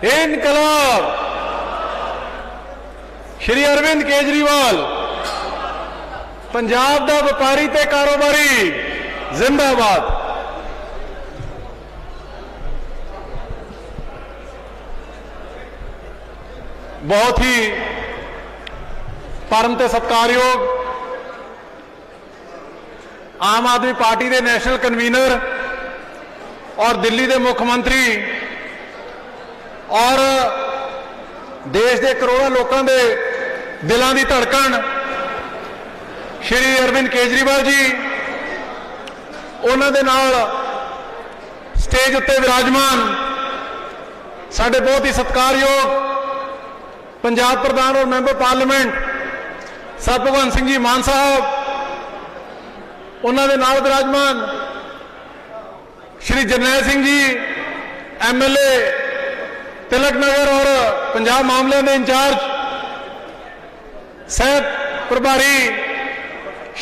इनकलाब। श्री अरविंद केजरीवाल पंजाब दा व्यापारी ते कारोबारी जिंदाबाद। बहुत ही परम ते सत्कारयोग आम आदमी पार्टी के नैशनल कन्वीनर और दिल्ली के मुख्यमंत्री और देश के करोड़ों लोगों के दिलों की धड़कन श्री अरविंद केजरीवाल जी, उन्होंने नाल स्टेज उत्ते विराजमान साडे बहुत ही सत्कारयोग पंजाब प्रधान और member parliament sir Bhagwant Singh ji मान साहब, उन्होंने नाल विराजमान श्री जरनैल सिंह जी MLA तिलक नगर और पंजाब मामलों के इंचार्ज सह प्रभारी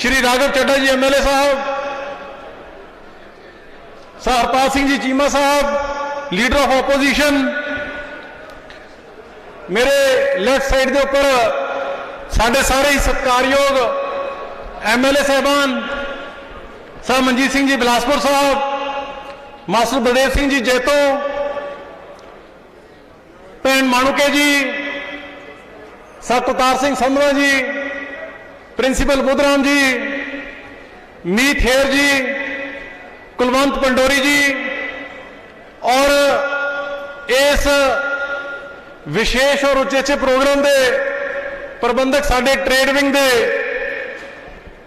श्री राघव चड्ढा जी MLA साहब, सर हरपाल सिंह जी चीमा साहब लीडर ऑफ ऑपोजिशन, मेरे लेफ्ट साइड के उपर साढ़े सारे ही सत्कारयोग MLA साहबान, सर मनजीत सिंह जी बिलासपुर साहब, मास्टर बलदेव सिंह जी जैतो, भैन माणूके जी, सर कुतार सिंह संधवा जी, प्रिंसीपल बुधराम जी, मीत हेर जी, कुलवंत पंडोरी जी और इस विशेष और उचेचे प्रोग्राम के प्रबंधक साडे ट्रेड विंग दे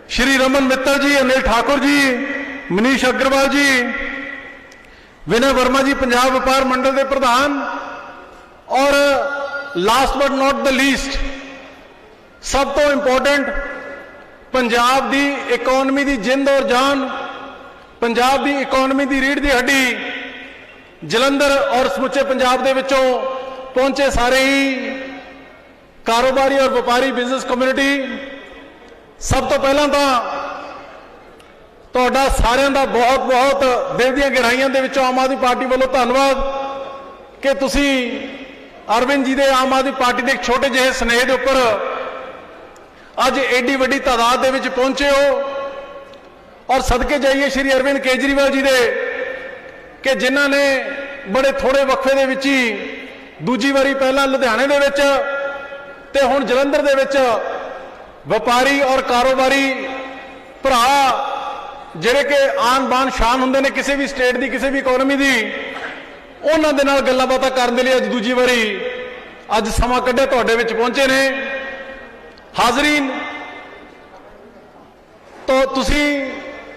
श्री रमन मित्तल जी, अनिल ठाकुर जी, मनीष अग्रवाल जी, विनय वर्मा जी पंजाब व्यापार मंडल के प्रधान और last but not the least सब तो इंपॉर्टेंट पंजाब की इकोनॉमी की जिंद और जान, पंजाब की इकोनॉमी की रीढ़ की हड्डी जलंधर और समुचे पंजाब के विचों पहुंचे सारे ही कारोबारी और व्यापारी बिजनेस कम्यूनिटी, सब तो पहला तो सारिਆਂ ਦਾ बहुत बहुत दिल ਦੀਆਂ गहराइयों ਦੇ ਵਿੱਚੋਂ आम आदमी पार्टी ਵੱਲੋਂ ਧੰਨਵਾਦ कि ਤੁਸੀਂ अरविंद जी के आम आदमी पार्टी के एक छोटे ਜਿਹੇ स्नेह के उपर अज एडी वड्डी तादाद ਦੇ ਵਿੱਚ पहुंचे हो और सदके जाइए श्री अरविंद केजरीवाल जी के कि जिन्हों ने बड़े थोड़े वक्फे के विच ही दूजी वारी पहला लुधियाने दे विच ते हुण जलंधर दे विच व्यापारी और कारोबारी भरा जिहड़े कि आन बान शान हुंदे ने किसी भी स्टेट की किसी भी इकोनॉमी की, उन्हां दे नाल गल्लां बातां करन दे लई अज दूजी वारी अज समा कढिआ तुहाडे विच पहुंचे ने। हाज़रीन, तो तुसीं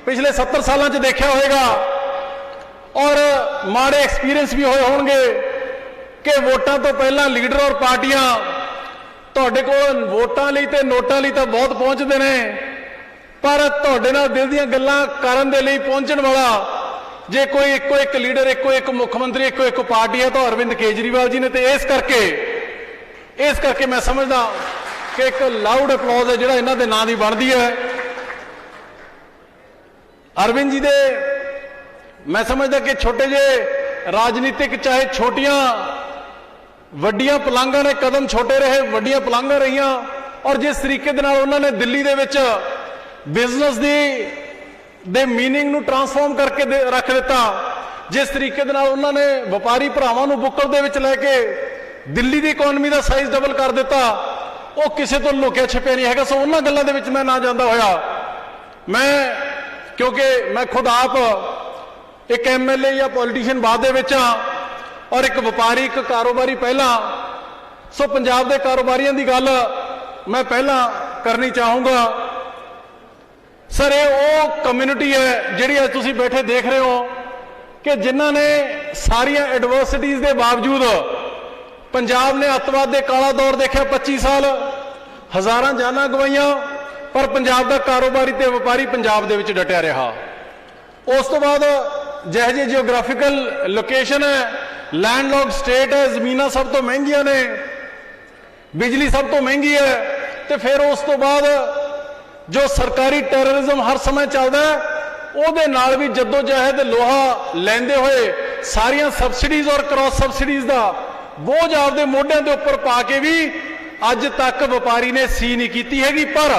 पिछले 70 सालों च देखिआ होएगा और माड़े एक्सपीरियंस भी होए होणगे कि वोटां तो पहला लीडर और पार्टियां तुहाडे कोल वोटां लई ते नोटां लई तां बहुत पहुंचदे ने, पर तुहाडे नाल दिल दीआं गल्लां करन दे लई पहुंचण वाला जे कोई इक्को एक लीडर इक्को एक मुख्यमंत्री इक्को एक पार्टी है तो अरविंद केजरीवाल जी ने। तो इस करके मैं समझदा कि एक लाउड अपलॉज है जिहड़ा इन्हां दे नां दी बनदी है। अरविंद जी दे मैं समझदा कि छोटे जे राजनीतिक चाहे छोटियां वड्डियां पलांघां ने कदम छोटे रहे वड्डियां पलांघां रहियां और जिस तरीके दे नाल उन्होंने दिल्ली दे विच बिजनेस दे मीनिंग नूं ट्रांसफॉर्म करके रख दिता, जिस तरीके दे नाल उन्होंने व्यापारी भरावां नूं बुक्कल दे विच लैके दिल्ली की इकोनॉमी का साइज डबल कर दिता, वो किसी तो लुकिया छिपिया नहीं है। सो उन्होंने गल्लां दे विच मैं ना जांदा होया, मैं क्योंकि मैं खुद आप एक MLA या पॉलिटिशियन बाद दे विच और एक व्यापारी एक कारोबारी पहला, सो पंजाब के कारोबारियों की गल मैं पहला करनी चाहूँगा। सर ये वो कम्यूनिटी है जिहड़ी अज तुसीं बैठे देख रहे हो कि जिन्हां ने सारियां एडवर्सिटीज़ के बावजूद पंजाब ने अतवाद के काला दौर देखा 25 साल, हज़ारां जानां गवाईयां, पर पंजाब का कारोबारी ते व्यापारी पंजाब दे विच डटिया रहा। उस तो बाद जिह जी जियोग्राफिकल लोकेशन है, लैंडलॉर्ड स्टेट है, जमीनां सब तो महंगियां ने, बिजली सब तो महंगी है, तो फिर उस तो बाद जो सरकारी टैररिज्म हर समय चलता है ਉਹਦੇ ਨਾਲ भी जदोजहद लोहा लेंदे हुए सारियां सबसिडीज़ और क्रॉस सबसिडीज़ का बोझ आपदे मोढिਆਂ ਦੇ ਉੱਪਰ ਪਾ ਕੇ ਵੀ ਅੱਜ ਤੱਕ ਵਪਾਰੀ ਨੇ ਸੀ ਨਹੀਂ ਕੀਤੀ ਹੈਗੀ। ਪਰ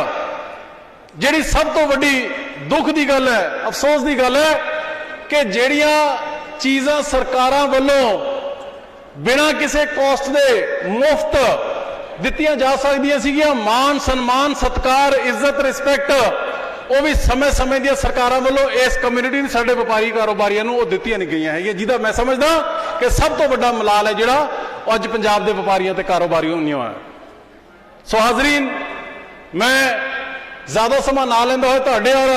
ਜਿਹੜੀ ਸਭ ਤੋਂ ਵੱਡੀ ਦੁੱਖ ਦੀ ਗੱਲ ਹੈ, ਅਫਸੋਸ ਦੀ ਗੱਲ ਹੈ ਕਿ ਜਿਹੜੀਆਂ ਚੀਜ਼ਾਂ ਸਰਕਾਰਾਂ ਵੱਲੋਂ ਬਿਨਾਂ ਕਿਸੇ ਕੋਸਟ ਦੇ ਮੁਫਤ ਦਿੱਤੀਆਂ ਜਾ ਸਕਦੀਆਂ ਸੀਗੀਆਂ, ਮਾਨ ਸਨਮਾਨ ਸਤਕਾਰ ਇੱਜ਼ਤ ਰਿਸਪੈਕਟ, ਉਹ ਵੀ ਸਮੇਂ ਦੀਆਂ ਸਰਕਾਰਾਂ ਵੱਲੋਂ ਇਸ ਕਮਿਊਨਿਟੀ ਨੂੰ ਸਾਡੇ ਵਪਾਰੀ ਕਾਰੋਬਾਰੀਆਂ ਨੂੰ ਉਹ ਦਿੱਤੀਆਂ ਨਹੀਂ ਗਈਆਂ ਹੈਗੀਆਂ, ਜਿਹਦਾ ਮੈਂ ਸਮਝਦਾ ਕਿ ਸਭ ਤੋਂ ਵੱਡਾ ਮਲਾਲ ਹੈ ਜਿਹੜਾ ਅੱਜ ਪੰਜਾਬ ਦੇ ਵਪਾਰੀਆਂ ਤੇ ਕਾਰੋਬਾਰੀਆਂ ਨੂੰ ਹੋਇਆ। ਸੋ ਹਾਜ਼ਰੀਨ, ਮੈਂ ਜ਼ਿਆਦਾ ਸਮਾਂ ਨਾ ਲੈਂਦਾ ਹੋਇਆ ਤੁਹਾਡੇ ਔਰ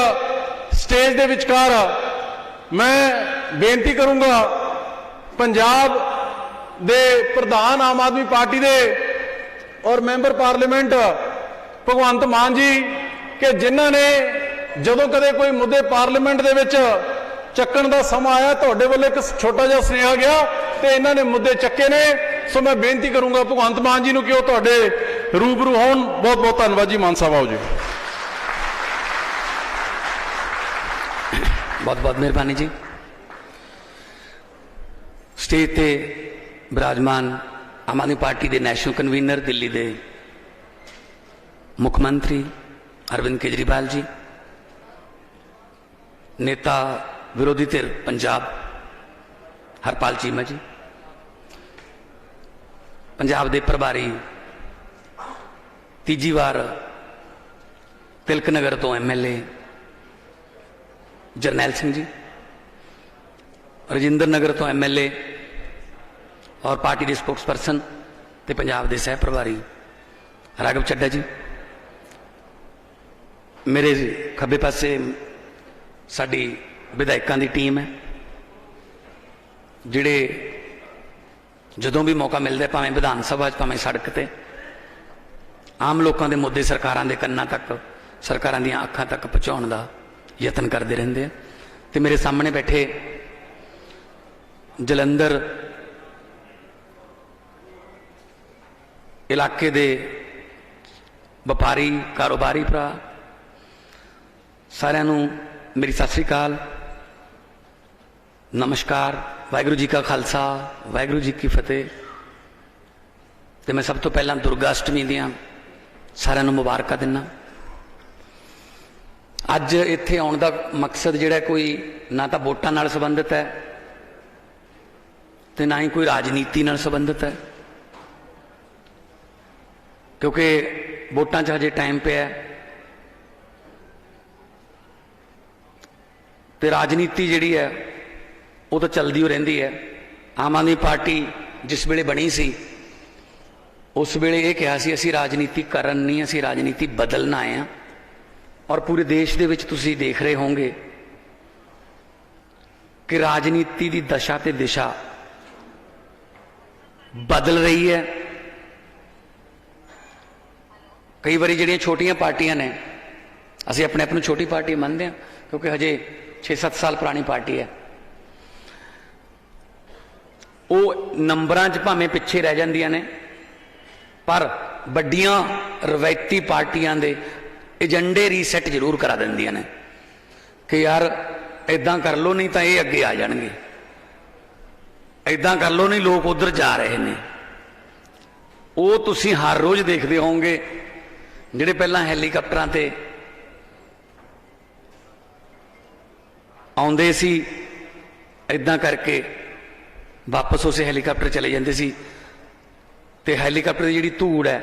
ਸਟੇਜ ਦੇ ਵਿਚਕਾਰ ਮੈਂ ਬੇਨਤੀ ਕਰੂੰਗਾ ਪੰਜਾਬ ਦੇ ਪ੍ਰਧਾਨ ਆਮ ਆਦਮੀ ਪਾਰਟੀ ਦੇ ਔਰ ਮੈਂਬਰ ਪਾਰਲੀਮੈਂਟ ਭਗਵੰਤ ਮਾਨ ਜੀ ਕਿ ਜਿਨ੍ਹਾਂ ਨੇ ਜਦੋਂ ਕਦੇ ਕੋਈ ਮੁੱਦੇ ਪਾਰਲੀਮੈਂਟ ਦੇ ਵਿੱਚ ਚੱਕਣ ਦਾ ਸਮਾਂ ਆਇਆ, ਤੁਹਾਡੇ ਵੱਲੋਂ ਇੱਕ ਛੋਟਾ ਜਿਹਾ ਸੁਨੇਹਾ ਗਿਆ ਤੇ ਇਹਨਾਂ ਨੇ ਮੁੱਦੇ ਚੱਕੇ ਨੇ। ਸੋ ਮੈਂ ਬੇਨਤੀ ਕਰੂੰਗਾ ਭਗਵੰਤ ਮਾਨ ਜੀ ਨੂੰ ਕਿ ਉਹ ਤੁਹਾਡੇ ਰੂਬਰੂ ਹੋਣ। ਬਹੁਤ ਬਹੁਤ ਧੰਨਵਾਦ ਜੀ। ਮਾਨ ਸਾਹਿਬ ਆਓ ਜੀ। बहुत बहुत मेहरबानी जी। स्टेज ते विराजमान आम आदमी पार्टी के नैशनल कन्वीनर दिल्ली के मुख्यमंत्री अरविंद केजरीवाल जी, नेता विरोधी धिर पंजाब हरपाल चीमा जी, पंजाब के प्रभारी तीजी बार तिलक नगर तो MLA जरनैल सिंह जी, रजिंदर नगर तो MLA और पार्टी के स्पोक्सपर्सन ते पंजाब के सह प्रभारी राघव चड्डा जी, मेरे खब्बे पासे साडी विधायकों की टीम है जिहड़े जदों भी मौका मिलता है भावें विधान सभा भावें सड़क ते आम लोगों के मुद्दे सरकारों के कन्नां तक सरकारों दी अखां तक पहुँचाउण दा यतन करते रहते हैं। तो मेरे सामने बैठे जलंधर इलाके दे व्यापारी कारोबारी भरा सारिਆਂ ਨੂੰ मेरी सत श्री अकाल, नमस्कार, वाहिगुरू जी का खालसा वाहिगुरू जी की फतेह। तो मैं सब तो पहला दुर्गा अष्टमी दियां सारिਆਂ ਨੂੰ मुबारक दिना। अज इत्थे आउण दा मकसद जिहड़ा कोई ना तो वोटां नाल संबंधित है तो ना ही कोई राजनीति नाल संबंधित है, क्योंकि वोटां च हजे टाइम पे है तो राजनीति जिहड़ी है वो तो चलदी हो रहिंदी है। आम आदमी पार्टी जिस वेले बनी सी उस वेले ये कहा सी असीं राजनीति करन नहीं, असीं राजनीति बदलण आए हैं। और पूरे देश दे विच तुसीं देख रहे होंगे कि राजनीति की दशा ते दिशा बदल रही है। कई बारी जिहड़ियां छोटियां पार्टियां ने, असीं अपने आप नूं छोटी पार्टी मानते हैं क्योंकि हजे 6-7 साल पुरानी पार्टी है, वो नंबरां च भावें पिछे रह जांदियां ने पर वड्डियां रवायती पार्टियां दे एजेंडे रीसैट जरूर करा देंदियां ने कि यार इदां कर लो नहीं तो ये अगे आ जाएंगे, इदां कर लो नहीं लोग उधर जा रहे हैं। वो तुसीं हर रोज़ देखते होंगे जिहड़े पहलां हैलीकॉप्टरां ते आउंदे सी, इदां करके वापस उस हैलीकॉप्टर चले जाते सी ते हैलीकॉप्टर की जिहड़ी धूड़ है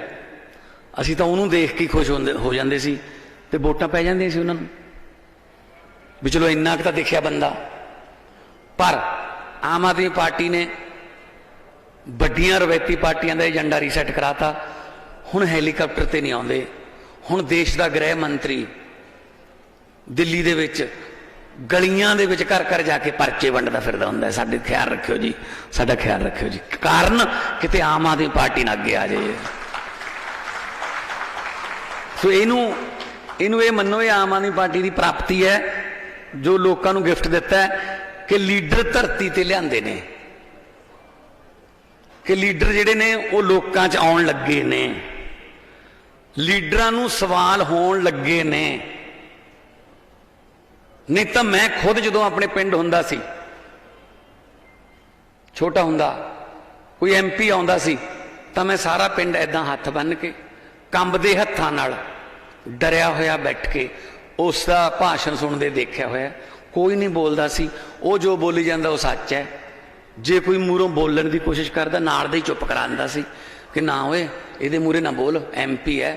असी तो उन्होंने देख के खुश हो जाते सी ते वोटां पै जांदियां सी उन्हां नूं भी चलो इन्ना तो देखिया बंदा। पर आम आदमी पार्टी ने वड्डियां रवायती पार्टियां दा एजेंडा रीसैट कराता। हुण हैलीकॉप्टर ते नहीं आउंदे, हुण देश का गृह मंत्री दिल्ली दे विच गलियां दे विच घर घर जाके परचे वंडदा फिरदा हुंदा है, साडे ख्याल रखियो जी, साडा ख्याल रखियो जी। कारण किते आम आदमी पार्टी ना अगे आ जाए। सो इनू ये मनो ये आम आदमी पार्टी की प्राप्ति है जो लोगों को गिफ्ट दिता है कि लीडर धरती ते लियाते ने, कि लीडर जिहड़े ने वो लोकां च आउण लगे ने, लीडरां नूं सवाल होण लगे ने। नहीं तो मैं खुद जदों अपने पिंड हुंदा सी, छोटा हुंदा, कोई MP आउंदा सी तां मैं सारा पिंड ऐदां हत्थ बन्न के कंबदे हत्थां नाल डरिया होया बैठ के उसका भाषण सुनते देखा होया। कोई नहीं बोलता सी, वो जो बोली जाता वो सच है। जे कोई मूरों बोलने की कोशिश करता नाल दे चुप करांदा सी कि ना होए ये मूहरे ना बोल, MP है,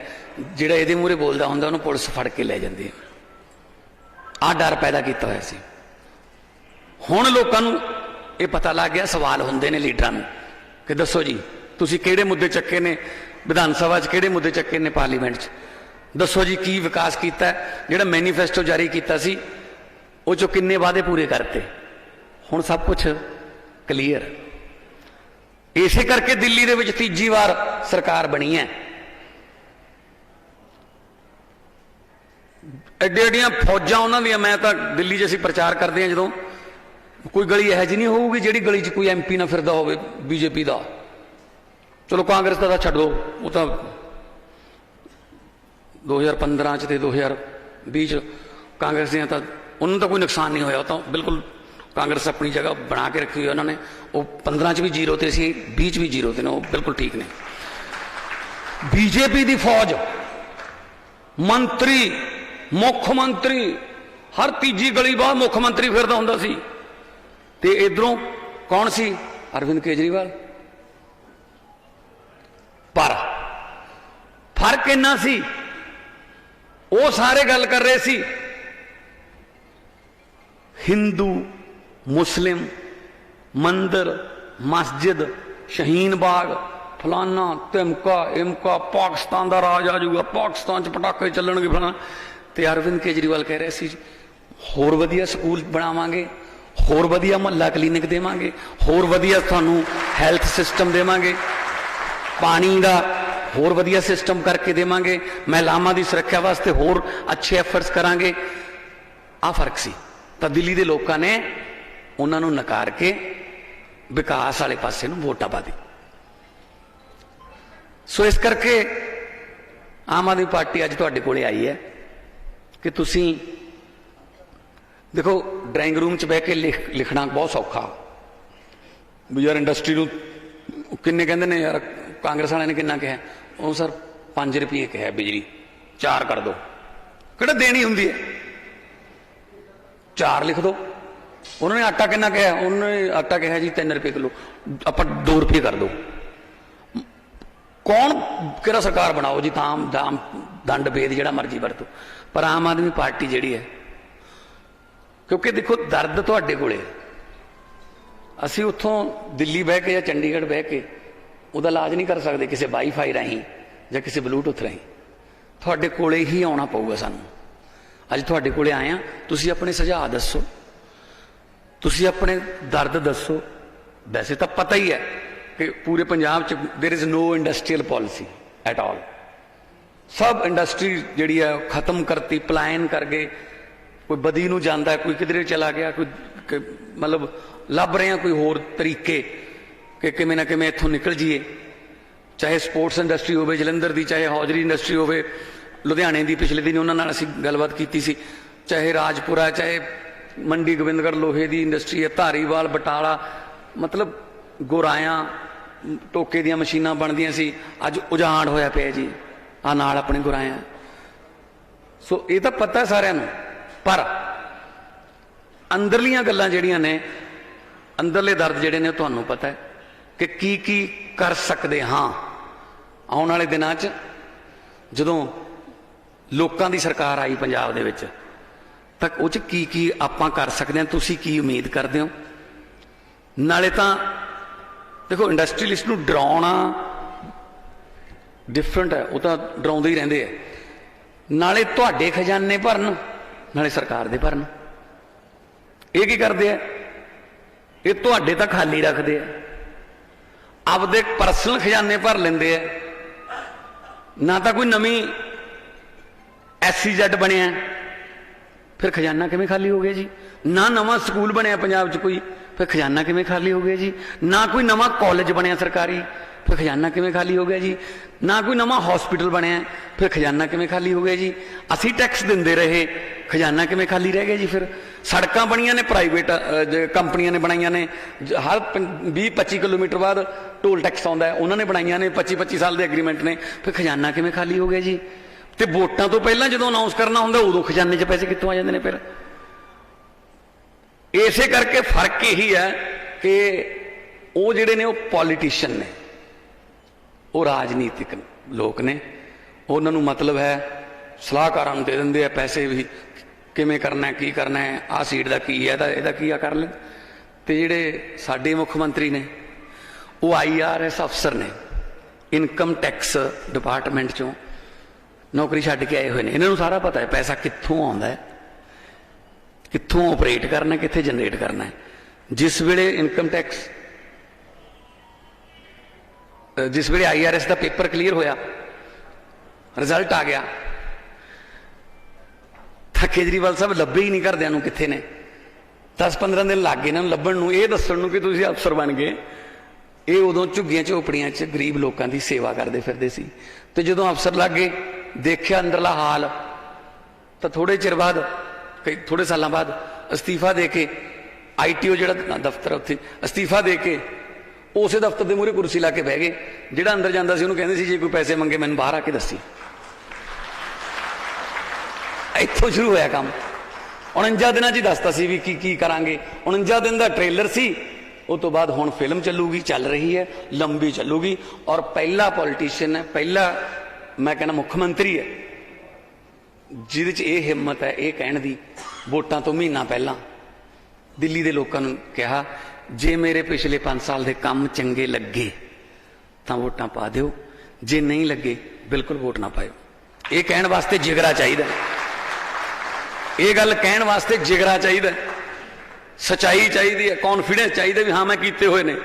जिहड़ा ये मूहरे बोलता हुंदा उहनूं पुलिस फड़ के ले जाती है। आ डर पैदा किया होया सी। हुण लोकां नूं ये पता लग गया, सवाल हुंदे ने लीडरां नूं कि दसो जी तुसीं किहड़े मुद्दे चक्के ने विधान सभा च, किहड़े मुद्दे चक्के ने पार्लीमेंट च, दसो जी की विकास किया, जिहड़ा मैनीफेस्टो जारी किया सी वो चो किन्ने वादे पूरे करते। हुण सब कुछ क्लीयर। इसे करके दिल्ली दे विच तीजी बार सरकार बनी है। एड्डियां एड्डियां फौजां उन्हां दियां, मैं तो दिल्ली च असीं प्रचार करते हैं जदों, कोई गली इहो जी नहीं होऊगी जिहड़ी गली च कोई MP ना फिरदा होवे BJP दा। चलो कांग्रेस का छड्डो, वो तो 2015 च ते 2020 कांग्रेस दियां तां उन्होंने तो कोई नुकसान नहीं होया। तो बिल्कुल कांग्रेस अपनी जगह बना के रखी हुई उन्होंने। वो 15 च भी जीरो थे सी, 20 भी जीरो थे, वो बिल्कुल ठीक ने। BJP की फौज, मंत्री, मुख्यमंत्री, हर तीजी गली बाहर मुख्यमंत्री फिरदा हुंदा सी। ते इधरों कौन सी? अरविंद केजरीवाल। पर फर्क इन्ना सी, वो सारे गल कर रहे सी हिंदू मुस्लिम मंदिर मस्जिद शहीन बाग फलाना तिमका इमका पाकिस्तान का राज आ जाऊगा, पाकिस्तान च पटाखे चलणगे फलाना। तो अरविंद केजरीवाल कह रहे सी होर वधिया स्कूल बनावांगे, होर वधिया मुहल्ला क्लीनिक देवांगे, होर वधिया तुहानूं हैल्थ सिस्टम देवांगे, पानी का होर वधिया सिस्टम करके देवांगे, महिलावां की सुरक्षा वास्ते होर अच्छे एफर्ट्स करांगे। आ फर्क सी। तो दिल्ली के लोगों ने उन्होंने नकार के विकास वाले पासे नूं वोटां पा दी। सो इस करके आम आदमी पार्टी अज तुहाडे कोले आई है कि तुसीं देखो ड्राइंग रूम च बह के लिखना बहुत सौखा भी यार इंडस्ट्री नूं किन्ने कहंदे ने यार कांग्रेस वाले ने किन्ना कहा, वो सर 5 रुपये कहा बिजली 4 कर दो, किहड़ा देनी हुंदी है, 4 लिख दो। उन्होंने आटा कितना कहा, उन्होंने आटा कहा जी 3 रुपये किलो, आप 2 रुपये कर दो। कौन किहड़ा सरकार बनाओ जी, ताम दाम दंड भेद जिहड़ा मर्जी वरतो। पर आम आदमी पार्टी जिहड़ी है, क्योंकि देखो दर्द तुहाडे कोले, असीं उत्थों दिल्ली बह के या चंडीगढ़ बह के उहदा इलाज नहीं कर सकते किसी वाईफाई राहीं या किसी ब्लूटूथ राहीं। तुहाडे कोले ही आउणा पऊगा सानूं। अज तुहाडे कोले आए हैं, तुसीं अपने सुझाव दसो, तुसीं अपने दर्द दसो। वैसे तो पता ही है कि पूरे पंजाब च there is no industrial policy at all. सब इंडस्ट्री जिहड़ी है खत्म करती, पलायन कर गए। कोई बदी नूं जांदा है, कोई किधरे चला गया, कोई मतलब लभ रहे हैं कोई होर तरीके कि किवें ना किवें इत्थों निकल जाइए। चाहे स्पोर्ट्स इंडस्ट्री होवे जलंधर की, चाहे हौजरी इंडस्ट्री होवे लुधियाने की, पिछले दिन उन्होंने नाल असीं गलबात की सी, चाहे राजपुरा, चाहे मंडी गोबिंदगढ़ लोहे की इंडस्ट्री है, धारीवाल बटाला, मतलब गुराया टोके दी मशीनां बनदियां सी, अज उजाड़ होया पिया जी आ नाल अपने गुराया। सो ये तो पता है सारिਆਂ ਨੂੰ, पर अंदरलियां गल्लां ਜਿਹੜੀਆਂ ने, अंदरले दर्द ਜਿਹੜੇ ने ਤੁਹਾਨੂੰ पता है कि की कर सकते हाँ आने वाले दिनों च जदों लोगों की सरकार आई पंजाब दे विच, तक उह च की आपां कर सकते हैं। तुसीं की उम्मीद करते हो? नाले तां देखो इंडस्ट्रीलिस्ट नूं डराउणा डिफरेंट है, वो तो डराउंदे ही रहिंदे है। नाले तुहाडे खजाने भरन, नाले सरकार दे भरन। ये की करदे है? ये तुहाडे तां खाली रखदे है, आपदे परसनल खजाने भर लेंदे है। ना तो कोई नवी SEZ बनिया, फिर खजाना किवें खाली हो गया जी? ना नवा स्कूल बनया पंजाब च कोई, फिर खजाना किवें खाली हो गया जी? ना कोई नवा कॉलेज बनया सरकारी, फिर खजाना किवें खाली हो गया जी। ना कोई नवा हॉस्पिटल बनया, फिर खजाना किवें खाली हो गया जी। असी टैक्स दिंदे रहे, खजाना किवें खाली रह गया जी। फिर सड़कां बणियां ने, प्राइवेट कंपनियां ने बनाईयां ने, हर 20-25 किलोमीटर बाद टोल टैक्स आउंदा है, उन्होंने बनाईयां ने, 25-25 साल के एग्रीमेंट ने, फिर खजाना किवें खाली हो गया जी। तो वोटां तो पहलां जदों अनाउंस करना हुंदा उदों खजाने 'च पैसे कित्थों आ जांदे ने। फिर इसे करके फर्क यही है कि वो जिहड़े ने पॉलीटिशियन ने, वो राजनीतिक लोग ने, उन्होंने मतलब है सलाहकारां नूं दे दिंदे आ पैसे भी, किवें करना है, की करना है, आ सीट का की है, इहदा की आ कर ले। तो जिहड़े साडे मुख मंत्री ने वो IRS अफसर ने, इनकम टैक्स डिपार्टमेंट चों नौकरी छड्ड के आए हुए ने। इन्हां नूं सारा पता है पैसा कित्थों आउंदा है, कित्थों ऑपरेट करना है, कित्थे जनरेट करना है। जिस वेले इनकम टैक्स, जिस वेले IRS का पेपर क्लीयर होया, रिजल्ट आ गया, तो केजरीवाल साहब लभे ही नहीं घरदिआं नूं कित्थे ने। 10-15 दिन लग गए इन्हां नूं लभण नूं, इह दस्सण नूं कि तुसीं अफसर बन गए। ये उदों झुग्गियां झोपड़ियां च गरीब लोगों की सेवा करते फिरदे सी। ते जदों अफसर लग गए, देखिया अंदरला हाल, तो थोड़े चिर बाद, कई थोड़े सालों बाद अस्तीफा दे के, ITO जिहड़ा दफ्तर उत्थे अस्तीफा दे के उस दफ्तर के मूहरे कुर्सी ला के बह गए। जिहड़ा अंदर जांदा सी उहनूं कहंदे सी जे कोई पैसे मंगे मैनूं बाहर आके दस्सी। इत्थों शुरू होया काम। 49 दिनां 'च ही दसता सी भी की करांगे। 49 दिन का ट्रेलर सी, उस तो बाद हुण फिल्म चलूगी, चल रही है, लंबी चलूगी। और पहला पॉलिटिशियन है, पहला मैं कहना मुख्यमंत्री है जिहदे च ये हिम्मत है ये कहण दी, वोटां तो महीना पहला दिल्ली के लोगों ने कहा जे मेरे पिछले 5 साल के काम चंगे लगे तो वोटां पा दिओ, जे नहीं लगे बिल्कुल वोट ना पाओ। ये कहण वास्ते जिगरा चाहिए, ये गल कहण वास्ते जिगरा चाहिए, सच्चाई चाहिए है, कॉन्फिडेंस चाहिए भी हाँ मैं कीते हुए ने।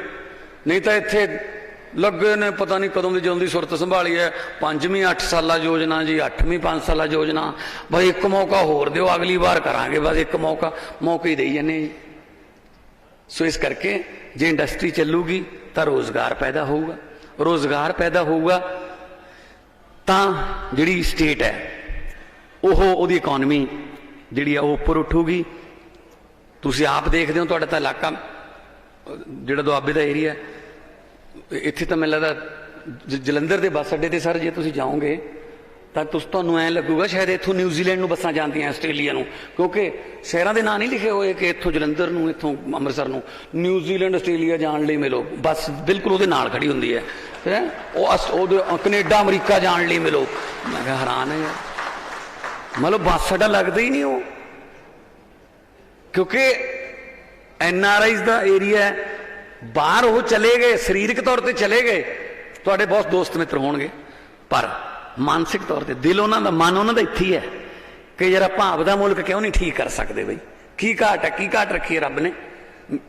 नहीं तो इत्थे लगे ने पता नहीं कदों की ਜਦੋਂ ਦੀ सुरत संभाली है, 5ਵੀਂ 8 साला योजना जी, 8ਵੀਂ 5 साला योजना, भाई एक मौका होर दिओ अगली बार करांगे, बस एक मौका ही देई जाने। सो इस करके जे इंडस्ट्री चलूगी तो रोज़गार पैदा होगा, रोज़गार पैदा होगा तो जिहड़ी स्टेट है उहदी इकॉनमी जिहड़ी है उपर उठूगी। तुसीं आप देखते हो, तुहाडा तां इलाका जिहड़ा दुआबे दा एरिया, इत्थे तो मैनूं लगदा जलंधर के बस अड्डे ते सर जे तुसीं जाओगे तो तुहानूं ऐ लगूगा शायद इत्थों न्यूजीलैंड नूं बसां जांदियां, आस्ट्रेलिया नूं, क्योंकि शहरां दे नां नहीं लिखे हुए कि इत्थों जलंधर नूं, इत्थों अमृतसर नूं न्यूजीलैंड आस्ट्रेलिया जाण लई मिलो, बस बिल्कुल उहदे नाल खड़ी हुंदी है। कनेडा अमरीका जाण लई मिलो। मैं कहा हैरान है यार, मतलब बस अड्डा लगदा ही नहीं वो, क्योंकि NRIs का एरिया है। बाहर वो चले गए, शरीरक तौर पर चले गए, तुहाडे बहुत दोस्त मित्र होणगे, पर मानसिक तौर पर दिल उन्होंने, मन उन्होंने इत्थे ही है कि यार आपां आपदा मुल्क क्यों नहीं ठीक कर सकते। बई की घाट है, की घाट रखी है रब ने।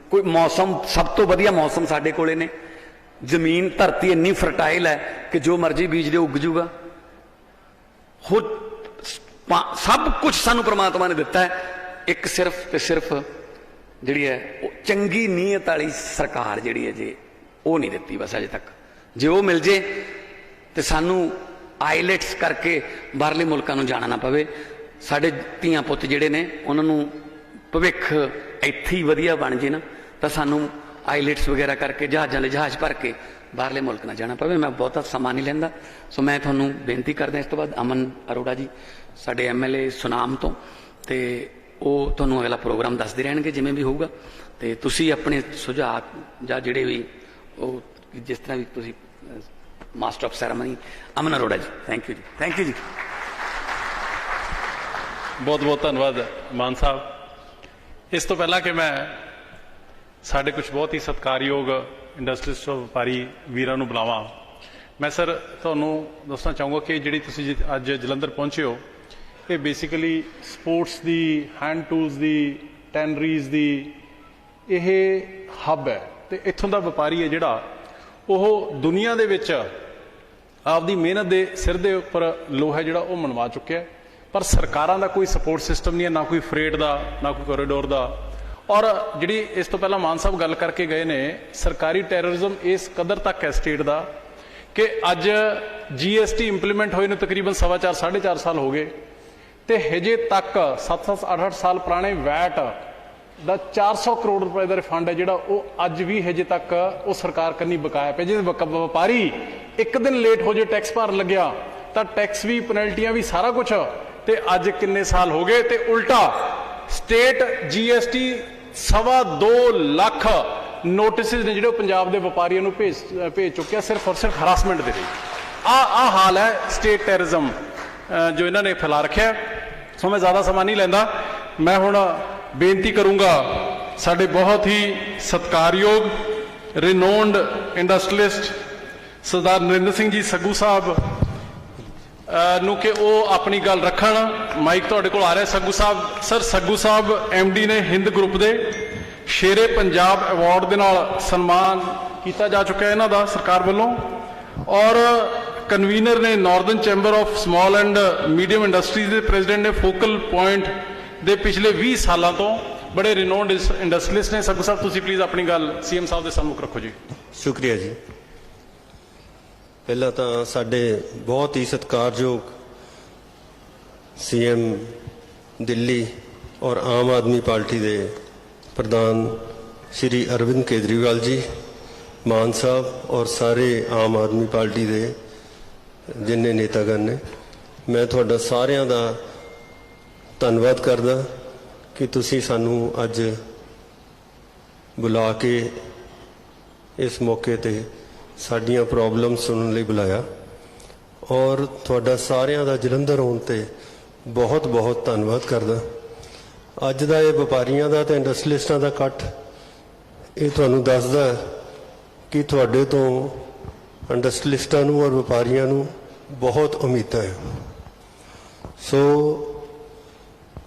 कोई मौसम, सब तो वधिया मौसम साडे कोले ने, जमीन धरती इन्नी फर्टाइल है कि जो मर्जी बीज दे उग जूगा। हो सब कुछ सानू परमात्मा ने दिता है, एक सिर्फ ते सिर्फ जिहड़ी है चंगी नीयत वाली सरकार जिहड़ी है जे वो नहीं दिती बस अजे तक। जे वो मिल जे तो सानू आईलैट्स करके बाहरले मुल्कां नूं जाना ना पवे। साडे धीआं पुत्त जिहड़े ने उन्हां नूं भविख इत्थे ही वधिया बन जे ना, तो सानू आईलैट्स वगैरह करके जहाज़ भर के बाहरले मुल्क ना जाना पवे। मैं बहुता समा नहीं लैंदा। सो मैं तुहानूं बेनती करदा इस तो बाद अमन अरोड़ा जी साडे MLA सुनाम तो ते ਉਹ ਤੁਹਾਨੂੰ अगला प्रोग्राम दसदे रहणगे जिमें भी होगा। तो तुसी अपने सुझाव ਜਾਂ ਜਿਹੜੇ भी ਉਹ जिस तरह भी तुसी master of ceremony Aman Arora ji. Thank you ji, thank you ji. बहुत बहुत धन्यवाद मान साहब। इस तो पहला कि मैं साढ़े कुछ बहुत ही सत्कारयोग इंडस्ट्रीस्ट व्यापारी वीरां नूं बुलावां, मैं सर तुहानूं दसना चाहूँगा कि जिहड़ी तुसीं अज जलंधर पहुंचे हो, ये बेसिकली स्पोर्ट्स दी, हैंड टूल्स दी, टैनरीज दी यह हब है। तो इत्थों का व्यापारी है जिहड़ा वो दुनिया दे विच आपदी मेहनत के सिर के उपर लोहा जिहड़ा वो मनवा चुक्या है, पर सरकारां दा कोई सपोर्ट सिस्टम नहीं है, ना कोई फ्रेट का, ना कोई कॉरीडोर का। ਔਰ ਜਿਹੜੀ ਇਸ ਤੋਂ ਪਹਿਲਾਂ ਮਾਨ ਸਾਹਿਬ ਗੱਲ ਕਰਕੇ ਗਏ ਨੇ, ਸਰਕਾਰੀ ਟੈਰਰਿਜ਼ਮ ਇਸ ਕਦਰ ਤੱਕ ਹੈ ਸਟੇਟ ਦਾ ਕਿ ਅੱਜ GST ਇੰਪਲੀਮੈਂਟ ਹੋਏ ਨੂੰ ਤਕਰੀਬਨ 4.5 ਸਾਲ ਹੋ ਗਏ ਤੇ ਹਜੇ ਤੱਕ 7-7 8-8 ਸਾਲ ਪੁਰਾਣੇ ਵੈਟ ਦਾ 400 ਕਰੋੜ ਰੁਪਏ ਦਾ ਰਿਫੰਡ ਹੈ ਜਿਹੜਾ ਉਹ ਅੱਜ ਵੀ ਹਜੇ ਤੱਕ ਉਹ ਸਰਕਾਰ ਕੰਨੀ ਬਕਾਇਆ ਪਿਆ। ਜੇ ਵਪਾਰੀ ਇੱਕ ਦਿਨ ਲੇਟ ਹੋ ਜੇ ਟੈਕਸ ਭਰਨ ਲੱਗਿਆ ਤਾਂ ਟੈਕਸ ਵੀ, ਪੈਨਲਟੀਆਂ ਵੀ, ਸਾਰਾ ਕੁਝ, ਤੇ ਅੱਜ ਕਿੰਨੇ ਸਾਲ ਹੋ ਗਏ ਤੇ ਉਲਟਾ ਸਟੇਟ GST 2.25 ਲੱਖ ਨੋਟਿਸਿਸ ਨੇ ਜਿਹੜੇ ਉਹ ਪੰਜਾਬ ਦੇ ਵਪਾਰੀਆਂ ਨੂੰ ਭੇਜ ਚੁੱਕਿਆ ਸਿਰਫ ਔਰ ਸਿਰਫ ਹਰਾਸਮੈਂਟ ਦੇ ਲਈ। ਆ ਹਾਲ ਹੈ ਸਟੇਟ ਟੈਰਰਿਜ਼ਮ ਜੋ ਇਹਨਾਂ ਨੇ ਫੈਲਾ ਰੱਖਿਆ। ਸੋ ਮੈਂ ਜ਼ਿਆਦਾ ਸਮਾਂ ਨਹੀਂ ਲੈਂਦਾ, ਮੈਂ ਹੁਣ ਬੇਨਤੀ ਕਰੂੰਗਾ ਸਾਡੇ ਬਹੁਤ ਹੀ ਸਤਿਕਾਰਯੋਗ ਰਿਨੋਨਡ ਇੰਡਸਟਰੀਅਲਿਸਟ ਸਰਦਾਰ ਨਰਿੰਦਰ ਸਿੰਘ ਜੀ ਸੱਗੂ ਸਾਹਿਬ ਨੂੰ ਕਿ ਉਹ ਆਪਣੀ ਗੱਲ ਰੱਖਣ। ਮਾਈਕ ਤੁਹਾਡੇ ਕੋਲ ਆ ਰਿਹਾ ਸੱਗੂ ਸਾਹਿਬ। ਸਰ, ਸੱਗੂ ਸਾਹਿਬ MD ਨੇ ਹਿੰਦ ਗਰੁੱਪ ਦੇ ਸ਼ੇਰੇ ਪੰਜਾਬ ਅਵਾਰਡ ਦੇ ਨਾਲ ਸਨਮਾਨ ਕੀਤਾ ਜਾ ਚੁੱਕਾ ਇਹਨਾਂ ਦਾ ਸਰਕਾਰ ਵੱਲੋਂ, ਔਰ ਕਨਵੀਨਰ ਨੇ Northern chamber of small and medium industries ਦੇ ਪ੍ਰੈਜ਼ੀਡੈਂਟ ਨੇ ਫੋਕਲ ਪੁਆਇੰਟ ਦੇ ਪਿਛਲੇ 20 ਸਾਲਾਂ ਤੋਂ ਬੜੇ ਰਿਨੋਨਡ ਇੰਡਸਟਰੀਅਲਿਸਟ ਨੇ। ਸੱਗੂ ਸਾਹਿਬ, ਤੁਸੀਂ ਪਲੀਜ਼ ਆਪਣੀ ਗੱਲ CM ਸਾਹਿਬ ਦੇ ਸਾਹਮਣੇ ਰੱਖੋ ਜੀ। ਸ਼ੁਕਰੀਆ ਜੀ। ਪਹਿਲਾਂ ਤਾਂ ਸਾਡੇ ਬਹੁਤ ਹੀ ਸਤਿਕਾਰਯੋਗ CM ਦਿੱਲੀ ਔਰ ਆਮ ਆਦਮੀ ਪਾਰਟੀ ਦੇ ਪ੍ਰਧਾਨ ਸ਼੍ਰੀ ਅਰਵਿੰਦ ਕੇਜਰੀਵਾਲ ਜੀ, ਮਾਨ ਸਾਹਿਬ ਔਰ ਸਾਰੇ ਆਮ ਆਦਮੀ ਪਾਰਟੀ ਦੇ ਜਿੰਨੇ ਨੇਤਾਗਣ ਨੇ, ਮੈਂ ਤੁਹਾਡਾ ਸਾਰਿਆਂ ਦਾ ਧੰਨਵਾਦ ਕਰਦਾ ਕਿ ਤੁਸੀਂ ਸਾਨੂੰ ਅੱਜ ਬੁਲਾ ਕੇ ਇਸ ਮੌਕੇ ਤੇ ਸਾਡੀਆਂ ਪ੍ਰੋਬਲਮ ਸੁਣਨ ਲਈ ਬੁਲਾਇਆ, ਔਰ ਤੁਹਾਡਾ ਸਾਰਿਆਂ ਦਾ ਜਲੰਧਰ ਆਉਣ ਤੇ ਬਹੁਤ ਬਹੁਤ ਧੰਨਵਾਦ ਕਰਦਾ। ਅੱਜ ਦਾ ਇਹ ਵਪਾਰੀਆਂ ਦਾ ਤੇ ਇੰਡਸਟਰੀਅਲਿਸਟਾਂ ਦਾ ਇਕੱਠ ਇਹ ਤੁਹਾਨੂੰ ਦੱਸਦਾ ਕਿ ਤੁਹਾਡੇ ਤੋਂ ਇੰਡਸਟਰੀਅਲਿਸਟਾਂ ਨੂੰ ਔਰ ਵਪਾਰੀਆਂ ਨੂੰ ਬਹੁਤ ਉਮੀਦਾਂ ਹੈ। ਸੋ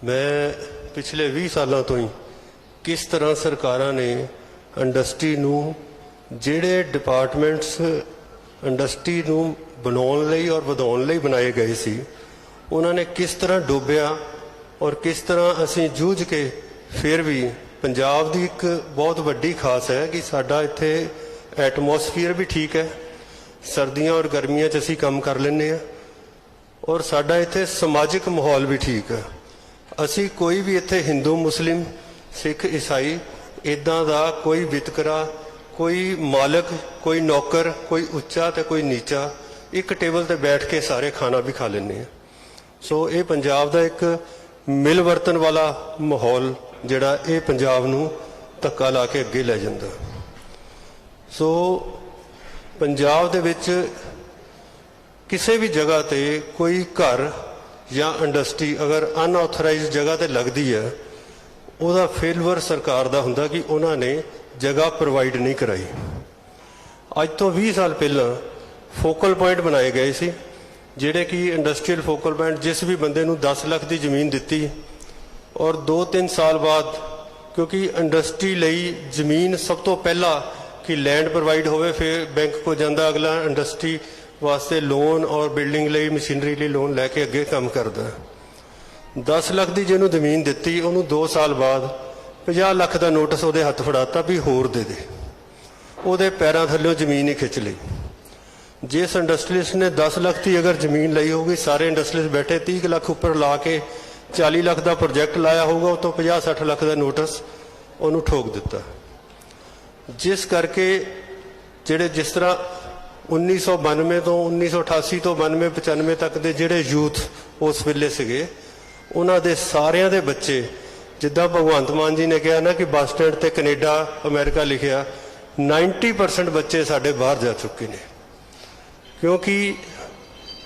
ਮੈਂ ਪਿਛਲੇ 20 ਸਾਲਾਂ ਤੋਂ ਹੀ ਕਿਸ ਤਰ੍ਹਾਂ ਸਰਕਾਰਾਂ ਨੇ ਇੰਡਸਟਰੀ ਨੂੰ, ਜਿਹੜੇ ਡਿਪਾਰਟਮੈਂਟਸ ਇੰਡਸਟਰੀ ਨੂੰ ਬਣਾਉਣ ਲਈ ਔਰ ਵਧਾਉਣ ਲਈ ਬਣਾਏ ਗਏ ਸੀ, ਉਹਨਾਂ ਨੇ ਕਿਸ ਤਰ੍ਹਾਂ ਡੋਬਿਆ ਔਰ ਕਿਸ ਤਰ੍ਹਾਂ ਅਸੀਂ ਜੂਝ ਕੇ ਫਿਰ ਵੀ ਪੰਜਾਬ ਦੀ ਇੱਕ ਬਹੁਤ ਵੱਡੀ ਖਾਸ ਹੈ ਕਿ ਸਾਡਾ ਇੱਥੇ ਐਟਮੋਸਫੀਅਰ ਵੀ ਠੀਕ ਹੈ, ਸਰਦੀਆਂ ਔਰ ਗਰਮੀਆਂ 'ਚ ਅਸੀਂ ਕੰਮ ਕਰ ਲੈਂਦੇ ਹਾਂ, ਔਰ ਸਾਡਾ ਇੱਥੇ ਸਮਾਜਿਕ ਮਾਹੌਲ ਵੀ ਠੀਕ ਹੈ। ਅਸੀਂ ਕੋਈ ਵੀ ਇੱਥੇ ਹਿੰਦੂ, ਮੁਸਲਿਮ, ਸਿੱਖ, ਈਸਾਈ ਇੱਦਾਂ ਦਾ ਕੋਈ ਵਿਤਕਰਾ, ਕੋਈ ਮਾਲਕ, ਕੋਈ ਨੌਕਰ, ਕੋਈ ਉੱਚਾ ਤੇ ਕੋਈ ਨੀਚਾ, ਇੱਕ ਟੇਬਲ ਤੇ ਬੈਠ ਕੇ ਸਾਰੇ ਖਾਣਾ ਵੀ ਖਾ ਲੈਂਦੇ ਹਾਂ। ਸੋ ਇਹ ਪੰਜਾਬ ਦਾ ਇੱਕ ਮਿਲ ਵਰਤਨ ਵਾਲਾ ਮਾਹੌਲ ਜਿਹੜਾ ਇਹ ਪੰਜਾਬ ਨੂੰ ਧੱਕਾ ਲਾ ਕੇ ਅੱਗੇ ਲੈ ਜਾਂਦਾ। ਸੋ ਪੰਜਾਬ ਦੇ ਵਿੱਚ ਕਿਸੇ ਵੀ ਜਗ੍ਹਾ ਤੇ ਕੋਈ ਘਰ ਜਾਂ ਇੰਡਸਟਰੀ ਅਗਰ ਅਨਆਥੋਰਾਈਜ਼ਡ ਜਗ੍ਹਾ ਤੇ ਲੱਗਦੀ ਹੈ, ਉਹਦਾ ਫੇਲਵਰ ਸਰਕਾਰ ਦਾ ਹੁੰਦਾ ਕਿ ਉਹਨਾਂ ਨੇ ਜਗ੍ਹਾ ਪ੍ਰੋਵਾਈਡ ਨਹੀਂ ਕਰਾਈ। ਅੱਜ ਤੋਂ 20 ਸਾਲ ਪਹਿਲਾਂ ਫੋਕਲ ਪੁਆਇੰਟ ਬਣਾਏ ਗਏ ਸੀ, ਜਿਹੜੇ ਕਿ ਇੰਡਸਟਰੀਅਲ ਫੋਕਲ ਪੁਆਇੰਟ ਜਿਸ ਵੀ ਬੰਦੇ ਨੂੰ 10 ਲੱਖ ਦੀ ਜ਼ਮੀਨ ਦਿੱਤੀ, ਔਰ 2-3 ਸਾਲ ਬਾਅਦ ਕਿਉਂਕਿ ਇੰਡਸਟਰੀ ਲਈ ਜ਼ਮੀਨ ਸਭ ਤੋਂ ਪਹਿਲਾਂ ਕਿ ਲੈਂਡ ਪ੍ਰੋਵਾਈਡ ਹੋਵੇ, ਫਿਰ ਬੈਂਕ ਕੋ ਜਾਂਦਾ, ਅਗਲਾ ਇੰਡਸਟਰੀ ਵਾਸਤੇ ਲੋਨ ਔਰ ਬਿਲਡਿੰਗ ਲਈ, ਮਸ਼ੀਨਰੀ ਲਈ ਲੋਨ ਲੈ ਕੇ ਅੱਗੇ ਕੰਮ ਕਰਦਾ। 10 ਲੱਖ ਦੀ ਜਿਹਨੂੰ ਜ਼ਮੀਨ ਦਿੱਤੀ, ਉਹਨੂੰ 2 ਸਾਲ ਬਾਅਦ 50 ਲੱਖ ਦਾ ਨੋਟਿਸ ਉਹਦੇ ਹੱਥ ਫੜਾਤਾ ਵੀ ਹੋਰ ਦੇ ਦੇ। ਉਹਦੇ ਪੈਰਾਂ ਥੱਲੇ ਜ਼ਮੀਨ ਹੀ ਖਿੱਚ ਲਈ। ਜਿਸ ਇੰਡਸਟਰੀਅਲਿਸਟ ਨੇ 10 ਲੱਖ ਦੀ ਅਗਰ ਜ਼ਮੀਨ ਲਈ ਹੋਊਗੀ, ਸਾਰੇ ਇੰਡਸਟਰੀਅਲਿਸਟ ਬੈਠੇ 30 ਲੱਖ ਉੱਪਰ ਲਾ ਕੇ 40 ਲੱਖ ਦਾ ਪ੍ਰੋਜੈਕਟ ਲਾਇਆ ਹੋਊਗਾ, ਉਹ ਤੋਂ 50-60 ਲੱਖ ਦਾ ਨੋਟਿਸ ਉਹਨੂੰ ਠੋਕ ਦਿੱਤਾ। ਜਿਸ ਕਰਕੇ ਜਿਸ ਤਰ੍ਹਾਂ 1992 ਤੋਂ 1988 ਤੋਂ 92-95 ਤੱਕ ਦੇ ਜਿਹੜੇ ਯੂਥ ਉਸ ਵੇਲੇ ਸੀਗੇ, ਉਹਨਾਂ ਦੇ ਸਾਰਿਆਂ ਦੇ ਬੱਚੇ, ਜਿੱਦਾਂ ਭਗਵੰਤ ਮਾਨ ਜੀ ਨੇ ਕਿਹਾ ਨਾ ਕਿ ਬੱਸ ਸਟੈਂਡ ਤੇ ਕੈਨੇਡਾ, ਅਮਰੀਕਾ ਲਿਖਿਆ, 90% ਬੱਚੇ ਸਾਡੇ ਬਾਹਰ ਜਾ ਚੁੱਕੇ ਨੇ। ਕਿਉਂਕਿ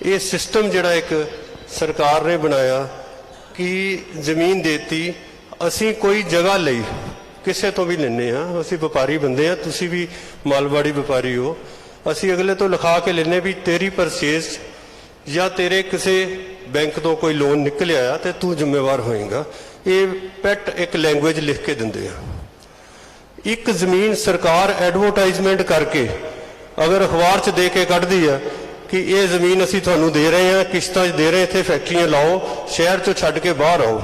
ਇਹ ਸਿਸਟਮ ਜਿਹੜਾ ਇੱਕ ਸਰਕਾਰ ਨੇ ਬਣਾਇਆ ਕਿ ਜ਼ਮੀਨ ਦੇਤੀ, ਅਸੀਂ ਕੋਈ ਜਗ੍ਹਾ ਲਈ ਕਿਸੇ ਤੋਂ ਵੀ ਲੈਂਦੇ ਹਾਂ, ਅਸੀਂ ਵਪਾਰੀ ਬੰਦੇ ਹਾਂ, ਤੁਸੀਂ ਵੀ ਮਾਲਵਾੜੀ ਵਪਾਰੀ ਹੋ, ਅਸੀਂ ਅਗਲੇ ਤੋਂ ਲਿਖਾ ਕੇ ਲੈਂਦੇ ਵੀ ਤੇਰੀ ਪਰਚੇਜ਼ ਜਾਂ ਤੇਰੇ ਕਿਸੇ ਬੈਂਕ ਤੋਂ ਕੋਈ ਲੋਨ ਨਿਕਲਿਆ ਤੇ ਤੂੰ ਜ਼ਿੰਮੇਵਾਰ ਹੋਏਗਾ। ਇਹ ਪੈਟ ਇੱਕ ਲੈਂਗੁਏਜ ਲਿਖ ਕੇ ਦਿੰਦੇ ਆ। ਇੱਕ ਜ਼ਮੀਨ ਸਰਕਾਰ ਐਡਵਰਟਾਈਜ਼ਮੈਂਟ ਕਰਕੇ ਅਗਰ ਅਖਬਾਰ 'ਚ ਦੇ ਕੇ ਕੱਢਦੀ ਆ ਕਿ ਇਹ ਜ਼ਮੀਨ ਅਸੀਂ ਤੁਹਾਨੂੰ ਦੇ ਰਹੇ ਹਾਂ, ਕਿਸ਼ਤਾਂ 'ਚ ਦੇ ਰਹੇ, ਇੱਥੇ ਫੈਕਟਰੀਆਂ ਲਾਓ, ਸ਼ਹਿਰ 'ਚੋਂ ਛੱਡ ਕੇ ਬਾਹਰ ਆਓ,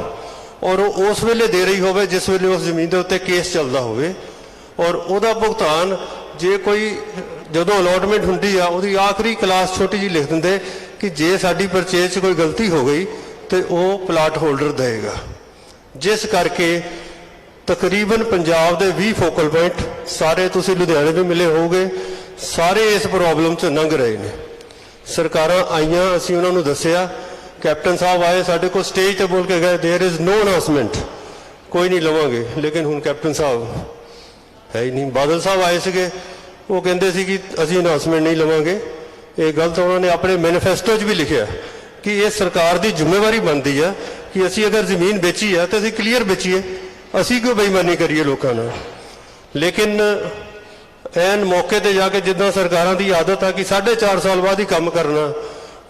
ਔਰ ਉਹ ਉਸ ਵੇਲੇ ਦੇ ਰਹੀ ਹੋਵੇ ਜਿਸ ਵੇਲੇ ਉਸ ਜ਼ਮੀਨ ਦੇ ਉੱਤੇ ਕੇਸ ਚੱਲਦਾ ਹੋਵੇ, ਔਰ ਉਹਦਾ ਭੁਗਤਾਨ ਜੇ ਕੋਈ ਜਦੋਂ ਅਲਾਟਮੈਂਟ ਹੁੰਦੀ ਆ ਉਹਦੀ ਆਖਰੀ ਕਲਾਸ ਛੋਟੀ ਜੀ ਲਿਖ ਦਿੰਦੇ ਕਿ ਜੇ ਸਾਡੀ ਪਰਚੇਜ਼ 'ਚ ਕੋਈ ਗਲਤੀ ਹੋ ਗਈ ਤੇ ਉਹ ਪਲਾਟ ਹੋਲਡਰ ਦੇਗਾ। ਜਿਸ ਕਰਕੇ ਤਕਰੀਬਨ ਪੰਜਾਬ ਦੇ 20 ਫੋਕਲ ਪੁਆਇੰਟ, ਸਾਰੇ ਤੁਸੀਂ ਲੁਧਿਆਣੇ ਵੀ ਮਿਲੇ ਹੋਵੋਗੇ, ਸਾਰੇ ਇਸ ਪ੍ਰੋਬਲਮ 'ਚ ਲੰਘ ਰਹੇ ਨੇ। ਸਰਕਾਰਾਂ ਆਈਆਂ, ਅਸੀਂ ਉਹਨਾਂ ਨੂੰ ਦੱਸਿਆ, ਕੈਪਟਨ ਸਾਹਿਬ ਆਏ ਸਾਡੇ ਕੋਲ ਸਟੇਜ ਤੇ ਬੋਲ ਕੇ ਗਏ देयर इज नो अनाउंसमेंट, ਕੋਈ ਨਹੀਂ ਲਵਾਂਗੇ। ਲੇਕਿਨ ਹੁਣ ਕੈਪਟਨ ਸਾਹਿਬ ਹੈ ਹੀ ਨਹੀਂ। ਬਾਦਲ ਸਾਹਿਬ ਆਏ ਸੀਗੇ, ਉਹ ਕਹਿੰਦੇ ਸੀ ਕਿ ਅਸੀਂ ਅਨਾउंसमेंट ਨਹੀਂ ਲਵਾਂਗੇ। ਇਹ ਗਲਤ ਉਹਨਾਂ ਨੇ ਆਪਣੇ ਮੈਨੀਫੈਸਟੋ 'ਚ ਵੀ ਲਿਖਿਆ ਕਿ ਇਹ ਸਰਕਾਰ ਦੀ ਜ਼ਿੰਮੇਵਾਰੀ ਬਣਦੀ ਹੈ ਕਿ ਅਸੀਂ ਅਗਰ ਜ਼ਮੀਨ ਵੇਚੀ ਹੈ ਤਾਂ ਅਸੀਂ ਕਲੀਅਰ ਵੇਚੀਏ, ਅਸੀਂ ਕਿਉਂ ਬੇਈਮਾਨੀ ਕਰੀਏ ਲੋਕਾਂ ਨਾਲ। ਲੇਕਿਨ ਐਨ ਮੌਕੇ ਤੇ ਜਾ ਕੇ ਜਿੱਦਾਂ ਸਰਕਾਰਾਂ ਦੀ ਆਦਤ ਆ ਕਿ 4.5 ਸਾਲ ਬਾਅਦ ਹੀ ਕੰਮ ਕਰਨਾ,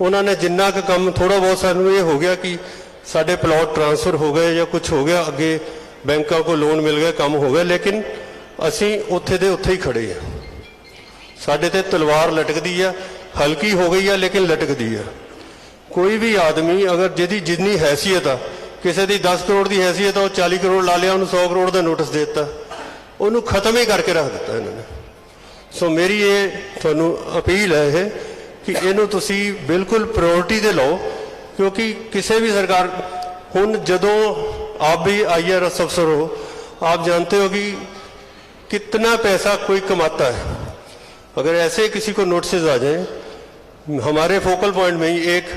ਉਹਨਾਂ ਨੇ ਜਿੰਨਾ ਕੁ ਕੰਮ ਥੋੜਾ ਬਹੁਤ ਸਾਨੂੰ ਇਹ ਹੋ ਗਿਆ ਕਿ ਸਾਡੇ ਪਲਾਟ ਟ੍ਰਾਂਸਫਰ ਹੋ ਗਏ ਜਾਂ ਕੁਝ ਹੋ ਗਿਆ, ਅੱਗੇ ਬੈਂਕਾਂ ਕੋਲ ਲੋਨ ਮਿਲ ਗਏ, ਕੰਮ ਹੋ ਗਿਆ, ਲੇਕਿਨ ਅਸੀਂ ਉੱਥੇ ਦੇ ਉੱਥੇ ਹੀ ਖੜੇ ਆ। ਸਾਡੇ ਤੇ ਤਲਵਾਰ ਲਟਕਦੀ ਆ, ਹਲਕੀ ਹੋ ਗਈ ਆ ਲੇਕਿਨ ਲਟਕਦੀ ਆ। ਕੋਈ ਵੀ ਆਦਮੀ ਅਗਰ ਜਿਹਦੀ ਜਿੰਨੀ ਹੈਸੀਅਤ ਆ, ਕਿਸੇ ਦੀ 10 ਕਰੋੜ ਦੀ ਹੈਸੀਅਤ ਆ, ਉਹ 40 ਕਰੋੜ ਲਾ ਲਿਆ, ਉਹਨੂੰ 100 ਕਰੋੜ ਦਾ ਨੋਟਿਸ ਦੇ ਦਿੱਤਾ, ਉਹਨੂੰ ਖਤਮ ਹੀ ਕਰਕੇ ਰੱਖ ਦਿੱਤਾ ਇਹਨਾਂ ਨੇ। ਸੋ ਮੇਰੀ ਇਹ ਤੁਹਾਨੂੰ ਅਪੀਲ ਹੈ ਇਹ ਕਿ ਇਹਨੂੰ ਤੁਸੀਂ ਬਿਲਕੁਲ ਪ੍ਰਾਇੋਰਟੀ ਦੇ ਲਓ, ਕਿਉਂਕਿ ਕਿਸੇ ਵੀ ਸਰਕਾਰ, ਹੁਣ ਜਦੋਂ आप भी IRS अफसर हो, आप जानते हो कि कितना पैसा कोई कमाता है। अगर ऐसे किसी को नोटिस आ जाए, हमारे फोकल पॉइंट में ही एक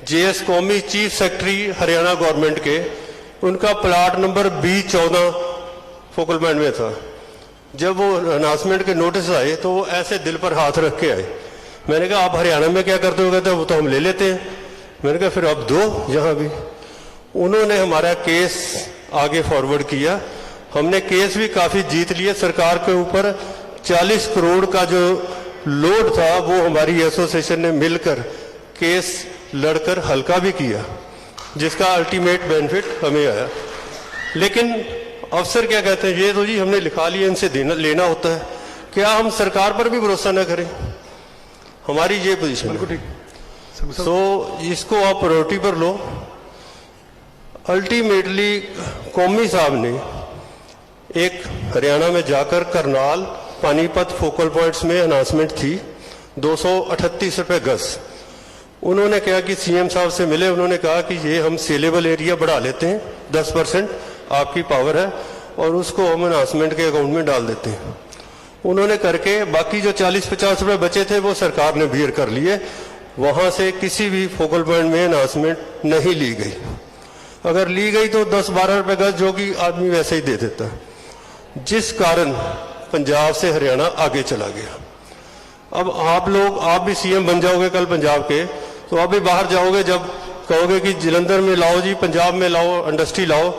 JS कौमी चीफ सेक्रेटरी हरियाणा गवर्नमेंट के, उनका plot number B14 focal point में था। जब वो अनाउंसमेंट के नोटिस आए तो वो ऐसे दिल पर हाथ रख के आए। मैंने कहा आप हरियाणा में क्या करते हो? कहते वो तो हम ले लेते हैं। मैंने कहा फिर अब दो यहाँ भी। उन्होंने हमारा केस आगे फॉरवर्ड किया, हमने केस भी काफ़ी जीत लिए। सरकार के ऊपर 40 करोड़ का जो लोड था वो हमारी एसोसिएशन ने मिलकर केस लड़कर हल्का भी किया, जिसका अल्टीमेट बेनिफिट हमें आया। लेकिन अफसर क्या कहते हैं, ये तो जी हमने लिखा लिया, इनसे लेना होता है। क्या हम सरकार पर भी भरोसा न करें? हमारी ये पोजीशन है। सो इसको आप प्रायोरिटी पर लो। अल्टीमेटली कौमी साहब ने एक हरियाणा में जाकर करनाल पानीपत फोकल पॉइंट्स में अनाउंसमेंट थी 238 रुपये गज। उन्होंने कहा कि सीएम साहब से मिले, उन्होंने कहा कि ये हम सेलेबल एरिया बढ़ा लेते हैं, 10% आपकी पावर है, और उसको हम अनाउंसमेंट के अकाउंट में डाल देते हैं। उन्होंने करके बाकी जो 40-50 रुपये बचे थे वो सरकार ने बियर कर लिए। वहाँ से किसी भी फोकल पॉइंट में अनाउंसमेंट नहीं ली गई। अगर ली गई तो 10-12 रुपये गज जो कि आदमी वैसे ही दे देता, जिस कारण पंजाब से हरियाणा आगे चला गया। अब आप लोग, आप भी सीएम बन जाओगे कल पंजाब के, तो आप भी बाहर जाओगे, जब कहोगे कि जलंधर में लाओ जी, पंजाब में लाओ, इंडस्ट्री लाओ,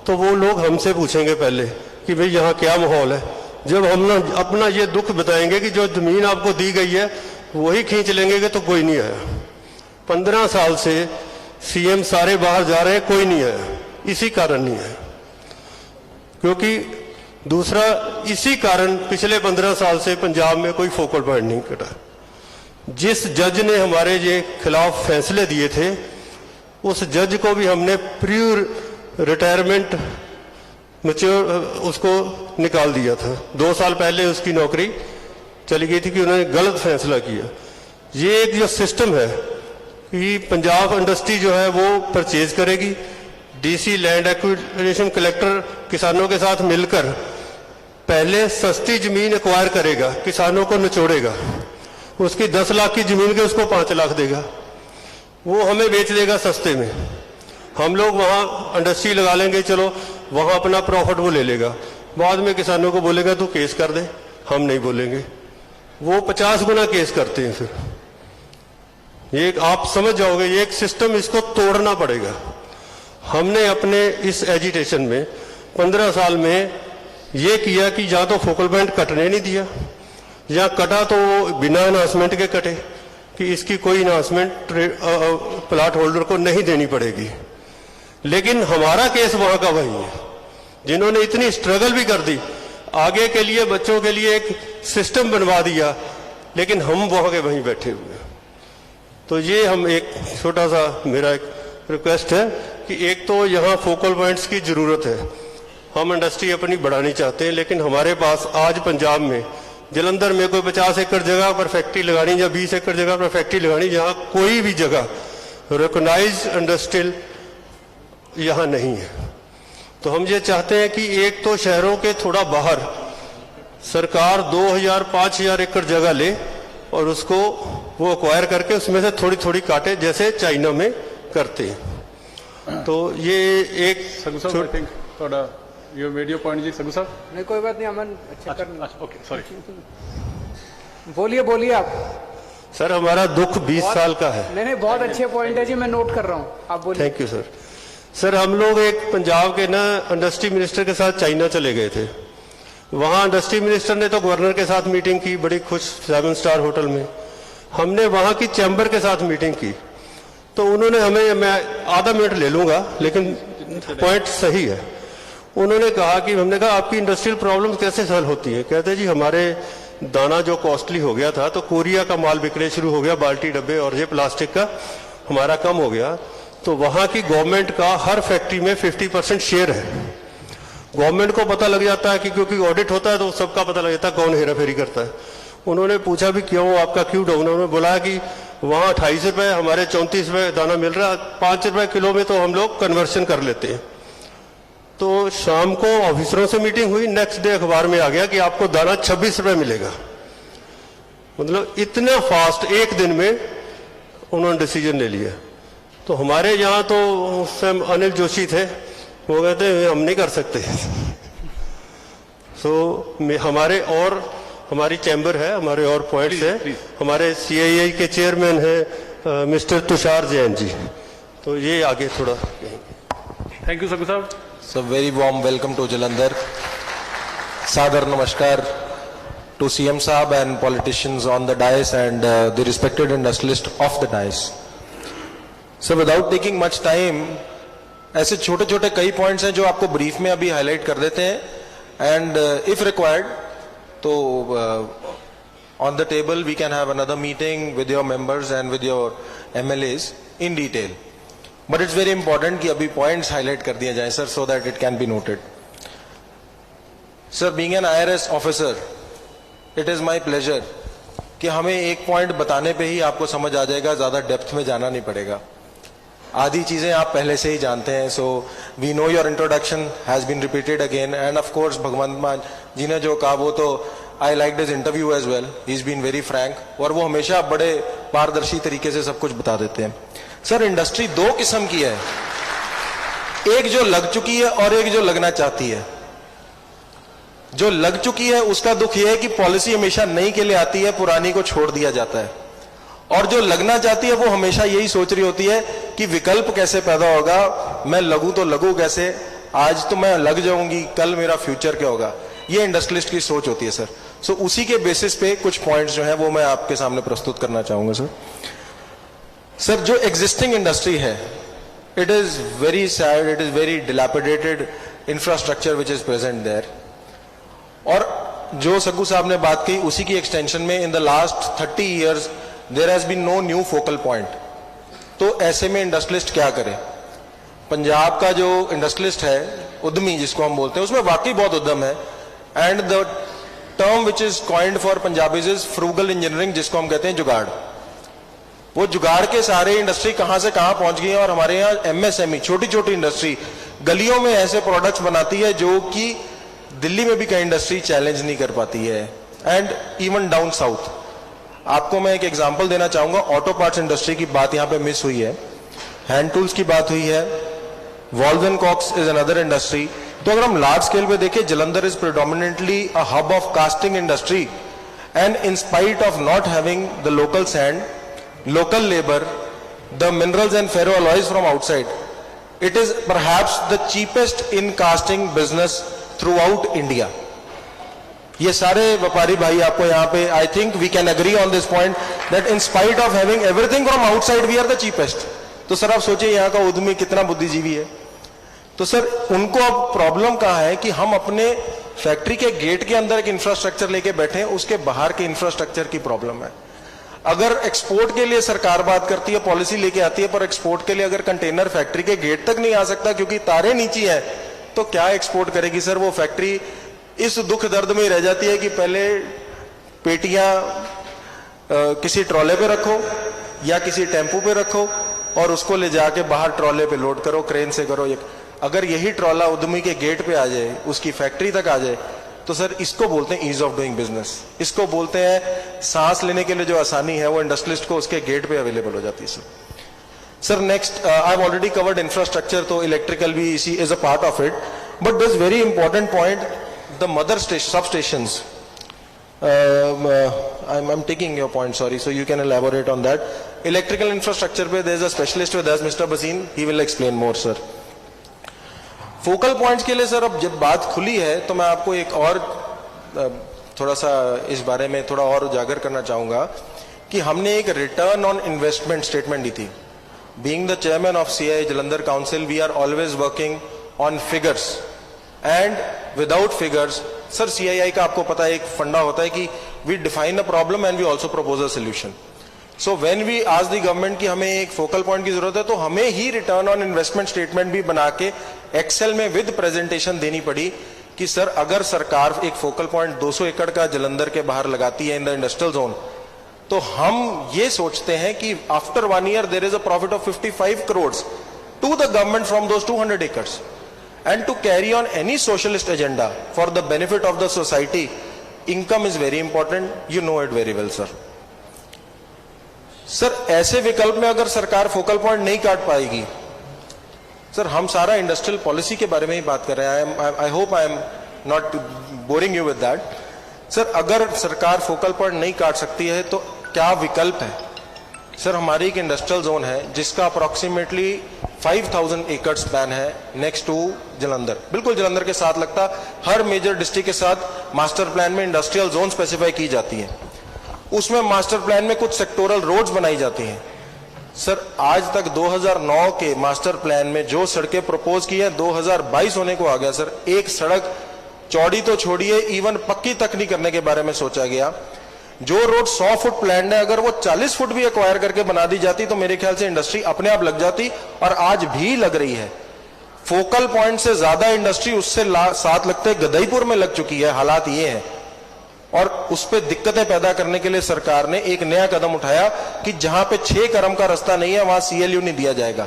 तो वो लोग हमसे पूछेंगे पहले कि भाई यहाँ क्या माहौल है। जब हम ना अपना ये दुख बताएंगे कि जो जमीन आपको दी गई है वही खींच लेंगे कि तो कोई नहीं आया। 15 साल से सीएम सारे बाहर जा रहे हैं, कोई नहीं आया, इसी कारण नहीं आया। क्योंकि दूसरा, इसी कारण पिछले 15 साल से पंजाब में कोई फोकल पॉइंट नहीं कटा। जिस जज ने हमारे ये खिलाफ फैसले दिए थे, उस जज को भी हमने प्री रिटायरमेंट मैच्योर उसको निकाल दिया था। 2 साल पहले उसकी नौकरी चली गई थी कि उन्होंने गलत फैसला किया। ये एक जो सिस्टम है कि पंजाब इंडस्ट्री जो है वो परचेज करेगी, डीसी लैंड एक्विजिशन कलेक्टर किसानों के साथ मिलकर पहले सस्ती जमीन एक्वायर करेगा, किसानों को निचोड़ेगा, उसकी 10 लाख की जमीन के उसको 5 लाख देगा, वो हमें बेच देगा सस्ते में। हम लोग वहाँ इंडस्ट्री लगा लेंगे, चलो वहाँ अपना प्रॉफिट वो ले लेगा। बाद में किसानों को बोलेगा तू केस कर दे, हम नहीं बोलेंगे। वो 50 गुना केस करते हैं। फिर ये आप समझ जाओगे, ये एक सिस्टम, इसको तोड़ना पड़ेगा। हमने अपने इस एजिटेशन में 15 साल में ये किया कि या तो फोकल पॉइंट कटने नहीं दिया, या कटा तो वो बिना अनाउंसमेंट के कटे कि इसकी कोई अनाउंसमेंट प्लाट होल्डर को नहीं देनी पड़ेगी। लेकिन हमारा केस वहां का वही है, जिन्होंने इतनी स्ट्रगल भी कर दी, आगे के लिए बच्चों के लिए एक सिस्टम बनवा दिया, लेकिन हम वहां के वहीं बैठे हुए हैं। तो ये हम एक छोटा सा, मेरा एक रिक्वेस्ट है कि एक तो यहाँ फोकल पॉइंट्स की जरूरत है। हम इंडस्ट्री अपनी बढ़ानी चाहते हैं, लेकिन हमारे पास आज पंजाब में जलंधर में कोई 50 एकड़ जगह पर फैक्ट्री लगानी या 20 एकड़ जगह पर फैक्ट्री लगानी, जहाँ कोई भी जगह रिकॉग्नाइज्ड इंडस्ट्रियल यहाँ नहीं है। तो हम ये चाहते हैं कि एक तो शहरों के थोड़ा बाहर सरकार 2000-5000 एकड़ जगह ले और उसको वो अक्वायर करके उसमें से थोड़ी थोड़ी काटे, जैसे चाइना में करते हैं। तो ये एक सगू साहब, आई थिंक थोड़ा यू मेड योर पॉइंट जी। सगू साहब नहीं, कोई बात नहीं, अमन अच्छा कर। ओके, सॉरी, बोलिए बोलिए आप। सर हमारा दुख 20 साल का है। नहीं, बहुत अच्छे पॉइंट है जी, मैं नोट कर रहा हूँ, आप बोलिए। Thank you sir. सर हम लोग एक पंजाब के ना इंडस्ट्री मिनिस्टर के साथ चाइना चले गए थे। वहाँ इंडस्ट्री मिनिस्टर ने तो गवर्नर के साथ मीटिंग की, बड़ी खुश 7 स्टार होटल में। हमने वहाँ की चैम्बर के साथ मीटिंग की, तो उन्होंने हमें, मैं आधा मिनट ले लूँगा लेकिन पॉइंट सही है। उन्होंने कहा कि, हमने कहा आपकी इंडस्ट्रियल प्रॉब्लम कैसे सॉल्व होती है? कहते जी हमारे दाना जो कॉस्टली हो गया था तो कोरिया का माल बिकने शुरू हो गया, बाल्टी डब्बे और ये प्लास्टिक का हमारा कम हो गया, तो वहाँ की गवर्नमेंट का हर फैक्ट्री में 50% शेयर है। गवर्नमेंट को पता लग जाता है कि क्योंकि ऑडिट होता है तो सबका पता लग जाता है कौन हेरा फेरी करता है। उन्होंने पूछा भी क्यों, आपका क्यों डाउन? उन्होंने बोला कि वहाँ 28 रुपये, हमारे 34 रुपये दाना मिल रहा है, 5 रुपये किलो में तो हम लोग कन्वर्शन कर लेते हैं। तो शाम को ऑफिसरों से मीटिंग हुई, नेक्स्ट डे अखबार में आ गया कि आपको दाना 26 रुपये मिलेगा। मतलब इतना फास्ट एक दिन में उन्होंने डिसीजन ले लिया। तो हमारे यहाँ तो उस समय अनिल जोशी थे, वो कहते हैं हम नहीं कर सकते। हमारे और हमारी चैम्बर है, हमारे और पॉइंट्स हैं। हमारे CII के चेयरमैन हैं मिस्टर तुषार जैन जी, तो ये आगे थोड़ा। थैंक यू सगू साहब। So very warm welcome to Jalandhar. Sadar namaskar to CM Saab and politicians on the dais and the respected industrialist of the dais. So without taking much time, ऐसे छोटे छोटे कई points हैं जो आपको brief में अभी हाईलाइट कर देते हैं एंड इफ रिक्वायर्ड तो on the table we can have another meeting with your members and with your MLAs in detail, but it's very important कि अभी पॉइंट्स हाईलाइट कर दिए जाए sir, so that it can be noted. Sir being an IRS officer, it is my pleasure कि हमें एक point बताने पे ही आपको समझ आ जाएगा, ज्यादा डेप्थ में जाना नहीं पड़ेगा। आधी चीजें आप पहले से ही जानते हैं। So we know your introduction has been repeated again and of course Bhagwant Mann ji ने जो कहा वो तो I like this interview as well, he is been very frank, और वो हमेशा बड़े पारदर्शी तरीके से सब कुछ बता देते हैं। सर इंडस्ट्री दो किस्म की है, एक जो लग चुकी है और एक जो लगना चाहती है। जो लग चुकी है उसका दुख यह है कि पॉलिसी हमेशा नई के लिए आती है, पुरानी को छोड़ दिया जाता है, और जो लगना चाहती है वो हमेशा यही सोच रही होती है कि विकल्प कैसे पैदा होगा, मैं लगूं तो लगूं कैसे, आज तो मैं लग जाऊंगी, कल मेरा फ्यूचर क्या होगा। ये इंडस्ट्रियलिस्ट की सोच होती है सर। सो उसी के बेसिस पे कुछ पॉइंट्स जो है वो मैं आपके सामने प्रस्तुत करना चाहूंगा सर। सर जो एग्जिस्टिंग इंडस्ट्री है, it is very sad, it is very dilapidated infrastructure which is present there, और जो सग्गू साहब ने बात की उसी की एक्सटेंशन में in the last 30 years there has been no new focal point. तो ऐसे में इंडस्ट्रियलिस्ट क्या करें? पंजाब का जो इंडस्ट्रियलिस्ट है, उद्यमी जिसको हम बोलते हैं, उसमें वाकई बहुत उद्यम है, and the term which is coined for Punjabis is frugal engineering, जिसको हम कहते हैं जुगाड़। वो जुगाड़ के सारे इंडस्ट्री कहां से कहां पहुंच गई है, और हमारे यहाँ MSME छोटी छोटी इंडस्ट्री गलियों में ऐसे प्रोडक्ट्स बनाती है जो कि दिल्ली में भी कई इंडस्ट्री चैलेंज नहीं कर पाती है, एंड इवन डाउन साउथ। आपको मैं एक एग्जांपल देना चाहूंगा, ऑटो पार्ट्स इंडस्ट्री की बात यहाँ पे मिस हुई है, हैंड टूल्स की बात हुई है, valve and cocks is another industry. तो अगर हम लार्ज स्केल पे देखें, Jalandhar is predominantly a hub of casting industry, and in spite of not having the local sand, local labor, the minerals and ferroalloys from outside, it is perhaps the cheapest in casting business throughout India. ये सारे व्यापारी भाई आपको यहाँ पे, I think we can agree on this point that in spite of having everything from outside, we are the cheapest. तो sir आप सोचिए यहाँ का उद्यमी कितना बुद्धिजीवी है। तो सर उनको अब प्रॉब्लम कहाँ है कि हम अपने फैक्ट्री के गेट के अंदर एक इंफ्रास्ट्रक्चर लेके बैठे हैं, उसके बाहर के इंफ्रास्ट्रक्चर की प्रॉब्लम है। अगर एक्सपोर्ट के लिए सरकार बात करती है, पॉलिसी लेके आती है, पर एक्सपोर्ट के लिए अगर कंटेनर फैक्ट्री के गेट तक नहीं आ सकता क्योंकि तारें नीची हैं, तो क्या एक्सपोर्ट करेगी सर वो फैक्ट्री? इस दुख दर्द में रह जाती है कि पहले पेटियां किसी ट्रॉले पे रखो या किसी टेम्पो पे रखो और उसको ले जाके बाहर ट्रॉले पे लोड करो, क्रेन से करो। अगर यही ट्रॉला उद्यमी के गेट पे आ जाए, उसकी फैक्ट्री तक आ जाए, तो सर इसको बोलते हैं ईज ऑफ डूइंग बिजनेस। इसको बोलते हैं सांस लेने के लिए जो आसानी है वो इंडस्ट्रियलिस्ट को उसके गेट पे अवेलेबल हो जाती है sir. Next, I have already covered infrastructure, तो इलेक्ट्रिकल भी इसी is a part of it, but this very important point, the mother सब stations. I'm taking your point, sorry, so you can elaborate on that. Electrical infrastructure पे there is a specialist with us, Mr. Basin, he will explain more, sir. Focal points के लिए sir अब जब बात खुली है तो मैं आपको एक और थोड़ा सा इस बारे में थोड़ा और उजागर करना चाहूंगा कि हमने एक रिटर्न ऑन इन्वेस्टमेंट स्टेटमेंट दी थी। Being the chairman of CII Jalandhar council, we are always working on figures and without figures. Sir CII का आपको पता है एक फंडा होता है कि we define a problem and we also propose a solution. So when we ask the government कि हमें एक फोकल पॉइंट की जरूरत है, तो हमें ही रिटर्न ऑन इन्वेस्टमेंट स्टेटमेंट भी बना के एक्सेल में विद प्रेजेंटेशन देनी पड़ी कि सर अगर सरकार एक फोकल पॉइंट 200 एकड़ का जलंधर के बाहर लगाती है इन द इंडस्ट्रियल जोन, तो हम ये सोचते हैं कि after 1 year there is a profit of 55 crores to the government from those 200 acres, and to carry on any socialist agenda for the benefit of the society, income is very important, you know it very well sir. Sir ऐसे विकल्प में अगर सरकार focal point नहीं काट पाएगी, sir हम सारा इंडस्ट्रियल पॉलिसी के बारे में ही बात कर रहे हैं, I hope I am not boring you with that. Sir अगर सरकार फोकल पॉइंट नहीं काट सकती है तो क्या विकल्प है? सर हमारी एक इंडस्ट्रियल जोन है जिसका अप्रोक्सीमेटली 5000 एकड़ स्पैन है नेक्स्ट टू जलंधर, बिल्कुल जलंधर के साथ लगता। हर मेजर डिस्ट्रिक्ट के साथ मास्टर प्लान में इंडस्ट्रियल जोन स्पेसिफाई की जाती है, उसमें मास्टर प्लान में कुछ सेक्टोरल रोड्स बनाई जाती हैं। सर आज तक 2009 के मास्टर प्लान में जो सड़कें प्रपोज की है 2022 होने को आ गया सर, एक सड़क चौड़ी तो छोड़िए इवन पक्की तक नहीं करने के बारे में सोचा गया। जो रोड 100 फुट प्लान है, अगर वो 40 फुट भी एक्वायर करके बना दी जाती तो मेरे ख्याल से इंडस्ट्री अपने आप लग जाती, और आज भी लग रही है। फोकल पॉइंट से ज्यादा इंडस्ट्री उससे साथ लगते गदईपुर में लग चुकी है, हालात ये है। और उस पर दिक्कतें पैदा करने के लिए सरकार ने एक नया कदम उठाया कि जहां पे 6 करम का रास्ता नहीं है वहां CLU नहीं दिया जाएगा।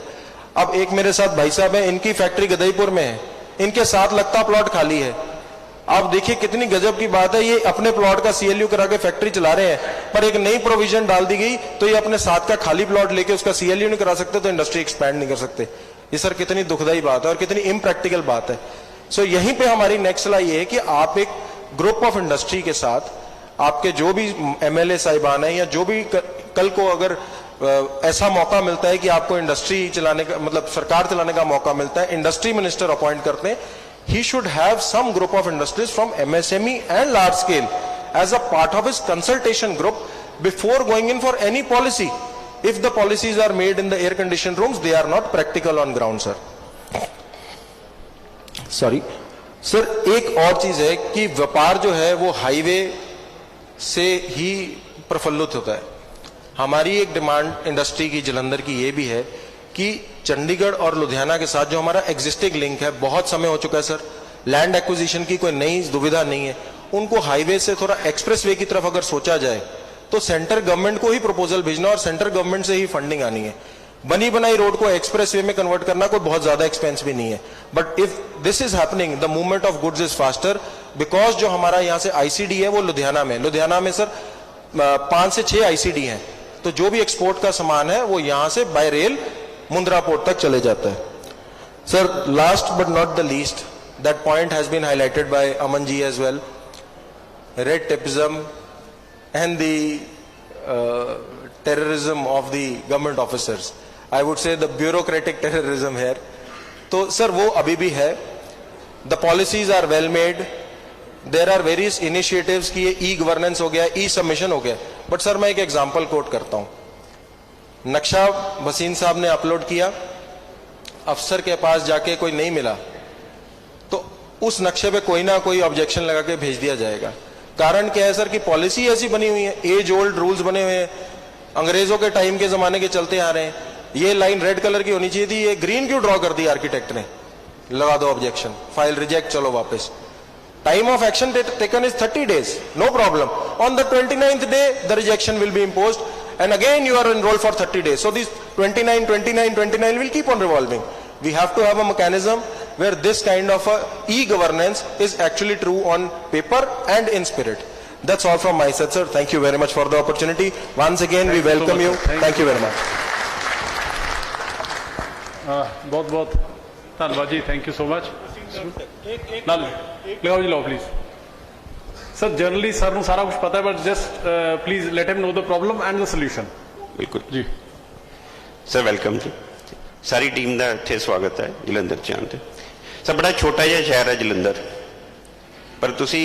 अब एक मेरे साथ भाई साहब है, इनकी फैक्ट्री गदईपुर में है, इनके साथ लगता प्लॉट खाली है। आप देखिए कितनी गजब की बात है, ये अपने प्लॉट का CLU करा के फैक्ट्री चला रहे हैं, पर एक नई प्रोविजन डाल दी गई तो ये अपने साथ का खाली प्लॉट लेके उसका CLU नहीं करा सकते, तो इंडस्ट्री एक्सपैंड नहीं कर सकते। ये सर कितनी दुखदाई बात है और कितनी इम्प्रैक्टिकल बात है। सो यहीं पे हमारी नेक्स्ट सलाह ये है कि आप एक ग्रुप ऑफ इंडस्ट्री के साथ, आपके जो भी MLA साहिबान है या जो भी कल को अगर ऐसा मौका मिलता है कि आपको इंडस्ट्री चलाने का मतलब सरकार चलाने का मौका मिलता है, इंडस्ट्री मिनिस्टर अपॉइंट करते हैं, he should have some group of industries from MSME and large scale as a part of his consultation group before going in for any policy. If the policies are made in the air conditioned rooms, they are not practical on ground sir. Sorry sir, एक और चीज है कि व्यापार जो है वो highway से ही प्रफुल्लित होता है। हमारी एक डिमांड इंडस्ट्री की जलंधर की ये भी है कि चंडीगढ़ और लुधियाना के साथ जो हमारा एग्जिस्टिंग लिंक है, बहुत समय हो चुका है सर, लैंड एक्विजिशन की कोई नई दुविधा नहीं है, उनको हाईवे से थोड़ा एक्सप्रेसवे की तरफ अगर सोचा जाए तो सेंट्रल गवर्नमेंट को ही प्रपोजल भेजना और सेंट्रल गवर्नमेंट से ही फंडिंग आनी है। बनी बनाई रोड को एक्सप्रेसवे में कन्वर्ट करना कोई बहुत ज्यादा एक्सपेंस भी नहीं है, but if this is happening the movement of goods is faster, because जो हमारा यहाँ से ICD है वो लुधियाना में सर 5 से 6 ICD हैं, तो जो भी एक्सपोर्ट का सामान है वो यहाँ से बाय रेल मुंद्रा पोर्ट तक चले जाता है। Sir last but not the least, that point has been highlighted by Aman ji as well, red tapism and the terrorism of the government officers, I would say the bureaucratic terrorism है। तो sir वो अभी भी है, the policies are well made, there are various initiatives की ये e-governance हो गया, ई-सबमिशन हो गया, बट सर मैं एक एग्जांपल कोट करता हूं। नक्शा भसीन साहब ने अपलोड किया, अफसर के पास जाके कोई नहीं मिला तो उस नक्शे पे कोई ना कोई ऑब्जेक्शन लगा के भेज दिया जाएगा। कारण क्या है सर कि पॉलिसी ऐसी बनी हुई है, एज ओल्ड रूल्स बने हुए हैं, अंग्रेजों के टाइम के जमाने के चलते आ रहे हैं। ये लाइन रेड कलर की होनी चाहिए थी, ये ग्रीन क्यों ड्रॉ कर दी आर्किटेक्ट ने? लगा दो ऑब्जेक्शन, फाइल रिजेक्ट, चलो वापस। Time of action taken is 30 days, no problem. On the 29th day, the rejection will be imposed, and again you are enrolled for 30 days. So these 29, 29, 29 will keep on revolving. We have to have a mechanism where this kind of e-governance is actually true on paper and in spirit. That's all from my side, sir. Thank you very much for the opportunity. Once again, we welcome you. Thank you very much. बहुत बहुत धन्यवाद जी, thank you so much. ਨਾਲ ਲਗਾਓ ਜੀ, ਲਓ please. Sir generally sir ਨੂੰ ਸਾਰਾ ਕੁਝ ਪਤਾ ਹੈ, but just please let him know the problem and the solution. ਬਿਲਕੁਲ ਜੀ ਸਰ, ਵੈਲਕਮ ਜੀ। ਸਾਰੀ ਟੀਮ ਦਾ ਇੱਥੇ ਸਵਾਗਤ ਹੈ ਜਲੰਧਰ ਚ ਆਉਣ ਤੇ। ਸਰ ਬੜਾ ਛੋਟਾ ਜਿਹਾ ਸ਼ਹਿਰ ਹੈ ਜਲੰਧਰ, ਪਰ ਤੁਸੀਂ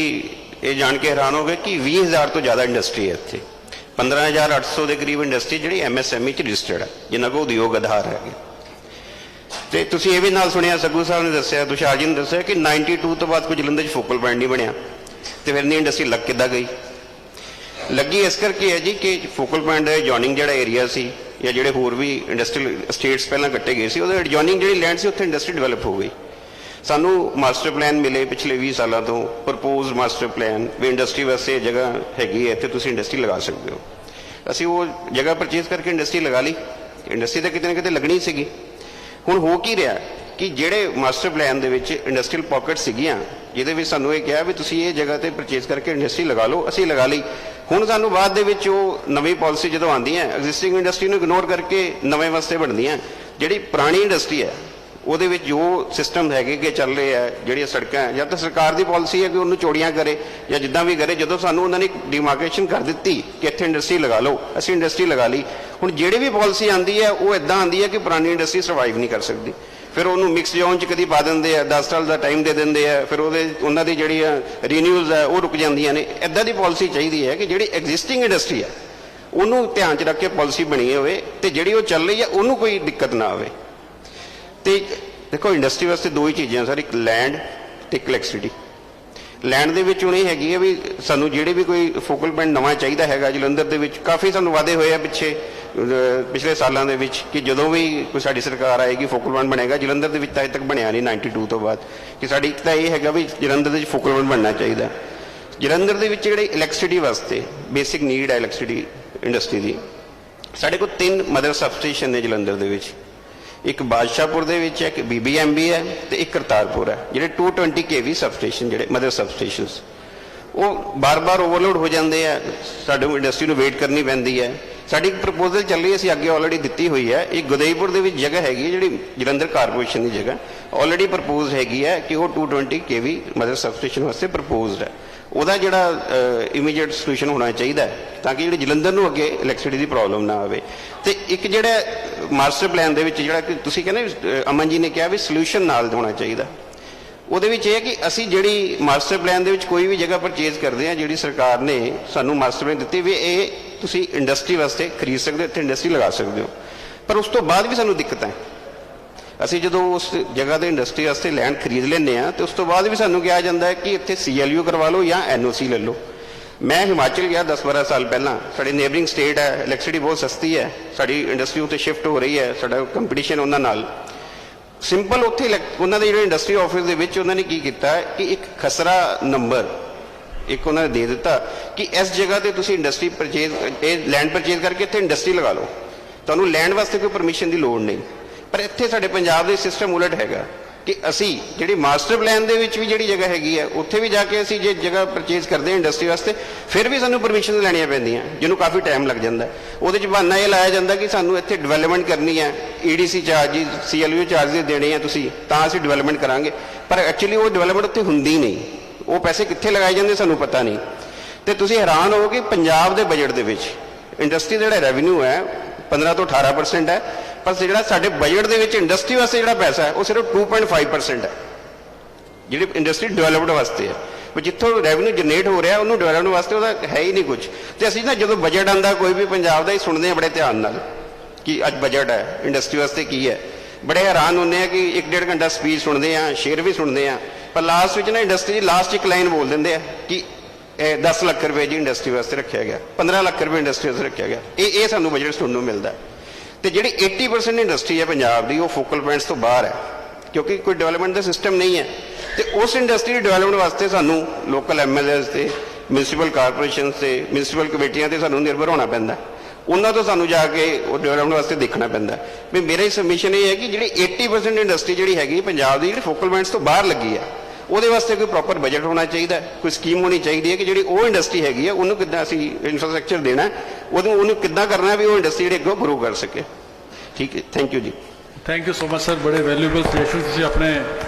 ਇਹ ਜਾਣ ਕੇ ਹੈਰਾਨ ਹੋਗੇ ਕਿ 20,000 ਤੋਂ ਜ਼ਿਆਦਾ ਇੰਡਸਟਰੀ ਹੈ ਇੱਥੇ। 15,800 ਦੇ ਕਰੀਬ ਇੰਡਸਟਰੀ ਜਿਹੜੀ MSME ਚ ਰਜਿਸਟਰਡ ਹੈ, ਜਿਨ੍ਹਾਂ ਕੋਲ ਉਦਯੋਗ ਆਧਾਰ ਹੈਗੇ। ਤੇ ਤੁਸੀਂ ਇਹ ਵੀ ਨਾਲ ਸੁਣਿਆ, ਸੱਗੂ ਸਾਹਿਬ ਨੇ ਦੱਸਿਆ, ਤੁਸ਼ਾਰ ਜੀ ਨੇ ਦੱਸਿਆ ਕਿ 92 ਤੋਂ ਬਾਅਦ ਕੋਈ ਜਲੰਧਰ 'ਚ ਫੋਕਲ ਪੁਆਇੰਟ ਨਹੀਂ ਬਣਿਆ। ਤੇ ਫਿਰ ਨਹੀਂ ਇੰਡਸਟਰੀ ਲੱਗ ਕਿੱਦਾਂ ਗਈ? ਲੱਗੀ ਇਸ ਕਰਕੇ ਹੈ ਜੀ ਕਿ ਫੋਕਲ ਪੁਆਇੰਟ ਦਾ ਜੁਆਇਨਿੰਗ ਜਿਹੜਾ ਏਰੀਆ ਸੀ, ਜਾਂ ਜਿਹੜੇ ਹੋਰ ਵੀ ਇੰਡਸਟਰੀਅਲ ਸਟੇਟਸ ਪਹਿਲਾਂ ਕੱਟੇ ਗਏ ਸੀ, ਉਹਦੇ ਐਡਜੋਇਨਿੰਗ ਜਿਹੜੀ ਲੈਂਡ ਸੀ ਉੱਥੇ ਇੰਡਸਟਰੀ ਡਿਵੈਲਪ ਹੋ ਗਈ। ਸਾਨੂੰ ਮਾਸਟਰ ਪਲਾਨ ਮਿਲੇ ਪਿਛਲੇ 20 ਸਾਲਾਂ ਤੋਂ, ਪ੍ਰਪੋਜ਼ ਮਾਸਟਰ ਪਲਾਨ ਵੀ ਇੰਡਸਟਰੀ ਵਾਸਤੇ ਜਗ੍ਹਾ ਹੈਗੀ ਹੈ, ਇੱਥੇ ਤੁਸੀਂ ਇੰਡਸਟਰੀ ਲਗਾ ਸਕਦੇ ਹੋ। ਅਸੀਂ ਉਹ ਜਗ੍ਹਾ ਪਰਚੇਜ਼ ਕਰਕੇ ਇੰਡਸਟਰੀ ਲਗਾ ਲਈ। ਇੰਡਸਟਰੀ ਤਾਂ ਕਿਤੇ ਨਾ ਕਿਤੇ ਲੱਗਣੀ ਸੀਗੀ। ਹੁਣ ਹੋ ਕੀ ਰਿਹਾ ਕਿ ਜਿਹੜੇ ਮਾਸਟਰ ਪਲਾਨ ਦੇ ਵਿੱਚ ਇੰਡਸਟਰੀਅਲ ਪਾਕਟ ਸੀਗੀਆਂ, ਜਿਹਦੇ ਵਿੱਚ ਸਾਨੂੰ ਇਹ ਕਿਹਾ ਵੀ ਤੁਸੀਂ ਇਹ ਜਗ੍ਹਾ ਤੇ ਪਰਚੇਜ਼ ਕਰਕੇ ਇੰਡਸਟਰੀ ਲਗਾ ਲਓ, ਅਸੀਂ ਲਗਾ ਲਈ। ਹੁਣ ਸਾਨੂੰ ਬਾਅਦ ਦੇ ਵਿੱਚ ਉਹ ਨਵੀਂ ਪਾਲਿਸੀ ਜਦੋਂ ਆਉਂਦੀਆਂ, ਐਗਜ਼ਿਸਟਿੰਗ ਇੰਡਸਟਰੀ ਨੂੰ ਇਗਨੋਰ ਕਰਕੇ ਨਵੇਂ ਵਾਸਤੇ ਬਣਦੀਆਂ। ਜਿਹੜੀ ਪੁਰਾਣੀ ਇੰਡਸਟਰੀ ਹੈ ਉਹਦੇ ਵਿੱਚ ਜੋ ਸਿਸਟਮ ਹੈਗੇ ਕਿ ਚੱਲ ਰਹੇ ਆ, ਜਿਹੜੀਆਂ ਸੜਕਾਂ, ਜਾਂ ਤਾਂ ਸਰਕਾਰ ਦੀ ਪਾਲਿਸੀ ਹੈ ਕਿ ਉਹਨੂੰ ਚੌੜੀਆਂ ਕਰੇ ਜਾਂ ਜਿੱਦਾਂ ਵੀ ਕਰੇ। ਜਦੋਂ ਸਾਨੂੰ ਉਹਨਾਂ ਨੇ ਡਿਮਾਰਕੇਸ਼ਨ ਕਰ ਦਿੱਤੀ ਕਿ ਇੱਥੇ ਇੰਡਸਟਰੀ ਲਗਾ ਲਓ, ਅਸੀਂ ਇੰਡਸਟਰੀ ਲਗਾ ਲਈ। ਹੁਣ ਜਿਹੜੀ ਵੀ ਪਾਲਿਸੀ ਆਉਂਦੀ ਹੈ ਉਹ ਇੱਦਾਂ ਆਉਂਦੀ ਹੈ ਕਿ ਪੁਰਾਣੀ ਇੰਡਸਟਰੀ ਸਰਵਾਈਵ ਨਹੀਂ ਕਰ ਸਕਦੀ। ਫਿਰ ਉਹਨੂੰ ਮਿਕਸ ਜ਼ੋਨ 'ਚ ਕਦੀ ਪਾ ਦਿੰਦੇ ਆ, 10 ਸਾਲ ਦਾ ਟਾਈਮ ਦੇ ਦਿੰਦੇ ਆ, ਫਿਰ ਉਹਨਾਂ ਦੀ ਜਿਹੜੀਆਂ ਰੀਨਿਊਜ਼ ਹੈ ਉਹ ਰੁਕ ਜਾਂਦੀਆਂ ਨੇ। ਇੱਦਾਂ ਦੀ ਪਾਲਿਸੀ ਚਾਹੀਦੀ ਹੈ ਕਿ ਜਿਹੜੀ ਐਗਜ਼ਿਸਟਿੰਗ ਇੰਡਸਟਰੀ ਹੈ ਉਹਨੂੰ ਧਿਆਨ 'ਚ ਰੱਖ ਕੇ ਪਾਲਿਸੀ ਬਣੀ ਹੋਵੇ, ਤੇ ਜਿਹੜੀ ਉਹ ਚੱਲ ਰਹੀ ਹੈ ਉਹਨੂੰ ਕੋਈ ਦਿੱਕਤ ਨਾ ਆਵੇ। ਤੇ ਦੇਖੋ, ਇੰਡਸਟਰੀ ਵਾਸਤੇ ਦੋ ਹੀ ਚੀਜ਼ਾਂ ਸਰ, ਇੱਕ ਲੈਂਡ ਤੇ ਇੱਕ ਇਲੈਕਟ੍ਰਿਸਿਟੀ। ਲੈਂਡ ਦੇ ਵਿੱਚ ਹੁਣ ਇਹ ਹੈਗੀ ਹੈ ਵੀ ਸਾਨੂੰ ਜਿਹੜੇ ਵੀ ਕੋਈ ਫੋਕਲ ਪੁਆਇੰਟ ਨਵਾਂ ਚਾਹੀਦਾ ਹੈਗਾ ਜਲੰਧਰ ਦੇ ਵਿੱਚ, ਕਾਫੀ ਸਾਨੂੰ ਵਾਅਦੇ ਹੋਏ ਆ ਪਿਛਲੇ ਸਾਲਾਂ ਦੇ ਵਿੱਚ ਕਿ ਜਦੋਂ ਵੀ ਕੋਈ ਸਾਡੀ ਸਰਕਾਰ ਆਏਗੀ ਫੋਕਲ ਪੁਆਇੰਟ ਬਣੇਗਾ। ਜਲੰਧਰ ਦੇ ਵਿੱਚ ਤਾਂ ਅਜੇ ਤੱਕ ਬਣਿਆ ਨਹੀਂ 92 ਤੋਂ ਬਾਅਦ। ਕਿ ਸਾਡੀ ਇੱਕ ਤਾਂ ਇਹ ਹੈਗਾ ਵੀ ਜਲੰਧਰ ਦੇ ਵਿੱਚ ਫੋਕਲ ਪੁਆਇੰਟ ਬਣਨਾ ਚਾਹੀਦਾ। ਜਲੰਧਰ ਦੇ ਵਿੱਚ ਜਿਹੜੇ ਇਲੈਕਟ੍ਰਿਸਿਟੀ ਵਾਸਤੇ ਬੇਸਿਕ ਨੀਡ ਹੈ ਇਲੈਕਟ੍ਰਿਸਿਟੀ ਇੰਡਸਟਰੀ ਦੀ, ਸਾਡੇ ਕੋਲ 3 ਮਦਰ ਸਬਸਟੇਸ਼ਨ ਨੇ ਜਲੰਧਰ ਦੇ ਵਿੱਚ। ਇੱਕ ਬਾਦਸ਼ਾਹਪੁਰ ਦੇ ਵਿੱਚ ਹੈ, ਇੱਕ BBMB ਹੈ, ਤੇ ਇੱਕ ਕਰਤਾਰਪੁਰ ਹੈ। ਜਿਹੜੇ 220 kV ਸਬਸਟੇਸ਼ਨ, ਜਿਹੜੇ ਮਦਰ ਸਬਸਟੇਸ਼ਨਸ, ਉਹ ਬਾਰ-ਬਾਰ ਓਵਰਲੋਡ ਹੋ ਜਾਂਦੇ ਆ। ਸਾਡੇ ਇੰਡਸਟਰੀ ਨੂੰ ਵੇਟ ਕਰਨੀ ਪੈਂਦੀ ਹੈ। ਸਾਡੀ ਇੱਕ ਪ੍ਰਪੋਜ਼ਲ ਚੱਲ ਰਹੀ ਹੈ, ਅਸੀਂ ਅੱਗੇ ਆਲਰੇਡੀ ਦਿੱਤੀ ਹੋਈ ਹੈ। ਇੱਕ ਗੁਦਈਪੁਰ ਦੇ ਵਿੱਚ ਜਗ੍ਹਾ ਹੈਗੀ ਹੈ ਜਿਹੜੀ ਜਲੰਧਰ ਕਾਰਪੋਰੇਸ਼ਨ ਦੀ ਜਗ੍ਹਾ ਆਲਰੇਡੀ ਪ੍ਰਪੋਜ਼ ਹੈਗੀ ਹੈ ਕਿ ਉਹ 220 kV ਮਦਰ ਸਬਸਟੇਸ਼ਨ ਵਾਸਤੇ ਪ੍ਰਪੋਜ਼ਡ ਹੈ। ਉਹਦਾ ਜਿਹੜਾ ਇਮੀਡੀਏਟ ਸੋਲੂਸ਼ਨ ਹੋਣਾ ਚਾਹੀਦਾ ਹੈ ਤਾਂ ਕਿ ਜਿਹੜੀ ਜਲੰਧਰ ਨੂੰ ਅੱਗੇ ਇਲੈਕਟ੍ਰਿਸਿਟੀ ਦੀ ਪ੍ਰੋਬਲਮ ਨਾ ਆਵੇ। ਤੇ ਇੱਕ ਜਿਹੜਾ ਮਾਸਟਰ ਪਲਾਨ ਦੇ ਵਿੱਚ ਜਿਹੜਾ ਕਿ ਤੁਸੀਂ ਕਹਿੰਦੇ ਅਮਨ ਜੀ ਨੇ ਕਿਹਾ ਵੀ ਸੋਲੂਸ਼ਨ ਨਾਲ ਹੋਣਾ ਚਾਹੀਦਾ, ਉਹਦੇ ਵਿੱਚ ਇਹ ਹੈ ਕਿ ਅਸੀਂ ਜਿਹੜੀ ਮਾਸਟਰ ਪਲਾਨ ਦੇ ਵਿੱਚ ਕੋਈ ਵੀ ਜਗ੍ਹਾ ਪਰਚੇਜ਼ ਕਰਦੇ ਹਾਂ, ਜਿਹੜੀ ਸਰਕਾਰ ਨੇ ਸਾਨੂੰ ਮਾਸਟਰ ਪਲਾਨ ਦਿੱਤੀ ਵੀ ਇਹ ਤੁਸੀਂ ਇੰਡਸਟਰੀ ਵਾਸਤੇ ਖਰੀਦ ਸਕਦੇ ਹੋ, ਇੱਥੇ ਇੰਡਸਟਰੀ ਲਗਾ ਸਕਦੇ ਹੋ, ਪਰ ਉਸ ਤੋਂ ਬਾਅਦ ਵੀ ਸਾਨੂੰ ਦਿੱਕਤ ਹੈ। ਅਸੀਂ ਜਦੋਂ ਉਸ ਜਗ੍ਹਾ ਦੇ ਇੰਡਸਟਰੀ ਵਾਸਤੇ ਲੈਂਡ ਖਰੀਦ ਲੈਂਦੇ ਹਾਂ ਤੇ ਉਸ ਤੋਂ ਬਾਅਦ ਵੀ ਸਾਨੂੰ ਕਿਹਾ ਜਾਂਦਾ ਹੈ ਕਿ ਇੱਥੇ CLU ਕਰਵਾ ਲਓ ਜਾਂ NOC ਲੈ ਲਓ। ਮੈਂ ਹਿਮਾਚਲ ਗਿਆ 10-12 ਸਾਲ ਪਹਿਲਾਂ। ਸਾਡੇ ਨੇਬਰਿੰਗ ਸਟੇਟ ਹੈ, ਇਲੈਕਟ੍ਰਿਸਿਟੀ ਬਹੁਤ ਸਸਤੀ ਹੈ, ਸਾਡੀ ਇੰਡਸਟਰੀ ਉੱਤੇ ਸ਼ਿਫਟ ਹੋ ਰਹੀ ਹੈ, ਸਾਡਾ ਕੰਪੀਟੀਸ਼ਨ ਉਹਨਾਂ ਨਾਲ। ਸਿੰਪਲ ਉੱਥੇ ਉਹਨਾਂ ਦੇ ਜਿਹੜੇ ਇੰਡਸਟਰੀ ਆਫਿਸ ਦੇ ਵਿੱਚ ਉਹਨਾਂ ਨੇ ਕੀ ਕੀਤਾ ਕਿ ਇੱਕ ਖਸਰਾ ਨੰਬਰ ਇੱਕ ਉਹਨਾਂ ਨੇ ਦੇ ਦਿੱਤਾ ਕਿ ਇਸ ਜਗ੍ਹਾ ਤੇ ਤੁਸੀਂ ਇੰਡਸਟਰੀ ਪਰਚੇਜ਼, ਇਹ ਲੈਂਡ ਪਰਚੇਜ਼ ਕਰਕੇ ਇੱਥੇ ਇੰਡਸਟਰੀ ਲਗਾ ਲਓ, ਤੁਹਾਨੂੰ ਲੈਂਡ ਵਾਸਤੇ ਕੋਈ ਪਰਮਿਸ਼ਨ ਦੀ ਲੋੜ ਨਹੀਂ। ਪਰ ਇੱਥੇ ਸਾਡੇ ਪੰਜਾਬ ਦੇ ਸਿਸਟਮ ਉਲਟ ਹੈਗਾ ਕਿ ਅਸੀਂ ਜਿਹੜੀ ਮਾਸਟਰ ਪਲਾਨ ਦੇ ਵਿੱਚ ਵੀ ਜਿਹੜੀ ਜਗ੍ਹਾ ਹੈਗੀ ਹੈ ਉੱਥੇ ਵੀ ਜਾ ਕੇ ਅਸੀਂ ਜੇ ਜਗ੍ਹਾ ਪਰਚੇਜ਼ ਕਰਦੇ ਹਾਂ ਇੰਡਸਟਰੀ ਵਾਸਤੇ, ਫਿਰ ਵੀ ਸਾਨੂੰ ਪਰਮਿਸ਼ਨ ਲੈਣੀਆਂ ਪੈਂਦੀਆਂ, ਜਿਹਨੂੰ ਕਾਫੀ ਟਾਈਮ ਲੱਗ ਜਾਂਦਾ। ਉਹਦੇ 'ਚ ਬਹਾਨਾ ਇਹ ਲਾਇਆ ਜਾਂਦਾ ਕਿ ਸਾਨੂੰ ਇੱਥੇ ਡਿਵੈਲਪਮੈਂਟ ਕਰਨੀ ਹੈ, EDC ਚਾਰਜਿਸ, CLU ਚਾਰਜਿਸ ਦੇਣੇ ਆ ਤੁਸੀਂ, ਤਾਂ ਅਸੀਂ ਡਿਵੈਲਪਮੈਂਟ ਕਰਾਂਗੇ। ਪਰ ਐਕਚੁਅਲੀ ਉਹ ਡਿਵੈਲਪਮੈਂਟ ਉੱਥੇ ਹੁੰਦੀ ਨਹੀਂ, ਉਹ ਪੈਸੇ ਕਿੱਥੇ ਲਗਾਏ ਜਾਂਦੇ ਸਾਨੂੰ ਪਤਾ ਨਹੀਂ। ਤੇ ਤੁਸੀਂ ਹੈਰਾਨ ਹੋ ਕਿ ਪੰਜਾਬ ਦੇ ਬਜਟ ਦੇ ਵਿੱਚ ਇੰਡਸਟਰੀ ਦਾ ਜਿਹੜਾ ਰੈਵਨਿਊ ਹੈ 15 ਤੋਂ 18% ਹੈ, ਪਰ ਜਿਹੜਾ ਸਾਡੇ ਬਜਟ ਦੇ ਵਿੱਚ ਇੰਡਸਟਰੀ ਵਾਸਤੇ ਜਿਹੜਾ ਪੈਸਾ ਹੈ ਉਹ ਸਿਰਫ 2.5% ਹੈ, ਜਿਹੜੀ ਇੰਡਸਟਰੀ ਡਿਵੈਲਪਮੈਂਟ ਵਾਸਤੇ ਹੈ। ਪਰ ਜਿੱਥੋਂ ਰੈਵਨਿਊ ਜਨਰੇਟ ਹੋ ਰਿਹਾ ਉਹਨੂੰ ਡਿਵੈਲਪਮੈਂਟ ਵਾਸਤੇ ਉਹਦਾ ਹੈ ਹੀ ਨਹੀਂ ਕੁਝ। ਤੇ ਅਸੀਂ ਨਾ ਜਦੋਂ ਬਜਟ ਆਉਂਦਾ ਕੋਈ ਵੀ ਪੰਜਾਬ ਦਾ ਹੀ ਸੁਣਦੇ ਹਾਂ ਬੜੇ ਧਿਆਨ ਨਾਲ ਕਿ ਅੱਜ ਬਜਟ ਹੈ ਇੰਡਸਟਰੀ ਵਾਸਤੇ ਕੀ ਹੈ, ਬੜੇ ਹੈਰਾਨ ਹੁੰਦੇ ਆ ਕਿ 1-1.5 ਘੰਟਾ ਸਪੀਚ ਸੁਣਦੇ ਆ, ਸ਼ੇਅਰ ਵੀ ਸੁਣਦੇ ਆ, ਪਰ ਲਾਸਟ ਵਿੱਚ ਨਾ ਇੰਡਸਟਰੀ ਦੀ ਲਾਸਟ ਇੱਕ ਲਾਈਨ ਬੋਲ ਦਿੰਦੇ ਆ ਕਿ 10 ਲੱਖ ਰੁਪਏ ਜੀ ਇੰਡਸਟਰੀ ਵਾਸਤੇ ਰੱਖਿਆ ਗਿਆ, 15 ਲੱਖ ਰੁਪਏ ਇੰਡਸਟਰੀ ਵਾਸਤੇ ਰੱਖਿਆ ਗਿਆ। ਇਹ ਸਾਨੂੰ ਬਜਟ ਸੁਣਨ ਨੂੰ ਮਿਲਦਾ। ਤੇ ਜਿਹੜੀ 80% ਇੰਡਸਟਰੀ ਹੈ ਪੰਜਾਬ ਦੀ, ਉਹ ਫੋਕਲ ਪੁਆਇੰਟਸ ਤੋਂ ਬਾਹਰ ਹੈ, ਕਿਉਂਕਿ ਕੋਈ ਡਿਵੈਲਪਮੈਂਟ ਦਾ ਸਿਸਟਮ ਨਹੀਂ ਹੈ। ਤੇ ਉਸ ਇੰਡਸਟਰੀ ਦੀ ਡਿਵੈਲਪਮੈਂਟ ਵਾਸਤੇ ਸਾਨੂੰ ਲੋਕਲ MLAs ਤੇ ਮਿਊਨਿਸਪਲ ਕਾਰਪੋਰੇਸ਼ਨ ਤੇ ਮਿਊਨਿਸਪਲ ਕਮੇਟੀਆਂ ਤੇ ਸਾਨੂੰ ਨਿਰਭਰ ਹੋਣਾ ਪੈਂਦਾ। ਉਹਨਾਂ ਤੋਂ ਸਾਨੂੰ ਜਾ ਕੇ ਉਹ ਡਿਵੈਲਪਮੈਂਟ ਵਾਸਤੇ ਦੇਖਣਾ ਪੈਂਦਾ। ਵੀ ਮੇਰਾ ਸਬਮਿਸ਼ਨ ਇਹ ਹੈ ਕਿ ਜਿਹੜੀ 80% ਇੰਡਸਟਰੀ ਜਿਹੜੀ ਹੈਗੀ ਪੰਜਾਬ ਦੀ, ਜਿਹੜੀ ਫੋਕਲ ਪੁਆਇੰਟਸ ਤੋਂ ਬਾਹਰ ਲੱਗੀ ਹੈ, ਉਹਦੇ ਵਾਸਤੇ ਕੋਈ ਪ੍ਰੋਪਰ ਬਜਟ ਹੋਣਾ ਚਾਹੀਦਾ, ਕੋਈ ਸਕੀਮ ਹੋਣੀ ਚਾਹੀਦੀ ਹੈ ਕਿ ਜਿਹੜੀ ਉਹ ਇੰਡਸਟਰੀ ਹੈਗੀ ਹੈ ਉਹਨੂੰ ਕਿੱਦਾਂ ਅਸੀਂ ਇਨਫਰਾਸਟ੍ਰਕਚਰ ਦੇਣਾ, ਉਹਨੂੰ ਕਿੱਦਾਂ ਕਰਨਾ ਵੀ ਉਹ ਇੰਡਸਟਰੀ ਜਿਹੜੀ ਅੱਗੋਂ ਗਰੋ ਕਰ ਸਕੇ। ਠੀਕ ਹੈ, ਥੈਂਕ ਯੂ ਜੀ। Thank you so much sir, ਬੜੇ ਵੈਲਿਊਬਲ ਸਜੈਸ਼ਨ ਤੁਸੀਂ ਆਪਣੇ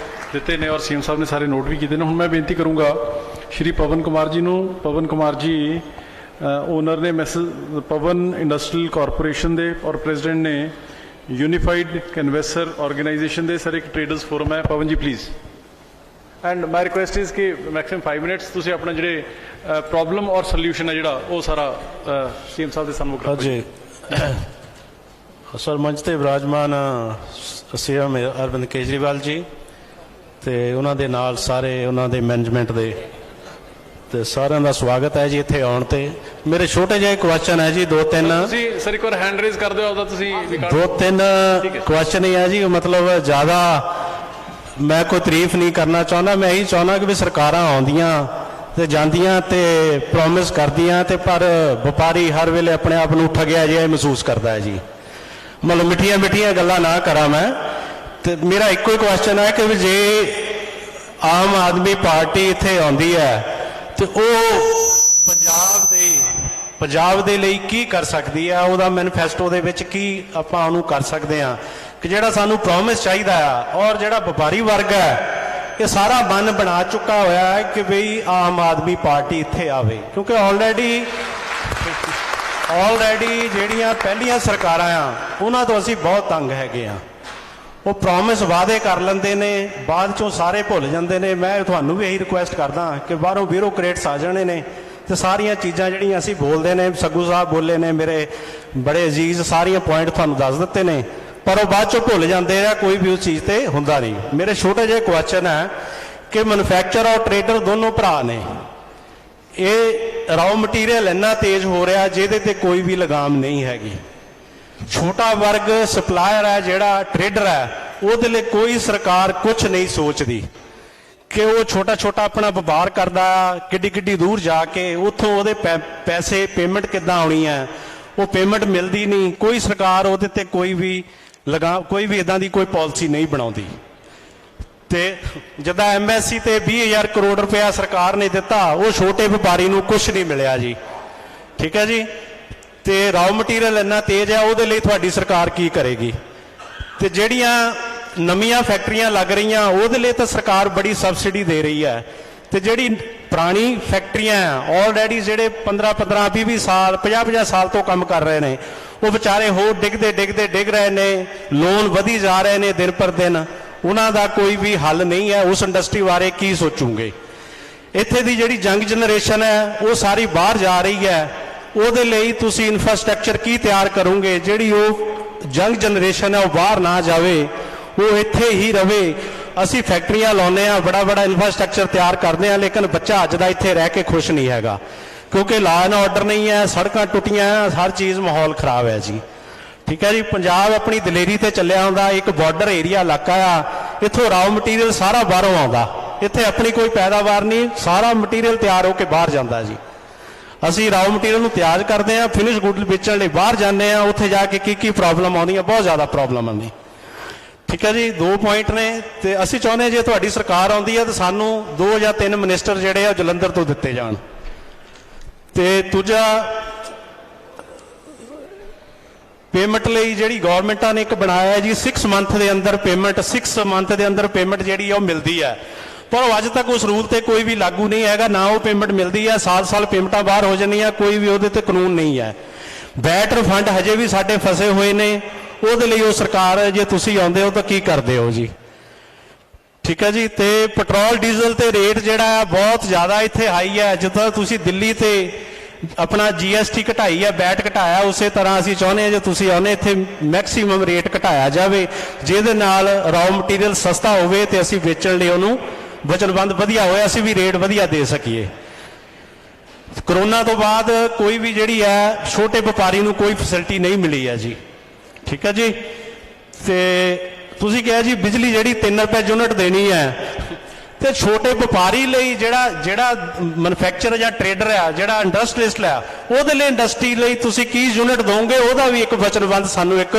ਦਿੱਤੇ ਨੇ ਔਰ ਸੀਐਮ ਸਾਹਿਬ ਨੇ ਸਾਰੇ ਨੋਟ ਵੀ ਕੀਤੇ ਨੇ। ਹੁਣ ਮੈਂ ਬੇਨਤੀ ਕਰੂੰਗਾ ਸ਼੍ਰੀ ਪਵਨ ਕੁਮਾਰ ਜੀ ਨੂੰ। ਪਵਨ ਕੁਮਾਰ ਜੀ ਓਨਰ ਨੇ ਮੈਸੇਜ ਪਵਨ ਇੰਡਸਟਰੀਅਲ ਕਾਰਪੋਰੇਸ਼ਨ ਦੇ ਔਰ ਪ੍ਰੈਜ਼ੀਡੈਂਟ ਨੇ ਯੂਨੀਫਾਈਡ ਕਨਵੈਸਰ ਆਰਗੇਨਾਈਜੇਸ਼ਨ ਦੇ। ਸਰ ਇੱਕ ਟ੍ਰੇਡਰਸ ਫੋਰਮ ਹੈ। ਪਵਨ ਜੀ please. And my request is ਕਿ ਮੈਕਸਿਮਮ 5 ਮਿੰਟਸ ਤੁਸੀਂ ਆਪਣਾ ਜਿਹੜੇ ਪ੍ਰੋਬਲਮ ਔਰ ਸੋਲਿਊਸ਼ਨ ਹੈ ਜਿਹੜਾ ਉਹ ਸਾਰਾ ਸੀਐਮ ਸਾਹਿਬ ਦੇ ਸਾਹਮਣੇ ਰੱਖੋ। ਜੀ ਸਰ, ਮੰਚ ਤੇ ਵਿਰਾਜਮਾਨ ਸੀਐਮ ਅਰਵਿੰਦ ਕੇਜਰੀਵਾਲ ਜੀ ਤੇ ਉਹਨਾਂ ਦੇ ਨਾਲ ਸਾਰੇ ਉਹਨਾਂ ਦੇ ਮੈਨੇਜਮੈਂਟ ਦੇ ਤੇ ਸਾਰਿਆਂ ਦਾ ਸਵਾਗਤ ਹੈ ਜੀ ਇੱਥੇ ਆਉਣ ਤੇ। ਮੇਰੇ ਛੋਟੇ ਜਿਹੇ ਕੁਐਸਚਨ ਹੈ ਜੀ, 2-3 ਤੁਸੀਂ ਸਰ ਇੱਕ ਵਾਰ ਹੈਂਡ ਰੇਜ਼ ਕਰ ਦਿਓ ਆਪਦਾ, ਤੁਸੀਂ 2-3 ਕੁਐਸਚਨ ਹੀ ਹੈ ਜੀ। ਮਤਲਬ ਜ਼ਿਆਦਾ ਮੈਂ ਕੋਈ ਤਾਰੀਫ ਨਹੀਂ ਕਰਨਾ ਚਾਹੁੰਦਾ, ਮੈਂ ਇਹੀ ਚਾਹੁੰਦਾ ਕਿ ਵੀ ਸਰਕਾਰਾਂ ਆਉਂਦੀਆਂ ਤੇ ਜਾਂਦੀਆਂ ਤੇ ਪ੍ਰੋਮਿਸ ਕਰਦੀਆਂ ਤੇ ਪਰ ਵਪਾਰੀ ਹਰ ਵੇਲੇ ਆਪਣੇ ਆਪ ਨੂੰ ਠੱਗਿਆ ਜਿਹਾ ਮਹਿਸੂਸ ਕਰਦਾ ਹੈ ਜੀ। ਮਤਲਬ ਮਿੱਠੀਆਂ ਮਿੱਠੀਆਂ ਗੱਲਾਂ ਨਾ ਕਰਾਂ ਮੈਂ। ਤੇ ਮੇਰਾ ਇੱਕੋ ਹੀ ਕੁਐਸਚਨ ਹੈ ਕਿ ਵੀ ਜੇ ਆਮ ਆਦਮੀ ਪਾਰਟੀ ਇੱਥੇ ਆਉਂਦੀ ਹੈ ਤੇ ਉਹ ਪੰਜਾਬ ਦੇ ਲਈ ਕੀ ਕਰ ਸਕਦੀ ਹੈ, ਉਹਦਾ ਮੈਨੀਫੈਸਟੋ ਦੇ ਵਿੱਚ ਕੀ ਆਪਾਂ ਉਹਨੂੰ ਕਰ ਸਕਦੇ ਹਾਂ ਕਿ ਜਿਹੜਾ ਸਾਨੂੰ ਪ੍ਰੋਮਿਸ ਚਾਹੀਦਾ ਆ। ਔਰ ਜਿਹੜਾ ਵਪਾਰੀ ਵਰਗ ਹੈ ਇਹ ਸਾਰਾ ਮਨ ਬਣਾ ਚੁੱਕਾ ਹੋਇਆ ਹੈ ਕਿ ਬਈ ਆਮ ਆਦਮੀ ਪਾਰਟੀ ਇੱਥੇ ਆਵੇ, ਕਿਉਂਕਿ ਆਲਰੇਡੀ ਜਿਹੜੀਆਂ ਪਹਿਲੀਆਂ ਸਰਕਾਰਾਂ ਆ ਉਹਨਾਂ ਤੋਂ ਅਸੀਂ ਬਹੁਤ ਤੰਗ ਹੈਗੇ ਆ। ਉਹ ਪ੍ਰੋਮਿਸ ਵਾਅਦੇ ਕਰ ਲੈਂਦੇ ਨੇ, ਬਾਅਦ ਚੋਂ ਸਾਰੇ ਭੁੱਲ ਜਾਂਦੇ ਨੇ। ਮੈਂ ਤੁਹਾਨੂੰ ਵੀ ਇਹੀ ਰਿਕੁਐਸਟ ਕਰਦਾ ਕਿ ਬਾਹਰੋਂ ਬਿਊਰੋਕਰੇਟਸ ਆ ਜਾਣੇ ਨੇ ਤੇ ਸਾਰੀਆਂ ਚੀਜ਼ਾਂ ਜਿਹੜੀਆਂ ਅਸੀਂ ਬੋਲਦੇ ਨੇ, ਸੱਗੂ ਸਾਹਿਬ ਬੋਲੇ ਨੇ ਮੇਰੇ ਬੜੇ ਅਜ਼ੀਜ਼, ਸਾਰੀਆਂ ਪੁਆਇੰਟ ਤੁਹਾਨੂੰ ਦੱਸ ਦਿੱਤੇ ਨੇ, ਪਰ ਉਹ ਬਾਅਦ ਚੋਂ ਭੁੱਲ ਜਾਂਦੇ ਆ, ਕੋਈ ਵੀ ਉਸ ਚੀਜ਼ ਤੇ ਹੁੰਦਾ ਨਹੀਂ। ਮੇਰੇ ਛੋਟੇ ਜਿਹੇ ਕੁਐਸਚਨ ਹੈ ਕਿ ਮੈਨੂਫੈਕਚਰ ਔਰ ਟਰੇਡਰ ਦੋਨੋਂ ਭਰਾ ਨੇ, ਇਹ ਰਾਓ ਮਟੀਰੀਅਲ ਇੰਨਾ ਤੇਜ਼ ਹੋ ਰਿਹਾ ਜਿਹਦੇ ਤੇ ਕੋਈ ਵੀ ਲਗਾਮ ਨਹੀਂ ਹੈਗੀ। ਛੋਟਾ ਵਰਗ ਸਪਲਾਇਰ ਹੈ, ਜਿਹੜਾ ਟਰੇਡਰ ਹੈ, ਉਹਦੇ ਲਈ ਕੋਈ ਸਰਕਾਰ ਕੁਝ ਨਹੀਂ ਸੋਚਦੀ ਕਿ ਉਹ ਛੋਟਾ ਛੋਟਾ ਆਪਣਾ ਵਪਾਰ ਕਰਦਾ, ਕਿੱਡੀ ਕਿੱਡੀ ਦੂਰ ਜਾ ਕੇ ਉੱਥੋਂ ਉਹਦੇ ਪੈਸੇ ਪੇਮੈਂਟ ਕਿੱਦਾਂ ਆਉਣੀ ਹੈ, ਉਹ ਪੇਮੈਂਟ ਮਿਲਦੀ ਨਹੀਂ। ਕੋਈ ਸਰਕਾਰ ਉਹਦੇ ਤੇ ਕੋਈ ਵੀ ਇਦਾਂ ਦੀ ਕੋਈ ਪਾਲਿਸੀ ਨਹੀਂ ਬਣਾਉਂਦੀ। ਤੇ ਜਿੱਦਾਂ MSC ਤੇ 20,000 ਕਰੋੜ ਰੁਪਇਆ ਸਰਕਾਰ ਨੇ ਦਿੱਤਾ, ਉਹ ਛੋਟੇ ਵਪਾਰੀ ਨੂੰ ਕੁਝ ਨਹੀਂ ਮਿਲਿਆ ਜੀ। ਠੀਕ ਹੈ ਜੀ। ਤੇ ਰਾਓ ਮਟੀਰੀਅਲ ਇੰਨਾ ਤੇਜ਼ ਹੈ, ਉਹਦੇ ਲਈ ਤੁਹਾਡੀ ਸਰਕਾਰ ਕੀ ਕਰੇਗੀ? ਤੇ ਜਿਹੜੀਆਂ ਨਵੀਆਂ ਫੈਕਟਰੀਆਂ ਲੱਗ ਰਹੀਆਂ ਉਹਦੇ ਲਈ ਤਾਂ ਸਰਕਾਰ ਬੜੀ ਸਬਸਿਡੀ ਦੇ ਰਹੀ ਹੈ। ਤੇ ਜਿਹੜੀ ਪੁਰਾਣੀ ਫੈਕਟਰੀਆਂ ਆਲਰੇਡੀ ਜਿਹੜੇ 15-15 20 ਸਾਲ 50-50 ਸਾਲ ਤੋਂ ਕੰਮ ਕਰ ਰਹੇ ਨੇ, ਉਹ ਵਿਚਾਰੇ ਹੋਰ ਡਿੱਗ ਰਹੇ ਨੇ, ਲੋਨ ਵਧੀ ਜਾ ਰਹੇ ਨੇ ਦਿਨ ਪਰ ਦਿਨ, ਉਹਨਾਂ ਦਾ ਕੋਈ ਵੀ ਹੱਲ ਨਹੀਂ ਹੈ। ਉਸ ਇੰਡਸਟਰੀ ਬਾਰੇ ਕੀ ਸੋਚੂਗੇ? ਇੱਥੇ ਦੀ ਜਿਹੜੀ ਯੰਗ ਜਨਰੇਸ਼ਨ ਹੈ ਉਹ ਸਾਰੀ ਬਾਹਰ ਜਾ ਰਹੀ ਹੈ, ਉਹਦੇ ਲਈ ਤੁਸੀਂ ਇਨਫਰਾਸਟ੍ਰਕਚਰ ਕੀ ਤਿਆਰ ਕਰੋਗੇ? ਜਿਹੜੀ ਉਹ ਯੰਗ ਜਨਰੇਸ਼ਨ ਹੈ ਉਹ ਬਾਹਰ ਨਾ ਜਾਵੇ, ਉਹ ਇੱਥੇ ਹੀ ਰਵੇ। ਅਸੀਂ ਫੈਕਟਰੀਆਂ ਲਾਉਂਦੇ ਆ, ਬੜਾ ਇਨਫਰਾਸਟ੍ਰਕਚਰ ਤਿਆਰ ਕਰਦੇ ਆ, ਲੇਕਿਨ ਬੱਚਾ ਅੱਜ ਦਾ ਇੱਥੇ ਰਹਿ ਕੇ ਖੁਸ਼ ਨਹੀਂ ਹੈਗਾ, ਕਿਉਂਕਿ ਲਾਅ ਐਂਡ ਆਰਡਰ ਨਹੀਂ ਹੈ, ਸੜਕਾਂ ਟੁੱਟੀਆਂ, ਹਰ ਚੀਜ਼ ਮਾਹੌਲ ਖਰਾਬ ਹੈ ਜੀ। ਠੀਕ ਹੈ ਜੀ। ਪੰਜਾਬ ਆਪਣੀ ਦਲੇਰੀ ਤੇ ਚੱਲਿਆ ਹੁੰਦਾ, ਇੱਕ ਬਾਰਡਰ ਏਰੀਆ ਇਲਾਕਾ ਆ, ਇੱਥੋਂ ਰਾਓ ਮਟੀਰੀਅਲ ਸਾਰਾ ਬਾਹਰੋਂ ਆਉਂਦਾ, ਇੱਥੇ ਆਪਣੀ ਕੋਈ ਪੈਦਾਵਾਰ ਨਹੀਂ, ਸਾਰਾ ਮਟੀਰੀਅਲ ਤਿਆਰ ਹੋ ਕੇ ਬਾਹਰ ਜਾਂਦਾ ਜੀ। ਅਸੀਂ ਰਾਓ ਮਟੀਰੀਅਲ ਨੂੰ ਤਿਆਰ ਕਰਦੇ ਆ, ਫਿਨਿਸ਼ ਗੁੱਡ ਵੇਚਣ ਲਈ ਬਾਹਰ ਜਾਂਦੇ ਆ, ਉੱਥੇ ਜਾ ਕੇ ਕੀ ਪ੍ਰੋਬਲਮ ਆਉਂਦੀਆਂ, ਬਹੁਤ ਜ਼ਿਆਦਾ ਪ੍ਰੋਬਲਮ ਆਉਂਦੀ। ਠੀਕ ਹੈ ਜੀ। 2 ਪੁਆਇੰਟ ਨੇ ਤੇ ਅਸੀਂ ਚਾਹੁੰਦੇ ਜੇ ਤੁਹਾਡੀ ਸਰਕਾਰ ਆਉਂਦੀ ਹੈ ਤਾਂ ਸਾਨੂੰ 2 ਜਾਂ 3 ਮਿਨਿਸਟਰ ਜਿਹੜੇ ਆ ਜਲੰਧਰ ਤੋਂ ਦਿੱਤੇ ਜਾਣ। ਤੇ ਦੂਜਾ, ਪੇਮੈਂਟ ਲਈ ਜਿਹੜੀ ਗਵਰਨਮੈਂਟਾਂ ਨੇ ਇੱਕ ਬਣਾਇਆ ਜੀ 6 ਮੰਥ ਦੇ ਅੰਦਰ ਪੇਮੈਂਟ ਜਿਹੜੀ ਆ ਉਹ ਮਿਲਦੀ ਹੈ, ਪਰ ਉਹ ਅੱਜ ਤੱਕ ਉਸ ਰੂਲ ਤੇ ਕੋਈ ਵੀ ਲਾਗੂ ਨਹੀਂ ਹੈਗਾ, ਨਾ ਉਹ ਪੇਮੈਂਟ ਮਿਲਦੀ ਹੈ। ਸਾਲ ਪੇਮੈਂਟਾਂ ਬਾਹਰ ਹੋ ਜਾਂਦੀਆਂ, ਕੋਈ ਵੀ ਉਹਦੇ ਤੇ ਕਾਨੂੰਨ ਨਹੀਂ ਹੈ। ਵੈਟ ਰਿਫੰਡ ਹਜੇ ਵੀ ਸਾਡੇ ਫਸੇ ਹੋਏ ਨੇ, ਉਹਦੇ ਲਈ ਉਹ ਸਰਕਾਰ, ਜੇ ਤੁਸੀਂ ਆਉਂਦੇ ਹੋ ਤਾਂ ਕੀ ਕਰਦੇ ਹੋ ਜੀ? ਠੀਕ ਹੈ ਜੀ। ਤੇ ਪੈਟਰੋਲ ਡੀਜ਼ਲ ਤੇ ਰੇਟ ਜਿਹੜਾ ਹੈ ਬਹੁਤ ਜ਼ਿਆਦਾ ਇੱਥੇ ਹਾਈ ਹੈ। ਜਿੱਦਾਂ ਤੁਸੀਂ ਦਿੱਲੀ ਤੇ ਆਪਣਾ GST ਘਟਾਈ ਹੈ, ਵੈਟ ਘਟਾਇਆ, ਉਸੇ ਤਰ੍ਹਾਂ ਅਸੀਂ ਚਾਹੁੰਦੇ ਹਾਂ ਜੇ ਤੁਸੀਂ ਆਉਂਦੇ ਇੱਥੇ ਮੈਕਸਿਮਮ ਰੇਟ ਘਟਾਇਆ ਜਾਵੇ, ਜਿਹਦੇ ਨਾਲ ਰਾਓ ਮਟੀਰੀਅਲ ਸਸਤਾ ਹੋਵੇ ਤੇ ਅਸੀਂ ਵੇਚਣ ਲਈ ਉਹਨੂੰ ਵਚਨਬੰਦ ਵਧੀਆ ਹੋਇਆ, ਅਸੀਂ ਵੀ ਰੇਟ ਵਧੀਆ ਦੇ ਸਕੀਏ। ਕਰੋਨਾ ਤੋਂ ਬਾਅਦ ਕੋਈ ਵੀ ਜਿਹੜੀ ਹੈ ਛੋਟੇ ਵਪਾਰੀ ਨੂੰ ਕੋਈ ਫੈਸਿਲਿਟੀ ਨਹੀਂ ਮਿਲੀ ਹੈ ਜੀ, ਠੀਕ ਹੈ ਜੀ। ਤੇ ਤੁਸੀਂ ਕਿਹਾ ਜੀ ਬਿਜਲੀ ਜਿਹੜੀ 3 ਰੁਪਏ ਯੂਨਿਟ ਦੇਣੀ ਹੈ, ਤੇ ਛੋਟੇ ਵਪਾਰੀ ਲਈ ਜਿਹੜਾ ਮੈਨੂਫੈਕਚਰ ਜਾਂ ਟਰੇਡਰ ਆ, ਜਿਹੜਾ ਇੰਡਸਟਰੀਅਲਿਸਟ ਆ, ਉਹਦੇ ਲਈ ਇੰਡਸਟਰੀ ਲਈ ਤੁਸੀਂ ਕੀ ਯੂਨਿਟ ਦੋਗੇ, ਉਹਦਾ ਵੀ ਇੱਕ ਵਚਨਬੰਧ ਸਾਨੂੰ ਇੱਕ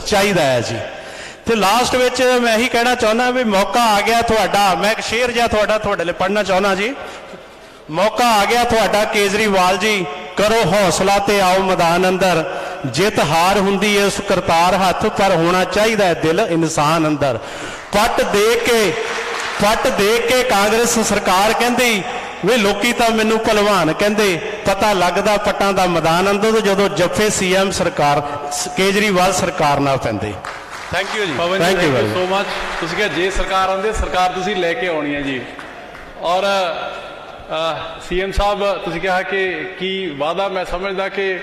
ਚਾਹੀਦਾ ਹੈ ਜੀ। ਤੇ ਲਾਸਟ ਵਿੱਚ ਮੈਂ ਇਹੀ ਕਹਿਣਾ ਚਾਹੁੰਦਾ ਵੀ ਮੌਕਾ ਆ ਗਿਆ ਤੁਹਾਡਾ, ਮੈਂ ਇੱਕ ਸ਼ੇਅਰ ਜਿਹਾ ਤੁਹਾਡੇ ਲਈ ਪੜ੍ਹਨਾ ਚਾਹੁੰਦਾ ਜੀ। ਮੌਕਾ ਆ ਗਿਆ ਤੁਹਾਡਾ ਕੇਜਰੀਵਾਲ ਜੀ, ਕਰੋ ਹੌਸਲਾ ਤੇ ਆਓ ਮੈਦਾਨ ਅੰਦਰ, ਜਿੱਤ ਹਾਰ ਹੁੰਦੀ ਹੈ ਉਸ ਕਰਤਾਰ ਹੱਥ, ਪਰ ਹੋਣਾ ਚਾਹੀਦਾ ਹੈ ਦਿਲ ਇਨਸਾਨ ਅੰਦਰ। ਪੱਟ ਦੇਖ ਕੇ ਕਾਂਗਰਸ ਸਰਕਾਰ ਕਹਿੰਦੀ ਵੇ ਲੋਕੀ ਤਾਂ ਮੈਨੂੰ ਭਲਵਾਨ ਕਹਿੰਦੇ, ਪਤਾ ਲੱਗਦਾ ਪੱਟਾਂ ਦਾ ਮੈਦਾਨ ਅੰਦਰ ਜਦੋਂ ਜੱਫੇ ਸੀਐਮ ਸਰਕਾਰ ਕੇਜਰੀਵਾਲ ਸਰਕਾਰ ਨਾਲ ਪੈਂਦੇ। ਥੈਂਕ ਯੂ ਜੀ, ਪਵਨ ਜੀ thank you thank you so much. ਤੁਸੀਂ ਕਿਹਾ ਜੇ ਸਰਕਾਰ ਆਉਂਦੀ, ਸਰਕਾਰ ਤੁਸੀਂ ਲੈ ਕੇ ਆਉਣੀ ਹੈ ਜੀ। ਔਰ ਸੀਐਮ ਸਾਹਿਬ ਤੁਸੀਂ ਕਿਹਾ ਕਿ ਕੀ ਵਾਅਦਾ, ਮੈਂ ਸਮਝਦਾ ਕਿ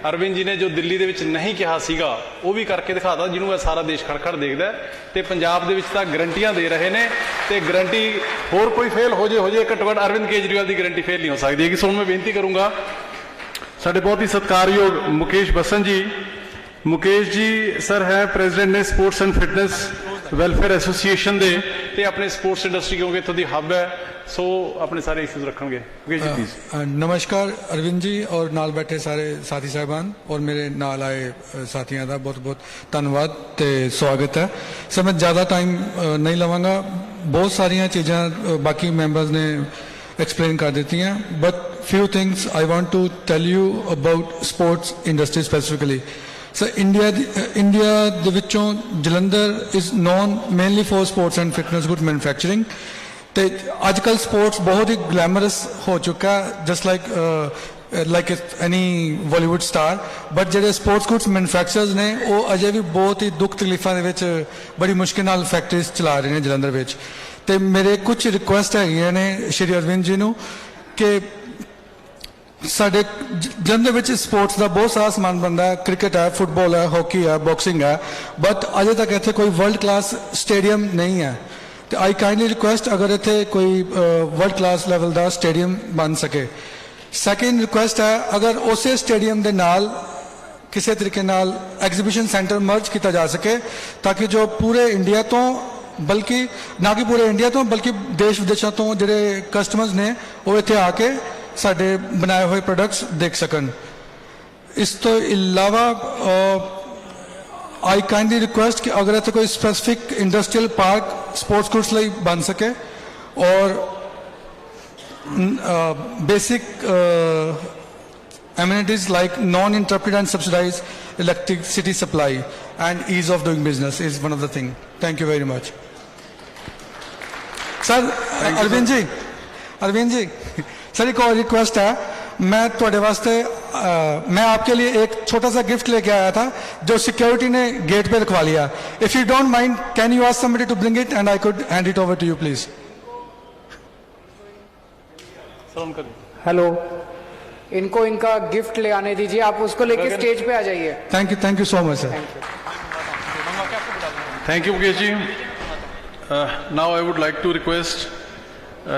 ਅਰਵਿੰਦ ਜੀ ਨੇ ਜੋ ਦਿੱਲੀ ਦੇ ਵਿੱਚ ਨਹੀਂ ਕਿਹਾ ਸੀਗਾ ਉਹ ਵੀ ਕਰਕੇ ਦਿਖਾਤਾ, ਜਿਹਨੂੰ ਇਹ ਸਾਰਾ ਦੇਸ਼ ਖੜ ਦੇਖਦਾ। ਤੇ ਪੰਜਾਬ ਦੇ ਵਿੱਚ ਤਾਂ ਗਰੰਟੀਆਂ ਦੇ ਰਹੇ ਨੇ, ਤੇ ਗਰੰਟੀ ਹੋਰ ਕੋਈ ਫੇਲ ਹੋ ਜੇ ਘੱਟੋ ਘੱਟ ਅਰਵਿੰਦ ਕੇਜਰੀਵਾਲ ਦੀ ਗਰੰਟੀ ਫੇਲ ਨਹੀਂ ਹੋ ਸਕਦੀ ਹੈ। ਕਿ ਸੋ ਮੈਂ ਬੇਨਤੀ ਕਰੂੰਗਾ ਸਾਡੇ ਬਹੁਤ ਹੀ ਸਤਿਕਾਰਯੋਗ ਮੁਕੇਸ਼ ਬਸਨ ਜੀ। ਮੁਕੇਸ਼ ਜੀ ਸਰ ਹੈ ਪ੍ਰੈਜ਼ੀਡੈਂਟ ਨੇ sports and fitness welfare association ਦੇ, ਤੇ ਆਪਣੇ ਸਪੋਰਟਸ ਇੰਡਸਟਰੀ ਕਿਉਂਕਿ ਇੱਥੋਂ ਦੀ ਹੱਬ ਹੈ, ਸੋ ਆਪਣੇ ਸਾਰੇ ਇਸ਼ੂਜ਼ ਰੱਖਣਗੇ। ਮੁਕੇਸ਼ ਜੀ ਪਲੀਜ਼। नमस्कार अरविंद जी और नाल बैठे सारे साथी साहबान और मेरे नाल आए साथियों का बहुत बहुत धन्यवाद ते स्वागत है सर। मैं ज़्यादा टाइम नहीं लवांगा, बहुत सारिया चीज़ां बाकी मेंबर्स ने एक्सप्लेन कर दी हैं, but few things I want to tell you about sports industry specifically. Sir India ਦੇ ਵਿੱਚੋਂ Jalandhar is known mainly for sports and fitness good manufacturing. तो अजकल स्पोर्ट्स बहुत ही ग्लैमरस हो चुका है, just like any Bollywood star, but जो स्पोर्ट्स गुड्स मैन्युफैक्चरर्स ने वो अजे भी बहुत ही दुख तकलीफों के बड़ी मुश्किल नाल फैक्ट्रीज चला रहे हैं जलंधर में। तो मेरे कुछ रिक्वेस्ट है ने श्री अरविंद जी नूं कि साडे जलंधर में स्पोर्ट्स का बहुत सारा समान बनता है, क्रिकेट है, फुटबॉल है, हॉकी है, बॉक्सिंग है, बट अजे तक इतने कोई वर्ल्ड क्लास स्टेडियम नहीं है। तो आई काइंडली रिक्वेस्ट अगर इतने कोई वर्ल्ड क्लास लैवल का स्टेडियम बन सके। सैकेंड रिक्वेस्ट है अगर उस स्टेडियम के नाल किसी तरीके नाल एग्जीबिशन सेंटर मर्ज किया जा सके, ताकि जो पूरे इंडिया तो बल्कि ना कि पूरे इंडिया तो बल्कि देश विदेशों तो जोड़े कस्टमर्स ने वो इतने आके साडे बनाए हुए प्रोडक्ट्स देख सकन। इस तो इलावा आई काइंडली रिक्वेस्ट कि अगर इतने कोई specific industrial park sports goods लिए बन सके और basic amenities like non-interrupted and subsidized electricity supply and ease of doing business is one of the thing. Thank you very much. Sir, Arvind ji sir एक और request है, मैं थोड़े वास्ते मैं आपके लिए एक छोटा सा गिफ्ट लेके आया था जो सिक्योरिटी ने गेट पे रखवा लिया। If you don't mind can you ask somebody to bring it and I could hand it over to you please. Hello, इनको इनका गिफ्ट ले आने दीजिए, आप उसको लेके स्टेज पे आ जाइए। Thank you so much sir. Thank you Mukesh ji. Now I would like to request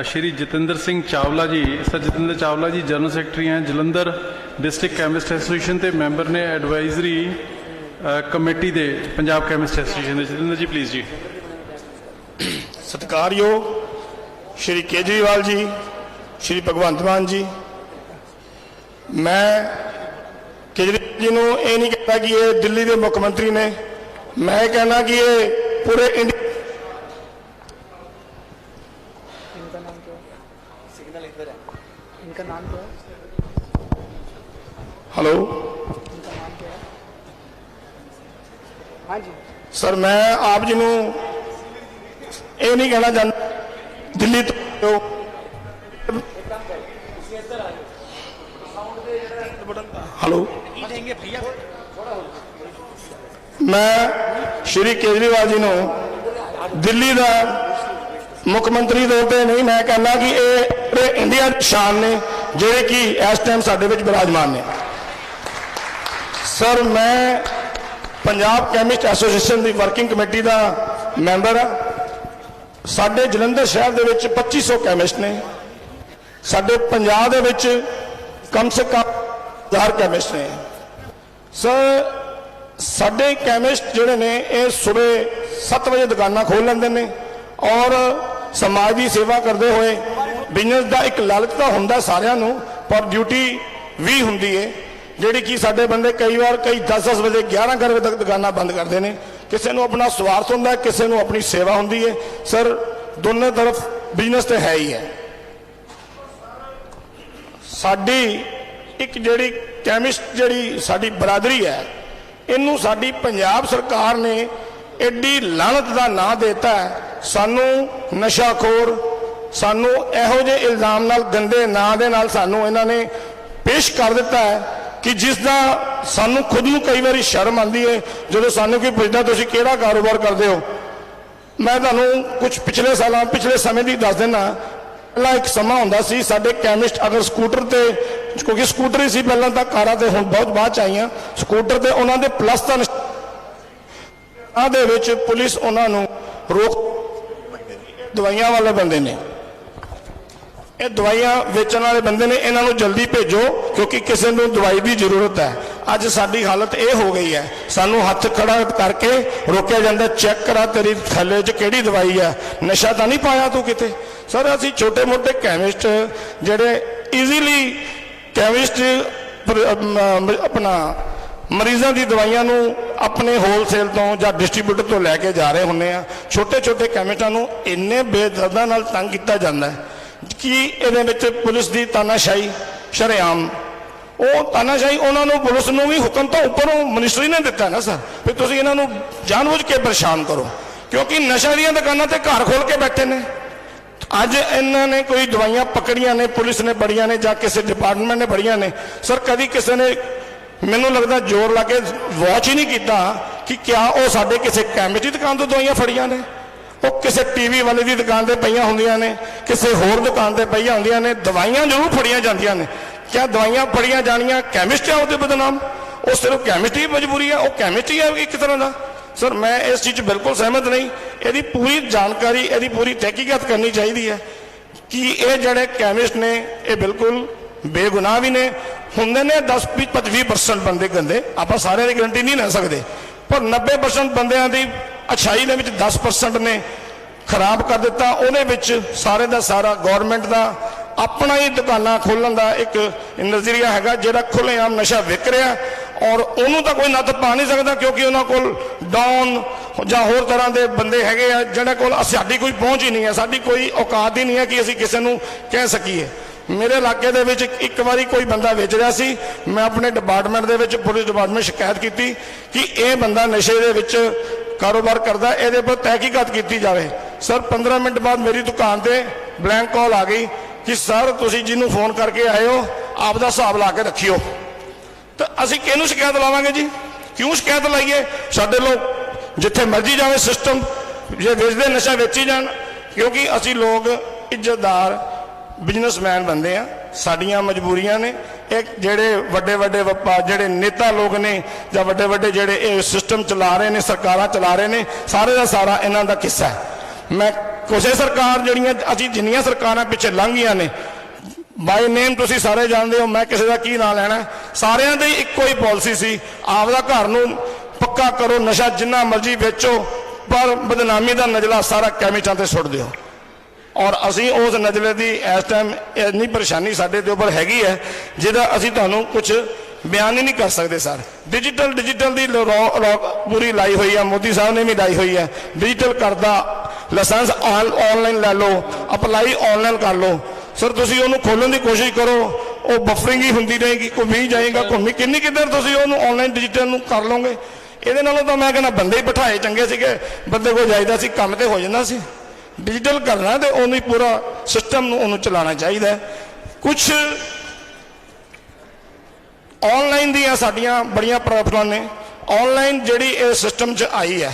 Shri Jitendra Singh Chawla ji. Sir Jitendra Chawla ji general secretary हैं जलंधर डिस्ट्रिक्ट कैमिस्ट एसोसीएशन के मैंबर ने एडवाइजरी कमेटी दे Punjab chemist association. Jitendra ji please ji. सत्कारयोग श्री केजरीवाल जी, श्री भगवंत मान जी, मैं केजरीवाल जी को यह नहीं कहता कि ये दिल्ली के मुख्यमंत्री ने, मैं कहना कि ये पूरे इंडिया। इनका नाम क्या है? हेलो हाँ जी सर, मैं आप जी को यह नहीं कहना चाहता दिल्ली तो हेलो, मैं श्री केजरीवाल जी को दिल्ली का मुख्यमंत्री तौर पर नहीं, मैं कहना कि ये इंडिया की शान ने जोड़े कि इस टाइम साडे विच विराजमान ने। सर मैं पंजाब कैमिस्ट एसोसीएशन की वर्किंग कमेटी का मैंबर हाँ। साडे जलंधर शहर दे विच 2500 कैमिस्ट ने। साडे पंजाब दे विच कम से कम 1000 कैमिस्ट ने सर। साडे कैमिस्ट जिहड़े ने ये सुबह 7 बजे दुकानां खोल लैंदे ने और समाज की सेवा करते हुए बिजनेस का एक लालच तो हुंदा सारिਆਂ ਨੂੰ, पर ड्यूटी भी हुंदी है जिहड़ी कि साडे बंदे कई बार कई 10-10 बजे 11 बजे तक दुकानां बंद करते हैं। किसी को अपना स्वार्थ हुंदा, किसी को अपनी सेवा हुंदी है। सर दोनों तरफ बिजनेस तो है ही है। साडी एक जिहड़ी कैमिस्ट जिहड़ी साडी बरादरी है, इनू साडी पंजाब सरकार ने एडी लानत का नाम देता है। सानू नशाखोर, सानू इहो जे इल्जाम नाल गंदे नाम दे नाल सानू इन्हां ने पेश कर दिता है कि जिसका सानू खुद नूं कई बारी शर्म आती है जो सानू कोई पुछदा तुसीं किहड़ा कारोबार करते हो। मैं तुहानूं कुछ पिछले सालां पिछले समय की दस देना। पहला एक समा हुंदा सी साडे कैमिस्ट अगर स्कूटर ते, क्योंकि स्कूटर ही सी पहलां तां कारां ते हुण बहुत बाद च आईयां, स्कूटर ते उन्हां दे प्लस तां दे विच पुलिस उन्हां नूं रोक दवाइयां वाले बंदे ने, ये दवाइयां वेचण वाले बंदे ने, इन्हां नूं जल्दी भेजो क्योंकि किसी नूं दवाई की जरूरत है। अज साडी हालत ये हो गई है, सानू हथ खड़ा करके रोकया जाता, चेक करा तेरी थैले च किहड़ी दवाई है, नशा तो नहीं पाया तू किते। सर असीं छोटे मोटे कैमिस्ट जिहड़े ईजीली कैमिस्ट अपना मरीजों की दवाइयां नूं अपने होलसेल तो या डिस्ट्रीब्यूटर तो लैके जा रहे होंगे हैं। छोटे छोटे कैमिस्टां नूं इन्ने बेदर्दा नाल तंग किया जाता है कि ये पुलिस की तानाशाही शरेआम, वो तानाशाही उन्होंने पुलिस नूं भी हुक्म तो उपरों मिनिस्ट्री ने दिता ना सर, फिर तुसीं इन्हां नूं जानबूझ के परेशान करो क्योंकि नशा दी दुकानां ते घर खोल के बैठे ने। अज इन्होंने कोई दवाइयां पकड़ियां ने, पुलिस ने बड़ियां ने या किसी डिपार्टमेंट ने बड़ियां ने। सर कभी किसी ने मैनू लगता जोर ला के वॉच ही नहीं किया कि क्या वो साडे किसी कैमिस्ट की दुकान तो दवाइयां फड़ियां ने, वो किसी टीवी वाले की दुकान पर पईयां होंदियां ने, किसी होर दुकान पर पईयां होंदियां ने। दवाइयां जरूर फड़ियां जांदियां ने, क्या दवाइयां फड़ियां जानियां कैमिस्ट है वो बदनाम? वो सिर्फ कैमिस्ट ही मजबूरी है, वो कैमिस्ट ही है एक तरह का। सर मैं इस चीज़ बिल्कुल सहमत नहीं। यदि पूरी जानकारी, यदि पूरी तहकीकात करनी चाहिए है कि ये जड़े कैमिस्ट ने ये बिल्कुल बेगुनाह भी ने। होंगे ने 10-20% बंदे गंदे, आप सारे की गारंटी नहीं ले सकते, पर 90% बंदियां की अच्छाई दे विच 10% ने खराब कर दिता। उहदे सारे का सारा गौरमेंट का अपना ही दुकाना खोलन का एक नज़रिया है जिहड़ा खुलेआम नशा विक रहा और उन्होंने तो कोई नत्थ पा नहीं सकता क्योंकि उन्होंने कोल डॉन या होर तरह के बंदे है जिन्हें कोल साडी कोई पहुँच ही नहीं है, साडी कोई औकात ही नहीं है कि असीं किसी नूं कह सकीए। मेरे इलाके दे विच एक बारी कोई बंदा बेच रहा सी, मैं अपने डिपार्टमेंट दे विच पुलिस डिपार्टमेंट शिकायत की कि यह बंदा नशे दे विच कारोबार करता, ये पर तहकीकात की जाए। सर 15 मिनट बाद मेरी दुकान पर ब्लैंक कॉल आ गई कि सर तुसीं जिन्हों फोन करके आए हो आपदा हिसाब ला के रखियो। तो असीं किहनूं शिकायत लावांगे जी? क्यों शिकायत लाइए? साडे लोग जिथे मर्जी जाए सिस्टम जे वेचदे नशा वेची जान, क्योंकि असीं लोग इज्जतदार बिजनेसमैन बंदे आ, साडियां मजबूरियां ने। एक जेड़े वड्डे वड्डे व्यापार जेड़े नेता लोग ने या वड्डे वड्डे जेड़े ये सिस्टम चला रहे ने, सरकारां चला रहे ने, सारे का सारा इन्हां दा किस्सा है। मैं कुछ सरकार जड़ियां असीं जिन्नियां सरकारां पिछे लंघ गईयां ने बाय नेम तुसीं सारे जानते हो, मैं किसी का की नाम लेना, सारियां दी इक्को ही पॉलिसी सी, आपदा घर नूं पक्का करो, नशा जिन्ना मर्जी बेचो पर बदनामी का नजला सारा कैमिस्टां ते सुट दिओ। और असीं उस नजले की इस टाइम इन्नी परेशानी साडे ते उपर हैगी है जिहदा असीं तुहानूं कुछ बयान ही नहीं कर सकते। सर डिजिटल की पूरी लाई हुई है, मोदी साहब ने भी लाई हुई है। डिजिटल करदा लाइसेंस ऑनलाइन लै लो, अप्लाई ऑनलाइन कर लो। सर तुसीं उहनूं खोलण की कोशिश करो, वो बफरिंग ही हुंदी रहेगी, कोई भी जाएगा घूमी किन्नी किधर तुसीं उहनूं ऑनलाइन डिजिटल नूं कर लोगे। ये नालों तो मैं कहना बंदे ही बिठाए चंगे सीगे, बंदे को जाइदा सी काम तो हो जाता सी। डिजिटल करना तो उन्हें पूरा सिस्टम नूं चलाना चाहिए। कुछ ऑनलाइन दियां साडियां बड़ियां प्रॉब्लम ने। ऑनलाइन जिहड़ी इस सिस्टम च आई है,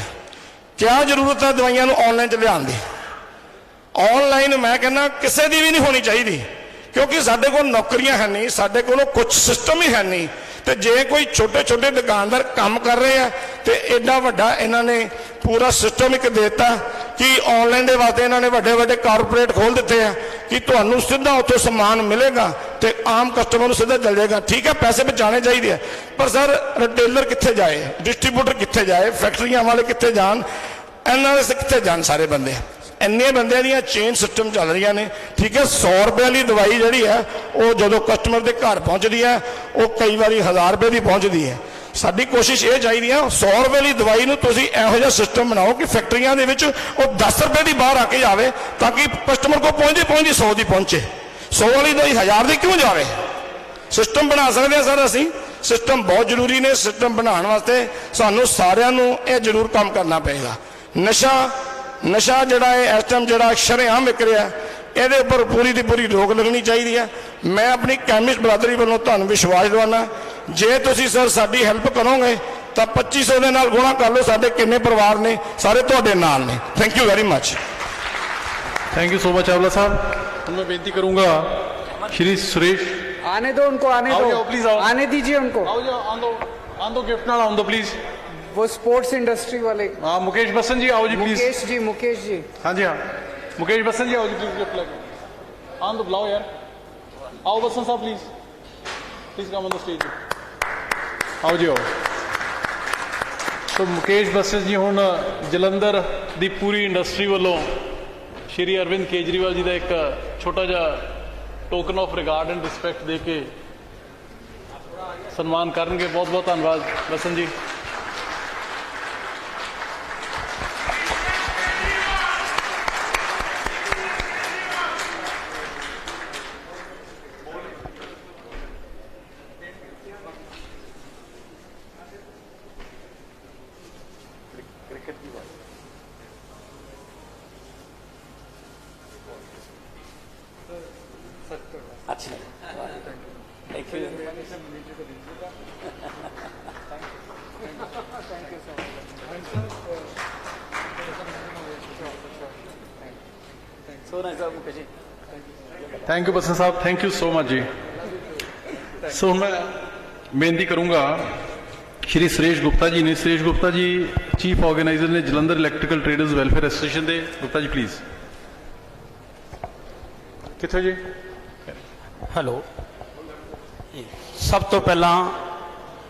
क्या जरूरत है दवाइयां नूं ऑनलाइन च लियाउण दी? ऑनलाइन मैं कहना किसी की भी नहीं होनी चाहिए क्योंकि साडे कोल नौकरियां है नहीं, साडे कोल कुछ सिस्टम ही है नहीं। तो जे कोई छोटे छोटे दुकानदार काम कर रहे हैं तो एडा वड्डा इन्होंने पूरा सिस्टम एक देता कि ऑनलाइन के वास्ते इन्होंने वड्डे वड्डे कारपोरेट खोल दिते हैं कि तुहानूं सीधा उत्थों समान मिलेगा। ਤੇ ਆਮ ਕਸਟਮਰ ਨੂੰ ਸਿੱਧਾ ਚੱਲ ਜਾਏਗਾ। ਠੀਕ ਹੈ, ਪੈਸੇ ਬਚਾਉਣੇ ਚਾਹੀਦੇ ਆ, ਪਰ ਸਰ ਰਿਟੇਲਰ ਕਿੱਥੇ ਜਾਏ, ਡਿਸਟ੍ਰੀਬਿਊਟਰ ਕਿੱਥੇ ਜਾਏ, ਫੈਕਟਰੀਆਂ ਵਾਲੇ ਕਿੱਥੇ ਜਾਣ, ਇਹਨਾਂ ਦੇ ਕਿੱਥੇ ਜਾਣ ਸਾਰੇ ਬੰਦੇ? ਇੰਨੇ ਬੰਦਿਆਂ ਦੀਆਂ ਚੇਨ ਸਿਸਟਮ ਚੱਲ ਰਹੀਆਂ ਨੇ। ਠੀਕ ਹੈ, 100 ਰੁਪਏ ਵਾਲੀ ਦਵਾਈ ਜਿਹੜੀ ਹੈ ਉਹ ਜਦੋਂ ਕਸਟਮਰ ਦੇ ਘਰ ਪਹੁੰਚਦੀ ਹੈ ਉਹ ਕਈ ਵਾਰੀ 1000 ਰੁਪਏ ਦੀ ਪਹੁੰਚਦੀ ਹੈ। ਸਾਡੀ ਕੋਸ਼ਿਸ਼ ਇਹ ਚਾਹੀਦੀ ਹੈ 100 ਰੁਪਏ ਵਾਲੀ ਦਵਾਈ ਨੂੰ ਤੁਸੀਂ ਇਹੋ ਜਿਹਾ ਸਿਸਟਮ ਬਣਾਓ ਕਿ ਫੈਕਟਰੀਆਂ ਦੇ ਵਿੱਚ ਉਹ 10 ਰੁਪਏ ਦੀ ਬਾਹਰ ਆ ਕੇ ਜਾਵੇ, ਤਾਂ ਕਿ ਕਸਟਮਰ ਕੋਲ ਪਹੁੰਚਦੀ 100 ਦੀ ਪਹੁੰਚੇ। 100 ਵਾਲੀ ਦਵਾਈ 1000 ਦੀ ਕਿਉਂ ਜਾਵੇ? ਸਿਸਟਮ ਬਣਾ ਸਕਦੇ ਹਾਂ ਸਰ ਅਸੀਂ। ਸਿਸਟਮ ਬਹੁਤ ਜ਼ਰੂਰੀ ਨੇ। ਸਿਸਟਮ ਬਣਾਉਣ ਵਾਸਤੇ ਸਾਨੂੰ ਸਾਰਿਆਂ ਨੂੰ ਇਹ ਜ਼ਰੂਰ ਕੰਮ ਕਰਨਾ ਪਏਗਾ। ਨਸ਼ਾ ਜਿਹੜਾ ਹੈ ਇਸ ਟਾਈਮ ਜਿਹੜਾ ਸ਼ਰੇਆਮ ਵਿਕ ਰਿਹਾ, ਇਹਦੇ ਉੱਪਰ ਪੂਰੀ ਦੀ ਪੂਰੀ ਰੋਕ ਲੱਗਣੀ ਚਾਹੀਦੀ ਹੈ। ਮੈਂ ਆਪਣੀ ਕੈਮਿਸਟ ਬਰਾਦਰੀ ਵੱਲੋਂ ਤੁਹਾਨੂੰ ਵਿਸ਼ਵਾਸ ਦਿਵਾਉਣਾ, ਜੇ ਤੁਸੀਂ ਸਰ ਸਾਡੀ ਹੈਲਪ ਕਰੋਗੇ ਤਾਂ 2500 ਦੇ ਨਾਲ ਗੁਣਾ ਕਰ ਲਓ, ਸਾਡੇ ਕਿੰਨੇ ਪਰਿਵਾਰ ਨੇ ਸਾਰੇ ਤੁਹਾਡੇ ਨਾਲ ਨੇ। Thank you very much. Thank you so much Chawla साहब। मैं बेनती करूंगा श्री सुरेश, आने दो उनको, आने आओ दो, जाओ, प्लीज आओ। आने दीजिए उनको। आओ जाओ, आन दो गिफ्ट ना आन दो प्लीज। वो स्पोर्ट्स इंडस्ट्री वाले हाँ मुकेश बसन जी आओ जी प्लीज। मुकेश जी हाँ जी हाँ मुकेश बसन जी आओ जी प्लीज गिफ्ट लगे आन दो, बुलाओ यार, आओ बसन साहब please, please come on the stage. आओ जी आओ। तो मुकेश बसन जी हुण जलंधर दी पूरी इंडस्ट्री वालों श्री अरविंद केजरीवाल जी का एक छोटा जिहा token of regard and respect दे के सन्मान करनगे। बहुत बहुत धन्यवाद बसन जी। अच्छा, thank you. So nice Mukesh ji. Thank you Basan साहब, thank you so much ji. सो मैं बेनती करूंगा श्री सुरेश गुप्ता जी ने। सुरेश गुप्ता जी चीफ ऑर्गेनाइजर ने Jalandhar electrical traders welfare association दे। गुप्ता जी प्लीज। किथे जी? हेलो, सब तो पहला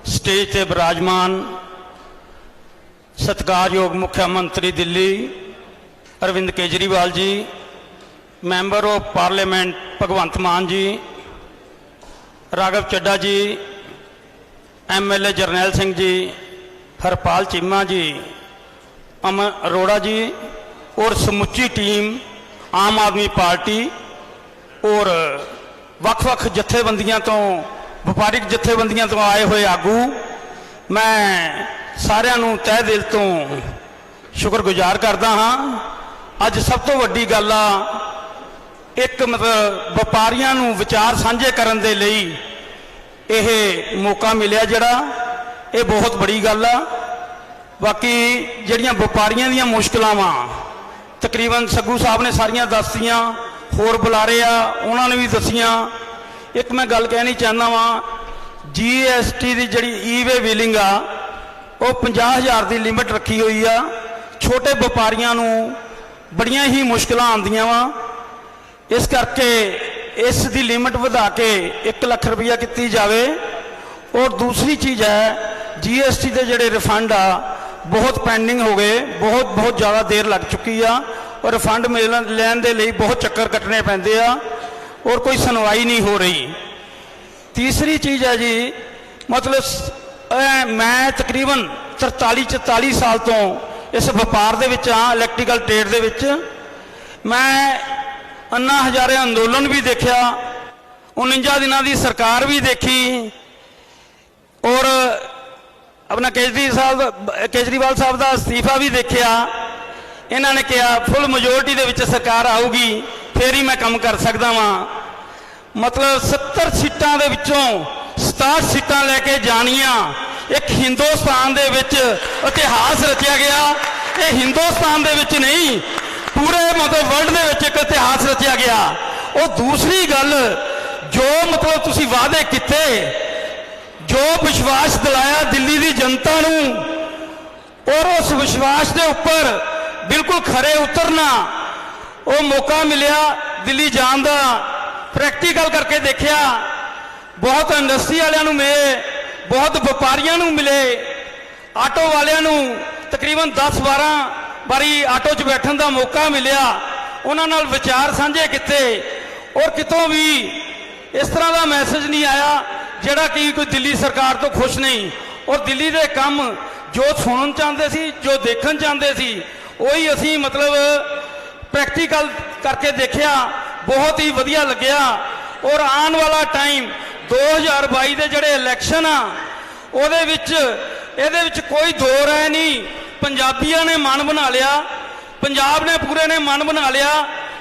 स्टेज ते विराजमान सत्कारयोग मुख्यमंत्री Delhi Arvind Kejriwal ji, member of parliament Bhagwant Mann ji, Raghav Chadda ji, MLA Jarnail Singh ji, Harpal Cheema जी, अमन अरोड़ा जी और समुची टीम आम आदमी पार्टी और ਵੱਖ-ਵੱਖ ਜਥੇਬੰਦੀਆਂ ਤੋਂ, ਵਪਾਰਿਕ ਜਥੇਬੰਦੀਆਂ ਤੋਂ ਆਏ ਹੋਏ ਆਗੂ, ਮੈਂ ਸਾਰਿਆਂ ਨੂੰ ਤਹਿ ਦਿਲ ਤੋਂ ਸ਼ੁਕਰਗੁਜ਼ਾਰ ਕਰਦਾ ਹਾਂ। ਅੱਜ ਸਭ ਤੋਂ ਵੱਡੀ ਗੱਲ ਆ, ਇੱਕ ਮਤਲਬ ਵਪਾਰੀਆਂ ਨੂੰ ਵਿਚਾਰ ਸਾਂਝੇ ਕਰਨ ਦੇ ਲਈ ਇਹ ਮੌਕਾ ਮਿਲਿਆ ਜਿਹੜਾ, ਇਹ ਬਹੁਤ ਬੜੀ ਗੱਲ ਆ। ਬਾਕੀ ਜਿਹੜੀਆਂ ਵਪਾਰੀਆਂ ਦੀਆਂ ਮੁਸ਼ਕਲਾਂ ਵਾ ਤਕਰੀਬਨ ਸੱਗੂ ਸਾਹਿਬ ਨੇ ਸਾਰੀਆਂ ਦੱਸੀਆਂ, ਹੋਰ ਬੁਲਾਰੇ ਆ ਉਹਨਾਂ ਨੇ ਵੀ ਦਸੀਆਂ। ਇੱਕ ਮੈਂ ਗੱਲ ਕਹਿਣੀ ਚਾਹੁੰਦਾ ਵਾਂ, GST ਦੀ ਜਿਹੜੀ ਈ-ਵੇ ਬਿਲਿੰਗ ਆ ਉਹ 50,000 ਦੀ ਲਿਮਿਟ ਰੱਖੀ ਹੋਈ ਆ। ਛੋਟੇ ਵਪਾਰੀਆਂ ਨੂੰ ਬੜੀਆਂ ਹੀ ਮੁਸ਼ਕਲਾਂ ਆਉਂਦੀਆਂ ਵਾ, ਇਸ ਕਰਕੇ ਇਸ ਦੀ ਲਿਮਿਟ ਵਧਾ ਕੇ 1 ਲੱਖ ਰੁਪਈਆ ਕੀਤੀ ਜਾਵੇ। ਔਰ ਦੂਸਰੀ ਚੀਜ਼ ਹੈ GST ਦੇ ਜਿਹੜੇ ਰਿਫੰਡ ਆ ਬਹੁਤ ਪੈਂਡਿੰਗ ਹੋ ਗਏ, ਬਹੁਤ ਜ਼ਿਆਦਾ ਦੇਰ ਲੱਗ ਚੁੱਕੀ ਆ और रिफंड लैन दे लिए बहुत चक्कर कटने पैंदे आ और कोई सुनवाई नहीं हो रही। तीसरी चीज़ है जी, मतलब मैं तकरीबन 43-44 साल तो इस व्यापार दे विच हाँ, इलैक्ट्रिकल ट्रेड दे विच। मैं अन्ना हजारे अंदोलन भी देखा, 49 दिनों की सरकार भी देखी और अपना केजरीवाल साहब का अस्तीफा भी देखा। इन्हों ने कहा फुल मेजोरिटी दे विच सरकार आऊगी फिर ही मैं काम कर सकता वां। मतलब 70 सीटां दे विचों 67 सीटां लैके जानियां एक हिंदुस्तान दे विच इतिहास रचिया गया। ये हिंदुस्तान दे विच नहीं, पूरे मतलब वर्ल्ड दे विच एक इतिहास रचिया गया। और दूसरी गल, जो मतलब तुसी वादे किते, जो विश्वास दिलाया दिल्ली की जनता नूं, और उस विश्वास के उपर बिल्कुल खरे उतरना, वो मौका मिलिया दिल्ली जान दा, ਪ੍ਰੈਕਟੀਕਲ ਕਰਕੇ ਦੇਖਿਆ, ਬਹੁਤ ਇੰਡਸਟਰੀ ਵਾਲਿਆਂ ਨੂੰ ਮਿਲੇ, ਬਹੁਤ ਵਪਾਰੀਆਂ ਨੂੰ ਮਿਲੇ, ਆਟੋ ਵਾਲਿਆਂ ਨੂੰ ਤਕਰੀਬਨ 10-12 ਵਾਰੀ ਆਟੋ 'ਚ ਬੈਠਣ ਦਾ ਮੌਕਾ ਮਿਲਿਆ, ਉਹਨਾਂ ਨਾਲ ਵਿਚਾਰ ਸਾਂਝੇ ਕੀਤੇ। ਔਰ ਕਿਤੋਂ ਵੀ ਇਸ ਤਰ੍ਹਾਂ ਦਾ ਮੈਸੇਜ ਨਹੀਂ ਆਇਆ ਜਿਹੜਾ ਕਿ ਕੋਈ ਦਿੱਲੀ ਸਰਕਾਰ ਤੋਂ ਖੁਸ਼ ਨਹੀਂ। ਔਰ ਦਿੱਲੀ ਦੇ ਕੰਮ ਜੋ ਸੁਣਨ ਚਾਹੁੰਦੇ ਸੀ, ਜੋ ਦੇਖਣ ਚਾਹੁੰਦੇ ਸੀ, ਉਹੀ ਅਸੀਂ ਮਤਲਬ ਪ੍ਰੈਕਟੀਕਲ ਕਰਕੇ ਦੇਖਿਆ, ਬਹੁਤ ਹੀ ਵਧੀਆ ਲੱਗਿਆ। ਔਰ ਆਉਣ ਵਾਲਾ ਟਾਈਮ 2022 ਦੇ ਜਿਹੜੇ ਇਲੈਕਸ਼ਨ ਆ ਉਹਦੇ ਵਿੱਚ ਇਹਦੇ ਵਿੱਚ ਕੋਈ ਦੋ ਰਾਏ ਨਹੀਂ, ਪੰਜਾਬੀਆਂ ਨੇ ਮਨ ਬਣਾ ਲਿਆ, ਪੰਜਾਬ ਨੇ ਪੂਰੇ ਨੇ ਮਨ ਬਣਾ ਲਿਆ।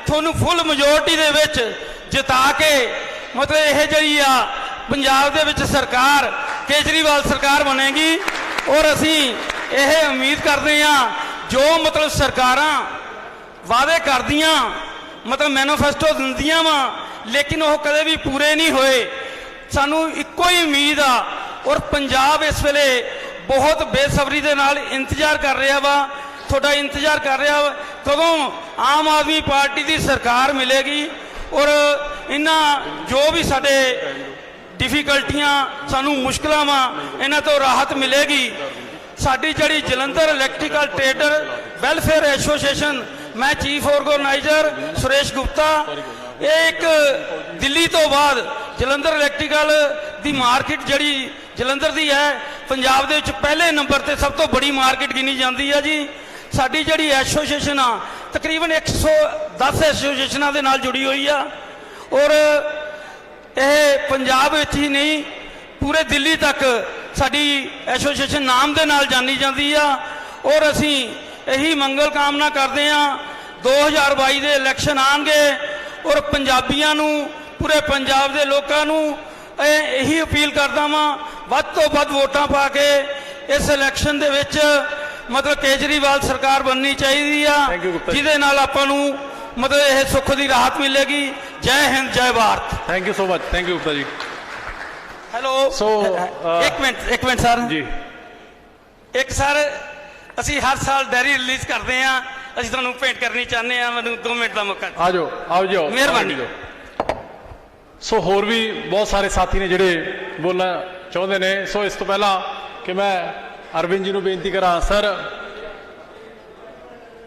ਤੁਹਾਨੂੰ ਫੁੱਲ ਮੈਜੋਰਟੀ ਦੇ ਵਿੱਚ ਜਿਤਾ ਕੇ ਮਤਲਬ ਇਹ ਜਿਹੜੀ ਆ ਪੰਜਾਬ ਦੇ ਵਿੱਚ ਸਰਕਾਰ ਕੇਜਰੀਵਾਲ ਸਰਕਾਰ ਬਣੇਗੀ। ਔਰ ਅਸੀਂ ਇਹ ਉਮੀਦ ਕਰਦੇ ਹਾਂ ਜੋ ਮਤਲਬ ਸਰਕਾਰਾਂ ਵਾਅਦੇ ਕਰਦੀਆਂ ਮਤਲਬ ਮੈਨੀਫੈਸਟੋ ਦਿੰਦੀਆਂ ਵਾ ਲੇਕਿਨ ਉਹ ਕਦੇ ਵੀ ਪੂਰੇ ਨਹੀਂ ਹੋਏ। ਸਾਨੂੰ ਇੱਕੋ ਹੀ ਉਮੀਦ ਆ ਔਰ ਪੰਜਾਬ ਇਸ ਵੇਲੇ ਬਹੁਤ ਬੇਸਬਰੀ ਦੇ ਨਾਲ ਇੰਤਜ਼ਾਰ ਕਰ ਰਿਹਾ ਵਾ, ਤੁਹਾਡਾ ਇੰਤਜ਼ਾਰ ਕਰ ਰਿਹਾ ਵਾ ਕਦੋਂ ਆਮ ਆਦਮੀ ਪਾਰਟੀ ਦੀ ਸਰਕਾਰ ਮਿਲੇਗੀ ਔਰ ਇਹਨਾਂ ਜੋ ਵੀ ਸਾਡੇ ਡਿਫਿਕਲਟੀਆਂ ਸਾਨੂੰ ਮੁਸ਼ਕਲਾਂ ਵਾ ਇਹਨਾਂ ਤੋਂ ਰਾਹਤ ਮਿਲੇਗੀ। ਸਾਡੀ ਜਿਹੜੀ Jalandhar electrical trader welfare association, ਮੈਂ ਚੀਫ ਆਰਗੇਨਾਈਜ਼ਰ ਸੁਰੇਸ਼ ਗੁਪਤਾ, ਇਹ ਇੱਕ ਦਿੱਲੀ ਤੋਂ ਬਾਅਦ ਜਲੰਧਰ ਇਲੈਕਟ੍ਰੀਕਲ ਦੀ ਮਾਰਕੀਟ ਜਿਹੜੀ ਜਲੰਧਰ ਦੀ ਹੈ ਪੰਜਾਬ ਦੇ ਵਿੱਚ ਪਹਿਲੇ ਨੰਬਰ ਤੇ ਸਭ ਤੋਂ ਬੜੀ ਮਾਰਕੀਟ ਗਿਣੀ ਜਾਂਦੀ ਹੈ ਜੀ। ਸਾਡੀ ਜਿਹੜੀ ਐਸੋਸੀਏਸ਼ਨ ਆ ਤਕਰੀਬਨ 110 ਐਸੋਸੀਏਸ਼ਨਾਂ ਦੇ ਨਾਲ ਜੁੜੀ ਹੋਈ ਆ ਔਰ ਇਹ ਪੰਜਾਬ ਵਿੱਚ ਹੀ ਨਹੀਂ ਪੂਰੇ ਦਿੱਲੀ ਤੱਕ ਸਾਡੀ ਐਸੋਸੀਏਸ਼ਨ ਨਾਮ ਦੇ ਨਾਲ ਜਾਣੀ ਜਾਂਦੀ ਆ। ਔਰ ਅਸੀਂ ਇਹੀ ਮੰਗਲ ਕਾਮਨਾ ਕਰਦੇ ਹਾਂ 2022 ਦੇ ਇਲੈਕਸ਼ਨ ਆਉਣਗੇ ਔਰ ਪੰਜਾਬੀਆਂ ਨੂੰ ਪੂਰੇ ਪੰਜਾਬ ਦੇ ਲੋਕਾਂ ਨੂੰ ਇਹੀ ਅਪੀਲ ਕਰਦਾ ਵਾਂ ਵੱਧ ਤੋਂ ਵੱਧ ਵੋਟਾਂ ਪਾ ਕੇ ਇਸ ਇਲੈਕਸ਼ਨ ਦੇ ਵਿੱਚ ਮਤਲਬ ਕੇਜਰੀਵਾਲ ਸਰਕਾਰ ਬਣਨੀ ਚਾਹੀਦੀ ਆ ਜਿਹਦੇ ਨਾਲ ਆਪਾਂ ਨੂੰ ਮਤਲਬ ਇਹ ਸੁੱਖ ਦੀ ਰਾਹਤ ਮਿਲੇਗੀ। ਜੈ ਹਿੰਦ ਜੈ Bharat. Thank you so much. Thank you Gupta ji. Hello ਇੱਕ ਮਿੰਟ ਸਰ ਜੀ। ਇੱਕ ਸਰ ਅਸੀਂ ਹਰ ਸਾਲ ਡਾਇਰੀ ਰਿਲੀਜ਼ ਕਰਦੇ ਆ, ਅਸੀਂ ਤੁਹਾਨੂੰ ਭੇਂਟ ਕਰਨੀ ਚਾਹੁੰਦੇ ਆ, ਮੈਨੂੰ 2 ਮਿੰਟ ਦਾ ਮੌਕਾ ਆ ਜਾਓ ਆਓ ਜਾਓ ਮਿਹਰਬਾਨੀ। ਸੋ ਹੋਰ ਵੀ ਬਹੁਤ ਸਾਰੇ ਸਾਥੀ ਨੇ ਜਿਹੜੇ ਬੋਲਣਾ ਚਾਹੁੰਦੇ ਨੇ। ਸੋ ਇਸ ਤੋਂ ਪਹਿਲਾਂ ਕਿ ਮੈਂ ਅਰਵਿੰਦ ਜੀ ਨੂੰ ਬੇਨਤੀ ਕਰਾਂ,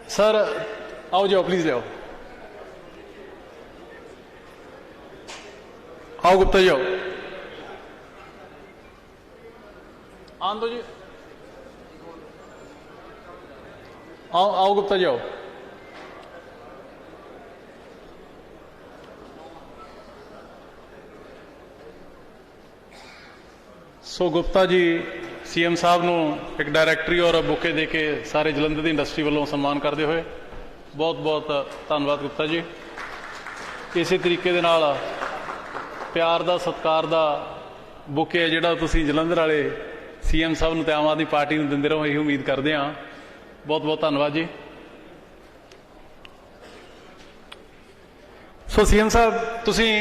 ਸਰ ਆਓ ਜਾਓ ਪਲੀਜ਼ ਲਿਆਓ। आओ गुप्ता जी आओ। आन दो जी। आओ गुप्ता जी आओ। सो गुप्ता जी सीएम साहब ਨੂੰ ਇੱਕ ਡਾਇਰੈਕਟਰੀ ਔਰ ਬੁਕੇ ਦੇ ਕੇ ਸਾਰੇ ਜਲੰਧਰ ਦੀ ਇੰਡਸਟਰੀ ਵੱਲੋਂ ਸਨਮਾਨ ਕਰਦੇ ਹੋਏ ਬਹੁਤ ਬਹੁਤ ਧੰਨਵਾਦ ਗੁਪਤਾ ਜੀ। ਇਸੇ ਤਰੀਕੇ ਦੇ ਨਾਲ ਪਿਆਰ ਦਾ ਸਤਿਕਾਰ ਦਾ ਬੁਕੇ ਜਿਹੜਾ ਤੁਸੀਂ ਜਲੰਧਰ ਵਾਲੇ ਸੀਐਮ ਸਾਹਿਬ ਨੂੰ ਤੇ ਆਮ ਆਦਮੀ ਪਾਰਟੀ ਨੂੰ ਦਿੰਦੇ ਰਹੋ, ਇਹੀ ਉਮੀਦ ਕਰਦੇ ਹਾਂ। ਬਹੁਤ ਬਹੁਤ ਧੰਨਵਾਦ ਜੀ। ਸੋ ਸੀਐਮ ਸਾਹਿਬ ਤੁਸੀਂ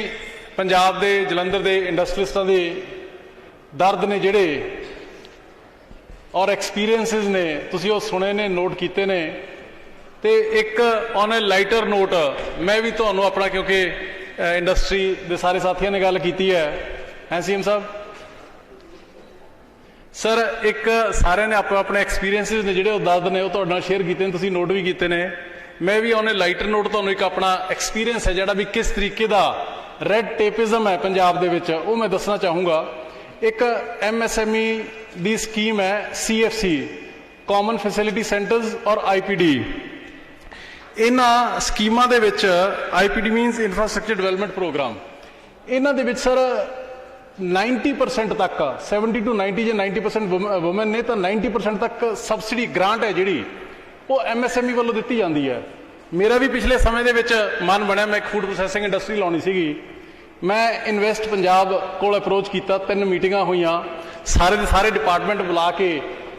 ਪੰਜਾਬ ਦੇ ਜਲੰਧਰ ਦੇ ਇੰਡਸਟਰੀਅਲਿਸਟਾਂ ਦੇ ਦਰਦ ਨੇ ਜਿਹੜੇ ਔਰ ਐਕਸਪੀਰੀਐਂਸਿਸ ਨੇ ਤੁਸੀਂ ਉਹ ਸੁਣੇ ਨੇ, ਨੋਟ ਕੀਤੇ ਨੇ। ਤੇ ਇੱਕ ਔਨ ਅ ਲਾਈਟਰ ਨੋਟ ਮੈਂ ਵੀ ਤੁਹਾਨੂੰ ਆਪਣਾ, ਕਿਉਂਕਿ ਇੰਡਸਟਰੀ ਦੇ ਸਾਰੇ ਸਾਥੀਆਂ ਨੇ ਗੱਲ ਕੀਤੀ ਹੈ ਸੀਐਮ ਸਾਹਿਬ। ਸਰ ਇੱਕ ਸਾਰਿਆਂ ਨੇ ਆਪਣੇ ਐਕਸਪੀਰੀਐਂਸਿਸ ਨੇ ਜਿਹੜੇ ਉਹ ਦਰਦ ਨੇ ਉਹ ਤੁਹਾਡੇ ਨਾਲ ਸ਼ੇਅਰ ਕੀਤੇ ਨੇ, ਤੁਸੀਂ ਨੋਟ ਵੀ ਕੀਤੇ ਨੇ। ਮੈਂ ਵੀ ਔਨ ਅ ਲਾਈਟਰ ਨੋਟ ਤੁਹਾਨੂੰ ਇੱਕ ਆਪਣਾ ਐਕਸਪੀਰੀਐਂਸ ਹੈ ਜਿਹੜਾ ਵੀ ਕਿਸ ਤਰੀਕੇ ਦਾ ਰੈੱਡ ਟੇਪਿਜ਼ਮ ਹੈ ਪੰਜਾਬ ਦੇ ਵਿੱਚ ਉਹ ਮੈਂ ਦੱਸਣਾ ਚਾਹੂੰਗਾ। ਇੱਕ MSME ਦੀ ਸਕੀਮ ਹੈ CFC, ਕਾਮਨ ਫੈਸਿਲਿਟੀ ਸੈਂਟਰਸ ਔਰ IPD। ਇਹਨਾਂ ਸਕੀਮਾਂ ਦੇ ਵਿੱਚ IPD means infrastructure development programme, ਇਹਨਾਂ ਦੇ ਵਿੱਚ ਸਰ 90% ਤੱਕ 70 to 90 ਜੇ 90% ਵੂਮਨ ਨੇ ਤਾਂ 90% ਤੱਕ ਸਬਸਿਡੀ ਗ੍ਰਾਂਟ ਹੈ ਜਿਹੜੀ ਉਹ MSME ਵੱਲੋਂ ਦਿੱਤੀ ਜਾਂਦੀ ਹੈ। ਮੇਰਾ ਵੀ ਪਿਛਲੇ ਸਮੇਂ ਦੇ ਵਿੱਚ ਮਨ ਬਣਿਆ ਮੈਂ ਇੱਕ ਫੂਡ ਪ੍ਰੋਸੈਸਿੰਗ ਇੰਡਸਟਰੀ ਲਾਉਣੀ ਸੀਗੀ। ਮੈਂ ਇਨਵੈਸਟ ਪੰਜਾਬ ਕੋਲ ਅਪਰੋਚ ਕੀਤਾ, 3 ਮੀਟਿੰਗਾਂ ਹੋਈਆਂ, ਸਾਰੇ ਦੇ ਸਾਰੇ ਡਿਪਾਰਟਮੈਂਟ ਬੁਲਾ ਕੇ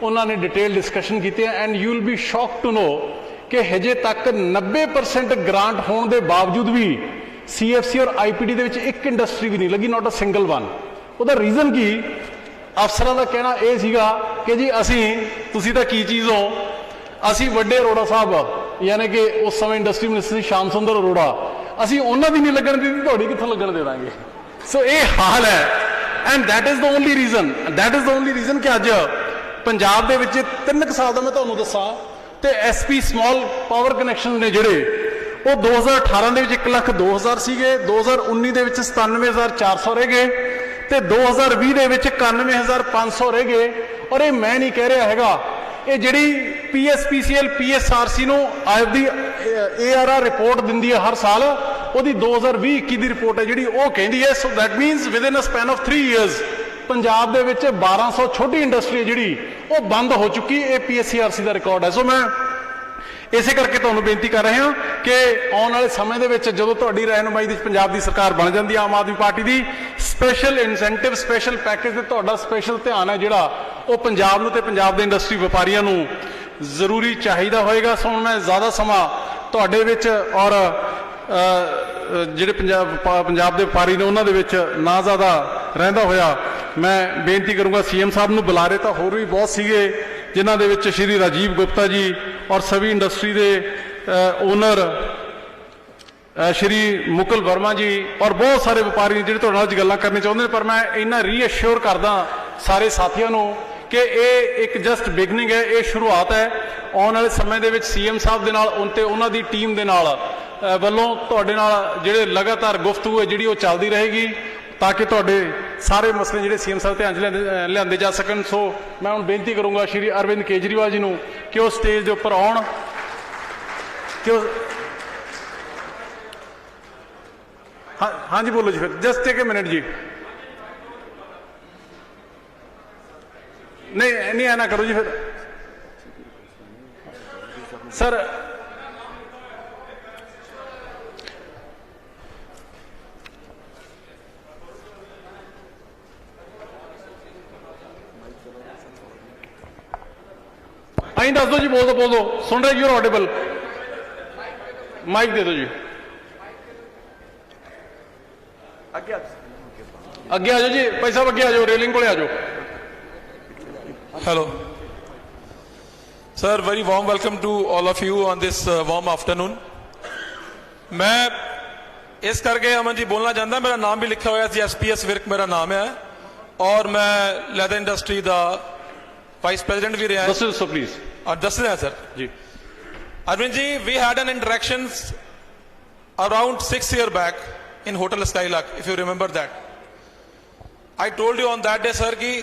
ਉਹਨਾਂ ਨੇ ਡਿਟੇਲ ਡਿਸਕਸ਼ਨ ਕੀਤੀ and you will be shocked to know ਕਿ ਹਜੇ ਤੱਕ 90% ਗ੍ਰਾਂਟ ਹੋਣ ਦੇ ਬਾਵਜੂਦ ਵੀ CFC ਔਰ IPD ਦੇ ਵਿੱਚ ਇੱਕ ਇੰਡਸਟਰੀ ਵੀ ਨਹੀਂ ਲੱਗੀ, ਨਾਟ ਅ ਸਿੰਗਲ ਵਨ। ਉਹਦਾ ਰੀਜ਼ਨ ਕੀ? ਅਫਸਰਾਂ ਦਾ ਕਹਿਣਾ ਇਹ ਸੀਗਾ ਕਿ ਜੀ ਤੁਸੀਂ ਤਾਂ ਕੀ ਚੀਜ਼ ਹੋ, ਅਸੀਂ ਵੱਡੇ ਅਰੋੜਾ ਸਾਹਿਬ ਯਾਨੀ ਕਿ ਉਸ ਸਮੇਂ ਇੰਡਸਟਰੀ ਮਿਨਿਸਟਰ ਸੀ ਸ਼ਾਮ ਸੁੰਦਰ ਅਰੋੜਾ, ਅਸੀਂ ਉਹਨਾਂ ਦੀ ਨਹੀਂ ਲੱਗਣ ਦਿੱਤੀ, ਤੁਹਾਡੀ ਕਿੱਥੋਂ ਲੱਗਣ ਦੇ ਦਾਂਗੇ। ਸੋ ਇਹ ਹਾਲ ਹੈ, and that is the only reason ਕਿ ਅੱਜ ਪੰਜਾਬ ਦੇ ਵਿੱਚ 3 ਸਾਲ ਦਾ ਮੈਂ ਤੁਹਾਨੂੰ ਦੱਸਾਂ ਤੇ ਐਸਪੀ ਸਮਾਲ ਪਾਵਰ ਕਨੈਕਸ਼ਨ ਨੇ ਜਿਹੜੇ ਉਹ 2018 ਦੇ ਵਿੱਚ 1,02,000 ਸੀਗੇ, 2019 ਦੇ ਵਿੱਚ 97,400 ਰਹਿ ਗਏ ਤੇ 2020 ਦੇ ਵਿੱਚ 91,500 ਰਹਿ ਗਏ। ਔਰ ਇਹ ਮੈਂ ਨਹੀਂ ਕਹਿ ਰਿਹਾ ਹੈਗਾ, ਇਹ ਜਿਹੜੀ PSPCL PSRC ਨੂੰ ਆਪਦੀ ARR ਰਿਪੋਰਟ ਦਿੰਦੀ ਹੈ ਹਰ ਸਾਲ, ਉਹਦੀ 2020-21 ਦੀ ਰਿਪੋਰਟ ਹੈ ਜਿਹੜੀ ਉਹ ਕਹਿੰਦੀ ਹੈ। So that means within a span of 3 years Punjab ਦੇ ਵਿੱਚ 1200 ਛੋਟੀ ਇੰਡਸਟਰੀ ਜਿਹੜੀ ਉਹ ਬੰਦ ਹੋ ਚੁੱਕੀ। ਇਹ PSCRC ਦਾ ਰਿਕਾਰਡ ਹੈ। ਸੋ ਮੈਂ ਇਸੇ ਕਰਕੇ ਤੁਹਾਨੂੰ ਬੇਨਤੀ ਕਰ ਰਿਹਾ ਕਿ ਆਉਣ ਵਾਲੇ ਸਮੇਂ ਦੇ ਵਿੱਚ ਜਦੋਂ ਤੁਹਾਡੀ ਰਹਿਨੁਮਾਈ ਦੇ ਵਿੱਚ ਪੰਜਾਬ ਦੀ ਸਰਕਾਰ ਬਣ ਜਾਂਦੀ ਹੈ, ਆਮ ਆਦਮੀ ਪਾਰਟੀ ਦੀ, ਸਪੈਸ਼ਲ ਇਨਸੈਂਟਿਵ ਸਪੈਸ਼ਲ ਪੈਕੇਜ ਤੇ ਤੁਹਾਡਾ ਸਪੈਸ਼ਲ ਧਿਆਨ ਹੈ ਜਿਹੜਾ ਉਹ ਪੰਜਾਬ ਨੂੰ ਤੇ ਪੰਜਾਬ ਦੇ ਇੰਡਸਟਰੀ ਵਪਾਰੀਆਂ ਨੂੰ ਜ਼ਰੂਰੀ ਚਾਹੀਦਾ ਹੋਏਗਾ। ਸੋ ਹੁਣ ਮੈਂ ਜ਼ਿਆਦਾ ਸਮਾਂ ਤੁਹਾਡੇ ਵਿੱਚ ਔਰ ਜਿਹੜੇ ਪੰਜਾਬ ਦੇ ਵਪਾਰੀ ਨੇ ਉਹਨਾਂ ਦੇ ਵਿੱਚ ਨਾ ਜ਼ਿਆਦਾ ਰਹਿੰਦਾ ਹੋਇਆ ਮੈਂ ਬੇਨਤੀ ਕਰੂੰਗਾ CM ਸਾਹਿਬ ਨੂੰ। ਬੁਲਾਰੇ ਤਾਂ ਹੋਰ ਵੀ ਬਹੁਤ ਸੀਗੇ ਜਿਨ੍ਹਾਂ ਦੇ ਵਿੱਚ ਸ਼੍ਰੀ ਰਾਜੀਵ ਗੁਪਤਾ ਜੀ ਔਰ ਸਵੀ ਇੰਡਸਟਰੀ ਦੇ ਓਨਰ ਸ਼੍ਰੀ ਮੁਕਲ ਵਰਮਾ ਜੀ ਔਰ ਬਹੁਤ ਸਾਰੇ ਵਪਾਰੀ ਜਿਹੜੇ ਤੁਹਾਡੇ ਨਾਲ ਅੱਜ ਗੱਲਾਂ ਕਰਨੀ ਚਾਹੁੰਦੇ ਨੇ। ਪਰ ਮੈਂ ਇੰਨਾ ਰੀਅਸ਼ੋਰ ਕਰਦਾ ਸਾਰੇ ਸਾਥੀਆਂ ਨੂੰ ਕਿ ਇਹ ਇੱਕ ਜਸਟ ਬਿਗਨਿੰਗ ਹੈ, ਇਹ ਸ਼ੁਰੂਆਤ ਹੈ। ਆਉਣ ਵਾਲੇ ਸਮੇਂ ਦੇ ਵਿੱਚ CM ਸਾਹਿਬ ਦੇ ਨਾਲ ਤੇ ਉਹਨਾਂ ਦੀ ਟੀਮ ਦੇ ਨਾਲ ਵੱਲੋਂ ਤੁਹਾਡੇ ਨਾਲ ਜਿਹੜੇ ਲਗਾਤਾਰ ਗੁਫ਼ਤਗੂ ਹੈ ਜਿਹੜੀ ਉਹ ਚੱਲਦੀ ਰਹੇਗੀ ਤਾਂ ਕਿ ਤੁਹਾਡੇ ਸਾਰੇ ਮਸਲੇ ਜਿਹੜੇ CM ਸਾਹਿਬ ਧਿਆਨ 'ਚ ਲਿਆਂਦੇ ਜਾ ਸਕਣ। ਸੋ ਮੈਂ ਹੁਣ ਬੇਨਤੀ ਕਰੂੰਗਾ ਸ਼੍ਰੀ ਅਰਵਿੰਦ ਕੇਜਰੀਵਾਲ ਜੀ ਨੂੰ ਕਿ ਉਹ ਸਟੇਜ ਦੇ ਉੱਪਰ ਆਉਣ, ਕਿ ਉਹ हाँ जी बोलो जी, फिर जस्ट टेक ए मिनट जी। नहीं आना करो जी फिर सर। आई दस दो जी, बोल दो, सुन रहे, यूर ऑडिबल। माइक दे दो जी। अगे आ जाओ जी, भाई साहब अगे आ जाओ, रेलिंग को आ जाओ। Hello sir, very warm welcome to all of you on this warm afternoon. मैं इस करके अमन जी बोलना चाहता, मेरा नाम भी लिखा हुआ है, SPS विर्क मेरा नाम है और मैं लेदर इंडस्ट्री का वाइस प्रेसिडेंट भी रहा है। सो प्लीज और दस रहे हैं sir ji. Arvind ji, we had an interaction around 6 years back in Hotel Skylark, if you remember that. I told you on that day, sir, ki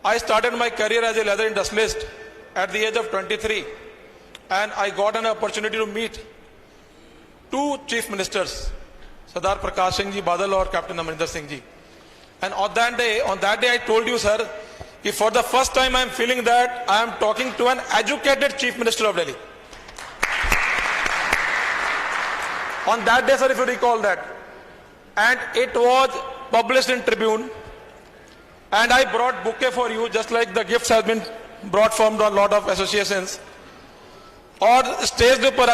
I started my career as a leather industrialist at the age of 23, and I got an opportunity to meet 2 chief ministers, Sardar Prakash Singh ji Badal or Captain Amarinder Singh ji. And on that day, I told you, sir, ki for the first time I am feeling that I am talking to an educated chief minister of Delhi. On that day, sir, if you recall that. And it was published in Tribune, and I brought bouquet for you, just like the gifts have been brought from a lot of associations. और stage के ऊपर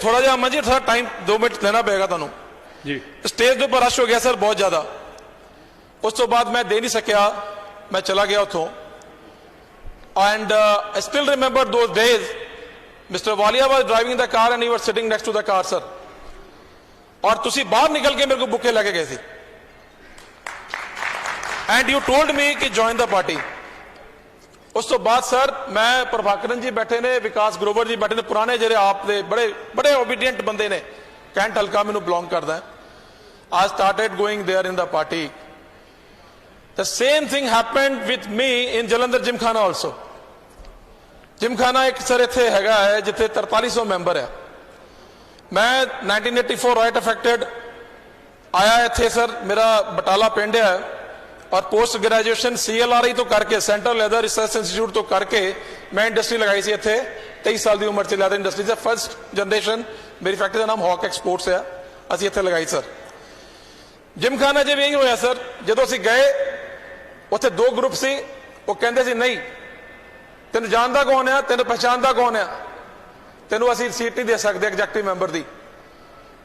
थोड़ा जा अम्मा जी, थोड़ा time 2 minute लेना पड़ेगा तुहानू जी। स्टेज के ऊपर रश हो गया सर बहुत ज्यादा। उस तो बाद मैं दे नहीं सकिया, मैं चला गया उतों। And I still remember those days, mister Walia was driving the car and he was sitting next to the car sir, और तुसी बाहर निकल के मेरे को बुके लेके गए थे एंड यू टोल्ड मी कि ज्वाइन द पार्टी। उस तो बाद सर मैं प्रभाकरन जी बैठे ने, विकास ग्रोवर जी बैठे ने, पुराने जेरे आप दे बड़े बड़े ओबीडियंट बंदे ने, कैंट हल्का मैनू बिलोंग करदा है। I started going there in the party. The same thing happened with me in Jalandhar Gymkhana also. Gymkhana एक सर इत्थे हैगा है जिथे 4300 मैंबर है। मैं 1984 राइट अफेक्टेड आया इत्थे सर, मेरा बटाला पिंड है, और पोस्ट ग्रेजुएशन CLRI तो करके, सेंट्रल लेदर रिसर्च इंस्टीट्यूट तो करके मैं इंडस्ट्री लगाई सी इत्थे 23 साल की उम्र से। लेदर इंडस्ट्री से फर्स्ट जनरेशन मेरी फैक्ट्री का नाम हॉक एक्सपोर्ट्स है, असी इत्थे लगाई सर। जिमखाना जब यही होया सर, जो असी गए उत्थे 2 ग्रुप सी, वो कहते सी नहीं तेन जानता कौन है, तेन पहचानता कौन है, तेनों असी सीट नहीं दे सकते एग्जैक्टिव मैंबर की।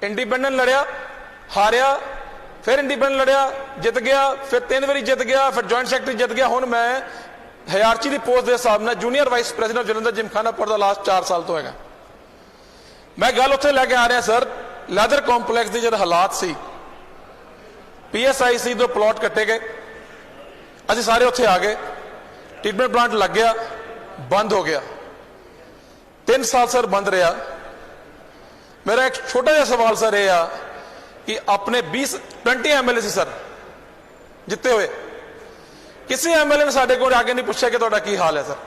इंडिपेंडेंट लड़िया, हारिया, फिर इंडिपेंडेंट लड़िया, जित गया, फिर 3 बारी जित गया, फिर जॉइंट सैकटरी जित गया। हुण मैं हयारची की पोस्ट के हिसाब से junior vice president Jalandhar Gymkhana for the last 4 साल तो है। मैं गल उत्थे लैके आ रहा सर, ਲੈਦਰ ਕੰਪਲੈਕਸ ਦੇ ਜਿਹੜੇ ਹਾਲਾਤ ਸੀ, PSIC ਤੋਂ ਪਲਾਟ ਕੱਟੇ ਗਏ, ਅਸੀਂ ਸਾਰੇ ਉੱਥੇ ਆ ਗਏ, ਟ੍ਰੀਟਮੈਂਟ ਪਲਾਂਟ ਲੱਗ ਗਿਆ, ਬੰਦ ਹੋ ਗਿਆ, 3 ਸਾਲ ਸਰ ਬੰਦ ਰਿਹਾ। मेरा एक छोटा जिहा सवाल सर यह आ कि अपने 20 MLA सी सर जिते हुए, किसी MLA ने साडे कोल आके नहीं पूछा कि तुहाडा की हाल है सर।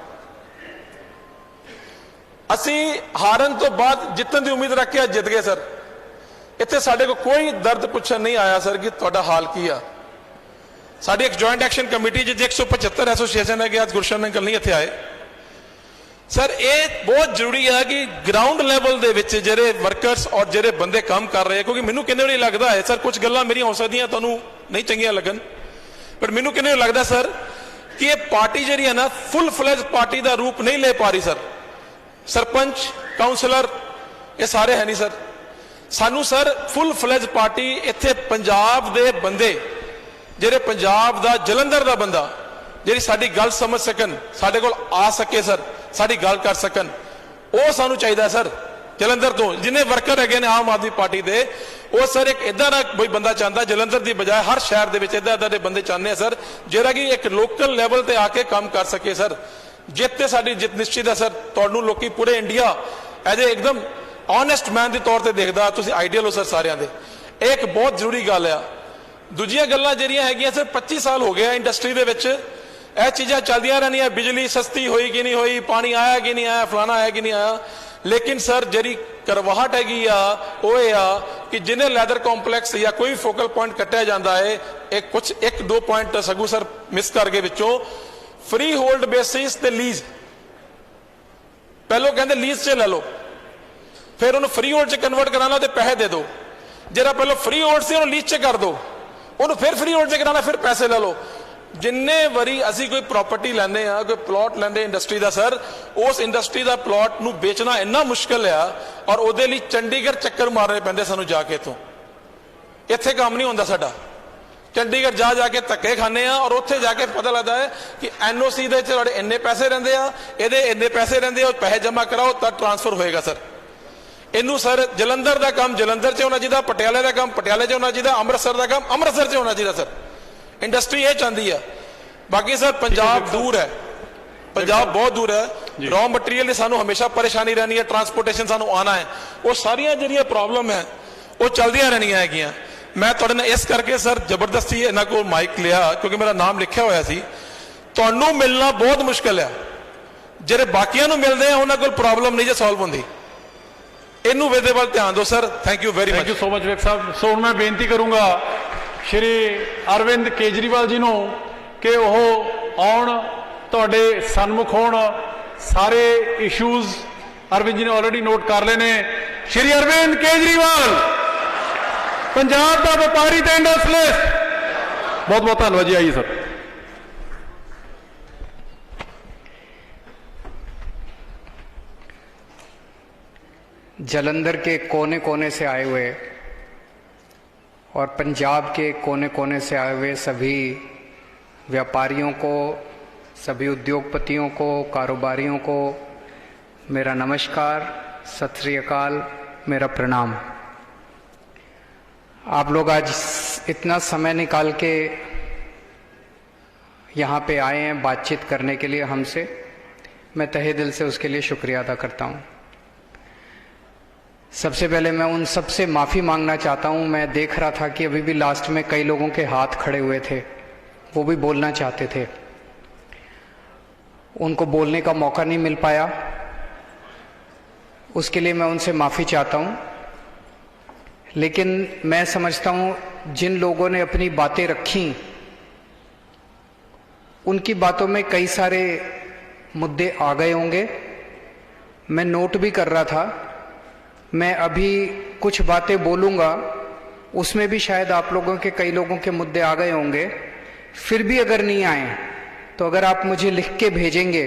असी हारन तो बाद जितन की उम्मीद रख के जित गए सर। इत्थे साडे को कोई दर्द पुछन नहीं आया सर कि तुहाडा हाल की आ। साडी एक जॉइंट एक्शन कमेटी जिस 175 एसोसीएशन है कि आज गुरशन अंकल नहीं इत्थे आए सर। ये बहुत जरूरी है कि ग्राउंड लैवल दे विच जिहड़े वर्कर्स और जिहड़े बंदे काम कर रहे हैं, क्योंकि मैनूं किन्ने वारी लगदा है सर, कुछ गल्लां मेरियां हो सकदियां तुहानूं नहीं चंगियां लगन, पर मैनूं किन्ने वारी लगदा सर कि ये पार्टी जिहड़ी है ना फुल फ्लैज पार्टी का रूप नहीं ले पा रही सर। सरपंच काउंसलर ये सारे है नहीं सर। सानू सर फुल फ्लैज पार्टी इत्थे पंजाब दे बंदे जिहड़े पंजाब दा जलंधर दा बंदा जिहड़ी साडी गल समझ सकन, साडे कोल आ सके सर, साडी गल कर सकन, वो सानू चाहिए सर। जलंधर तो जिन्हें वर्कर है आम आदमी पार्टी दे, वो सर एक इदा का कोई बंदा चाहता, जलंधर की बजाय हर शहर के इदा इदा के बंदे चाहते हैं सर, जिहड़ा कि एक लोकल लैवल पर आके काम कर सके सर। जित ते साडी जित निश्चित है सर। तुहानूं लोकी पूरे इंडिया एज ए एकदम ऑनेस्ट मैन के तौर पर देखदा, तुसीं आइडियल हो सर सारिਆਂ ਦੇ। एक बहुत जरूरी गल आ। दूजियां गल्लां जिहड़ियां हैगियां सर 25 साल हो गया इंडस्ट्री दे विच यह चीज़ां चलदियां रहनियां, बिजली सस्ती हुई कि नहीं हुई, पानी आया कि नहीं आया, फलाना आया कि नहीं आया, लेकिन सर जी करवाहट हैगी कि जिन्हें लैदर कॉम्पलैक्स या कोई फोकल पॉइंट कट्टिया जाता है, एक कुछ 1-2 पॉइंट सगू सर मिस करके विचों फ्री होल्ड बेसिस ते लीज, पहलों कहते लीज से ले लो, फिर उन्होंने फ्री होल्ड च कन्वर्ट कराना तो पैसे दे दो, जरा पहले फ्री होल्ड से उन्होंने लीज च कर दो, उन्होंने फिर फ्री होल्ड च कराना, फिर पैसे ले लो। जिन्ने वारी असी कोई प्रॉपर्टी लैंदे आ, कोई प्लॉट लैंदे इंडस्ट्री का सर, उस इंडस्ट्री का प्लॉट नूं बेचना इन्ना मुश्किल है और उहदे लई चंडीगढ़ चक्कर मारने पैंदे सानूं जाके। इत्थों इत्थे काम नहीं होंदा साडा, चंडीगढ़ जा जाके धक्के खाने और उत्थे जाके पता लगता है कि NOC दे तुहाडे इन्ने पैसे रहिंदे आ, इहदे इन्ने पैसे रहिंदे आ, पैसे जमा कराओ तब ट्रांसफर होएगा सर। इनू सर जलंधर का काम जलंधर च होना चाहिए, पटियाले का काम पटियाले च होना चाहिए, अमृतसर का काम अमृतसर च होना चाहिए सर। इंडस्ट्री ये चाहती है। बाकी सर पंजाब दूर है, पंजाब बहुत दूर है, रॉ मटीरियल की सानू हमेशा परेशानी रहनी है, ट्रांसपोर्टेशन सानू आना है, वो सारिया जिहड़ियां प्रॉब्लम है वो चलदियां रहनियां हैगियां। मैं तुहाडे नाल इस करके सर जबरदस्ती इन्हां कोल माइक लिया क्योंकि मेरा नाम लिखा होया सी। तुहानू मिलना बहुत मुश्किल है, जिहड़े बाकियां नू मिलदे आ उन्हां कोल प्रॉब्लम नहीं जे सॉल्व हुंदी। इनू वेदे वाल ध्यान दो sir. Thank you very much. Thank you so much विक साहब। सो हुण मैं बेनती करूंगा श्री अरविंद केजरीवाल जी नूं कि वह आउण तुहाडे सन्मुख होण। सारे इशूज़ अरविंद जी ने ऑलरेडी नोट कर ले ने। श्री अरविंद केजरीवाल पंजाब का व्यापारी ते इंडस्ट्रियलिस्ट, बहुत बहुत धन्यवाद जी। आइए सर। जलंधर के कोने कोने से आए हुए और पंजाब के कोने कोने से आए हुए सभी व्यापारियों को, सभी उद्योगपतियों को, कारोबारियों को मेरा नमस्कार, सत श्री अकाल, मेरा प्रणाम। आप लोग आज इतना समय निकाल के यहाँ पे आए हैं बातचीत करने के लिए हमसे, मैं तहे दिल से उसके लिए शुक्रिया अदा करता हूँ। सबसे पहले मैं उन सबसे माफ़ी मांगना चाहता हूँ। मैं देख रहा था कि अभी भी लास्ट में कई लोगों के हाथ खड़े हुए थे, वो भी बोलना चाहते थे, उनको बोलने का मौका नहीं मिल पाया, उसके लिए मैं उनसे माफ़ी चाहता हूँ। लेकिन मैं समझता हूँ जिन लोगों ने अपनी बातें रखी उनकी बातों में कई सारे मुद्दे आ गए होंगे। मैं नोट भी कर रहा था, मैं अभी कुछ बातें बोलूँगा उसमें भी शायद आप लोगों के कई लोगों के मुद्दे आ गए होंगे। फिर भी अगर नहीं आए तो अगर आप मुझे लिख के भेजेंगे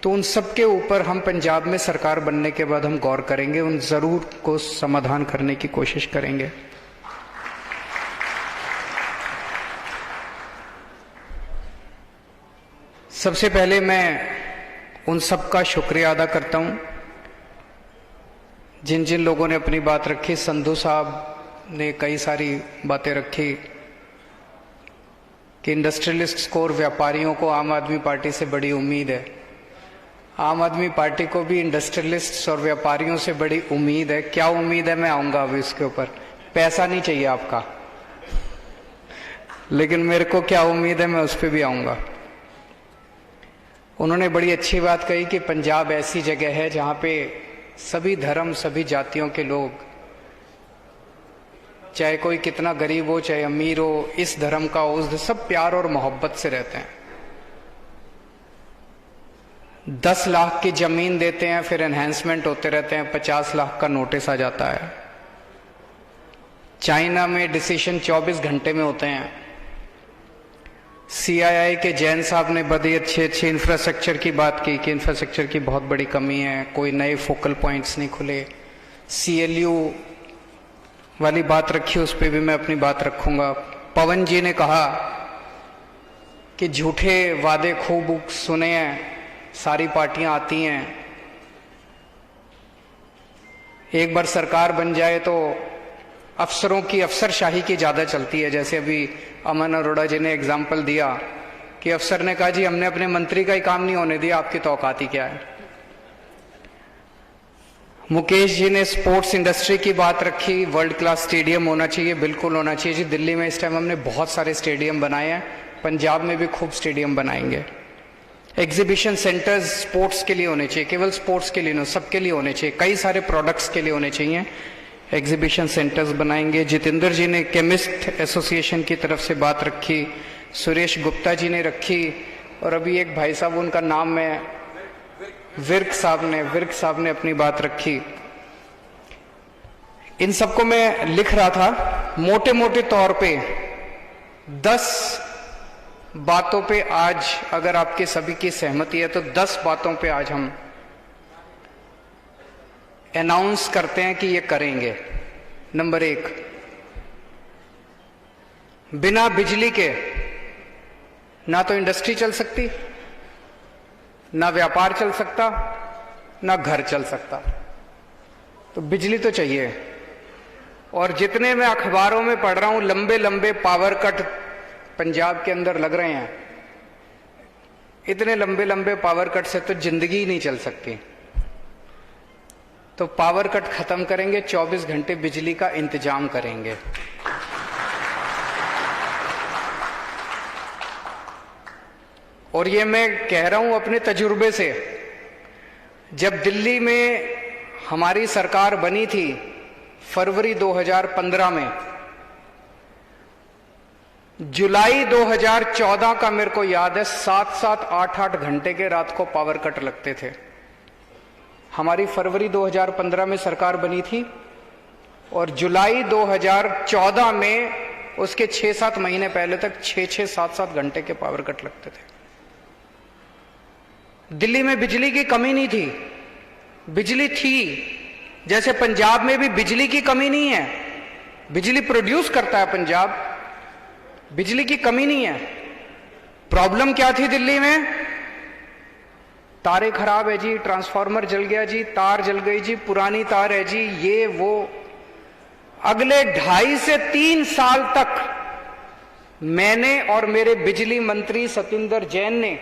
तो उन सब के ऊपर हम पंजाब में सरकार बनने के बाद हम गौर करेंगे, उन ज़रूर को समाधान करने की कोशिश करेंगे। सबसे पहले मैं उन सब का शुक्रिया अदा करता हूँ जिन जिन लोगों ने अपनी बात रखी, संधू साहब ने कई सारी बातें रखी कि इंडस्ट्रियलिस्ट्स को और व्यापारियों को आम आदमी पार्टी से बड़ी उम्मीद है। आम आदमी पार्टी को भी इंडस्ट्रियलिस्ट्स और व्यापारियों से बड़ी उम्मीद है। क्या उम्मीद है, मैं आऊंगा अभी इसके ऊपर। पैसा नहीं चाहिए आपका, लेकिन मेरे को क्या उम्मीद है, मैं उस पर भी आऊंगा। उन्होंने बड़ी अच्छी बात कही कि पंजाब ऐसी जगह है जहां पे सभी धर्म, सभी जातियों के लोग, चाहे कोई कितना गरीब हो, चाहे अमीर हो, इस धर्म का, उस, सब प्यार और मोहब्बत से रहते हैं। 10 लाख की जमीन देते हैं, फिर एनहेंसमेंट होते रहते हैं, 50 लाख का नोटिस आ जाता है। चाइना में डिसीजन 24 घंटे में होते हैं। CII के जैन साहब ने बड़ी अच्छे इंफ्रास्ट्रक्चर की बात की कि इंफ्रास्ट्रक्चर की बहुत बड़ी कमी है, कोई नए फोकल पॉइंट्स नहीं खुले। CLU वाली बात रखी, उस पर भी मैं अपनी बात रखूंगा। पवन जी ने कहा कि झूठे वादे खूब सुने हैं, सारी पार्टियां आती हैं, एक बार सरकार बन जाए तो अफसरों की अफसरशाही की ज्यादा चलती है। जैसे अभी अमन अरोड़ा जी ने एग्जाम्पल दिया कि अफसर ने कहा जी हमने अपने मंत्री का ही काम नहीं होने दिया, आपकी औकात ही क्या है। मुकेश जी ने स्पोर्ट्स इंडस्ट्री की बात रखी, वर्ल्ड क्लास स्टेडियम होना चाहिए, बिल्कुल होना चाहिए जी। दिल्ली में इस टाइम हमने बहुत सारे स्टेडियम बनाए हैं, पंजाब में भी खूब स्टेडियम बनाएंगे। एग्जीबिशन सेंटर्स स्पोर्ट्स के लिए होने चाहिए, केवल स्पोर्ट्स के लिए नहीं, सबके लिए होने चाहिए, कई सारे प्रोडक्ट्स के लिए होने चाहिए। एग्जीबिशन सेंटर्स बनाएंगे। जितेंद्र जी ने केमिस्ट एसोसिएशन की तरफ से बात रखी, सुरेश गुप्ता जी ने रखी, और अभी एक भाई साहब, उनका नाम मैं, विर्क साहब ने अपनी बात रखी। इन सबको मैं लिख रहा था, मोटे मोटे तौर पे 10 बातों पे आज अगर आपके सभी की सहमति है तो 10 बातों पे आज हम अनाउंस करते हैं कि ये करेंगे। नंबर 1, बिना बिजली के ना तो इंडस्ट्री चल सकती, ना व्यापार चल सकता, ना घर चल सकता, तो बिजली तो चाहिए। और जितने मैं अखबारों में पढ़ रहा हूं, लंबे लंबे पावर कट पंजाब के अंदर लग रहे हैं, इतने लंबे लंबे पावर कट से तो जिंदगी ही नहीं चल सकती। तो पावर कट खत्म करेंगे, 24 घंटे बिजली का इंतजाम करेंगे। और ये मैं कह रहा हूं अपने तजुर्बे से। जब दिल्ली में हमारी सरकार बनी थी फरवरी 2015 में, जुलाई 2014 का मेरे को याद है, 7-7, 8-8 घंटे के रात को पावर कट लगते थे। हमारी फरवरी 2015 में सरकार बनी थी और जुलाई 2014 में उसके 6-7 महीने पहले तक 6-6, 7-7 घंटे के पावर कट लगते थे। दिल्ली में बिजली की कमी नहीं थी, बिजली थी। जैसे पंजाब में भी बिजली की कमी नहीं है, बिजली प्रोड्यूस करता है पंजाब, बिजली की कमी नहीं है। प्रॉब्लम क्या थी दिल्ली में? तारे खराब है जी, ट्रांसफार्मर जल गया जी, तार जल गई जी, पुरानी तार है जी, ये वो। अगले 2.5 से 3 साल तक मैंने और मेरे बिजली मंत्री सतिंदर जैन ने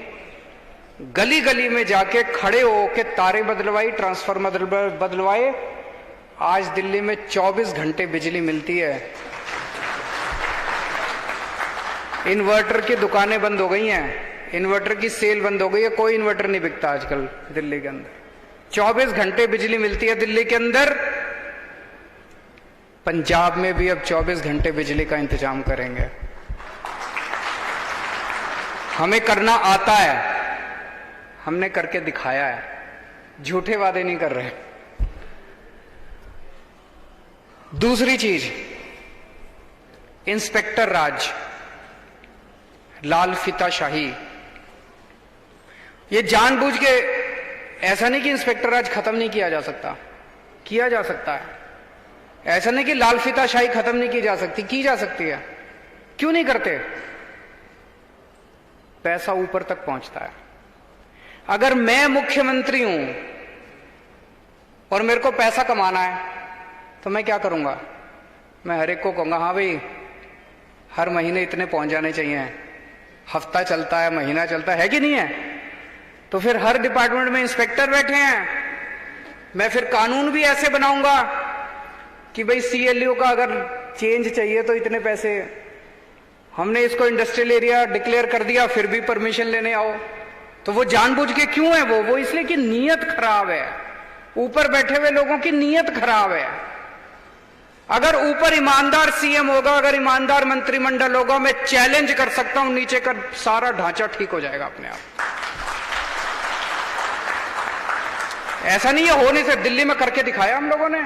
गली गली में जाके खड़े होके तारे बदलवाई, ट्रांसफार्मर बदलवाए। आज दिल्ली में 24 घंटे बिजली मिलती है। इन्वर्टर की दुकानें बंद हो गई हैं, इन्वर्टर की सेल बंद हो गई है, कोई इन्वर्टर नहीं बिकता आजकल दिल्ली के अंदर। 24 घंटे बिजली मिलती है दिल्ली के अंदर। पंजाब में भी अब 24 घंटे बिजली का इंतजाम करेंगे। हमें करना आता है, हमने करके दिखाया है, झूठे वादे नहीं कर रहे। दूसरी चीज, इंस्पेक्टर राज, लाल फीताशाही। ये जानबूझ के, ऐसा नहीं कि इंस्पेक्टर राज खत्म नहीं किया जा सकता, किया जा सकता है। ऐसा नहीं कि लाल फीताशाही खत्म नहीं की जा सकती, की जा सकती है। क्यों नहीं करते? पैसा ऊपर तक पहुंचता है। अगर मैं मुख्यमंत्री हूं और मेरे को पैसा कमाना है, तो मैं क्या करूंगा? मैं हर एक को कहूंगा हाँ भाई हर महीने इतने पहुंच जाने चाहिए, हफ्ता चलता है, महीना चलता है कि नहीं है? तो फिर हर डिपार्टमेंट में इंस्पेक्टर बैठे हैं, मैं फिर कानून भी ऐसे बनाऊंगा कि भाई CLU का अगर चेंज चाहिए तो इतने पैसे, हमने इसको इंडस्ट्रियल एरिया डिक्लेयर कर दिया फिर भी परमिशन लेने आओ। तो वो जानबूझ के क्यों है? वो इसलिए कि नीयत खराब है, ऊपर बैठे हुए लोगों की नीयत खराब है। अगर ऊपर ईमानदार CM होगा, अगर ईमानदार मंत्रिमंडल होगा, मैं चैलेंज कर सकता हूं नीचे का सारा ढांचा ठीक हो जाएगा अपने आप। ऐसा नहीं है, हो नहीं सकता। दिल्ली में करके दिखाया हम लोगों ने,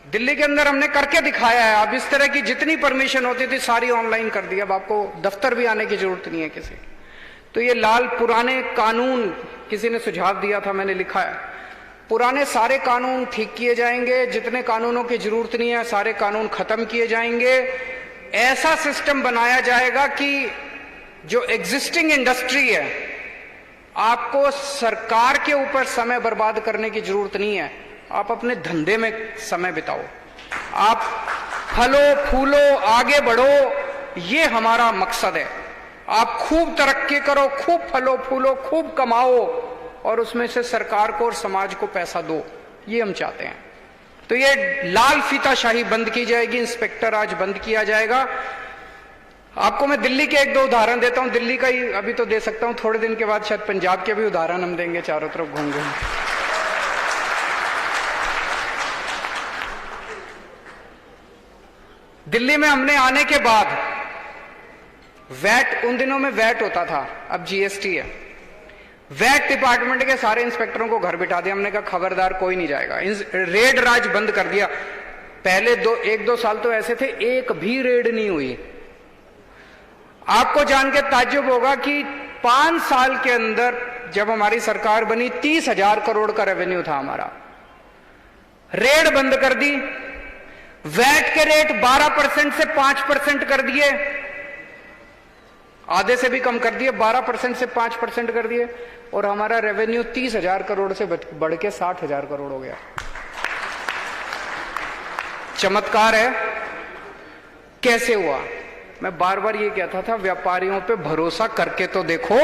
दिल्ली के अंदर हमने करके दिखाया है। अब इस तरह की जितनी परमिशन होती थी सारी ऑनलाइन कर दी, अब आपको दफ्तर भी आने की जरूरत नहीं है किसी। तो ये लाल पुराने कानून, किसी ने सुझाव दिया था, मैंने लिखा है, पुराने सारे कानून ठीक किए जाएंगे, जितने कानूनों की जरूरत नहीं है सारे कानून खत्म किए जाएंगे। ऐसा सिस्टम बनाया जाएगा कि जो एग्जिस्टिंग इंडस्ट्री है, आपको सरकार के ऊपर समय बर्बाद करने की जरूरत नहीं है, आप अपने धंधे में समय बिताओ, आप फलो फूलो, आगे बढ़ो, ये हमारा मकसद है। आप खूब तरक्की करो, खूब फलो फूलो, खूब कमाओ और उसमें से सरकार को और समाज को पैसा दो, ये हम चाहते हैं। तो ये लाल फीताशाही बंद की जाएगी, इंस्पेक्टर राज बंद किया जाएगा। आपको मैं दिल्ली के 1-2 उदाहरण देता हूं, दिल्ली का ही अभी तो दे सकता हूं, थोड़े दिन के बाद शायद पंजाब के भी उदाहरण हम देंगे, चारों तरफ घूमेंगे। दिल्ली में हमने आने के बाद वैट, उन दिनों में वैट होता था, अब GST है। वैट डिपार्टमेंट के सारे इंस्पेक्टरों को घर बिठा दिया, हमने कहा खबरदार कोई नहीं जाएगा। रेड राज बंद कर दिया। पहले 1-2 साल तो ऐसे थे, एक भी रेड नहीं हुई। आपको जान के ताज्जुब होगा कि 5 साल के अंदर जब हमारी सरकार बनी 30,000 करोड़ का रेवेन्यू था हमारा। रेड बंद कर दी, वैट के रेट 12% से 5% कर दिए, आधे से भी कम कर दिए, 12% से 5% कर दिए, और हमारा रेवेन्यू 30,000 करोड़ से बढ़ के 60,000 करोड़ हो गया। चमत्कार है। कैसे हुआ? मैं बार बार ये कहता था, व्यापारियों पे भरोसा करके तो देखो,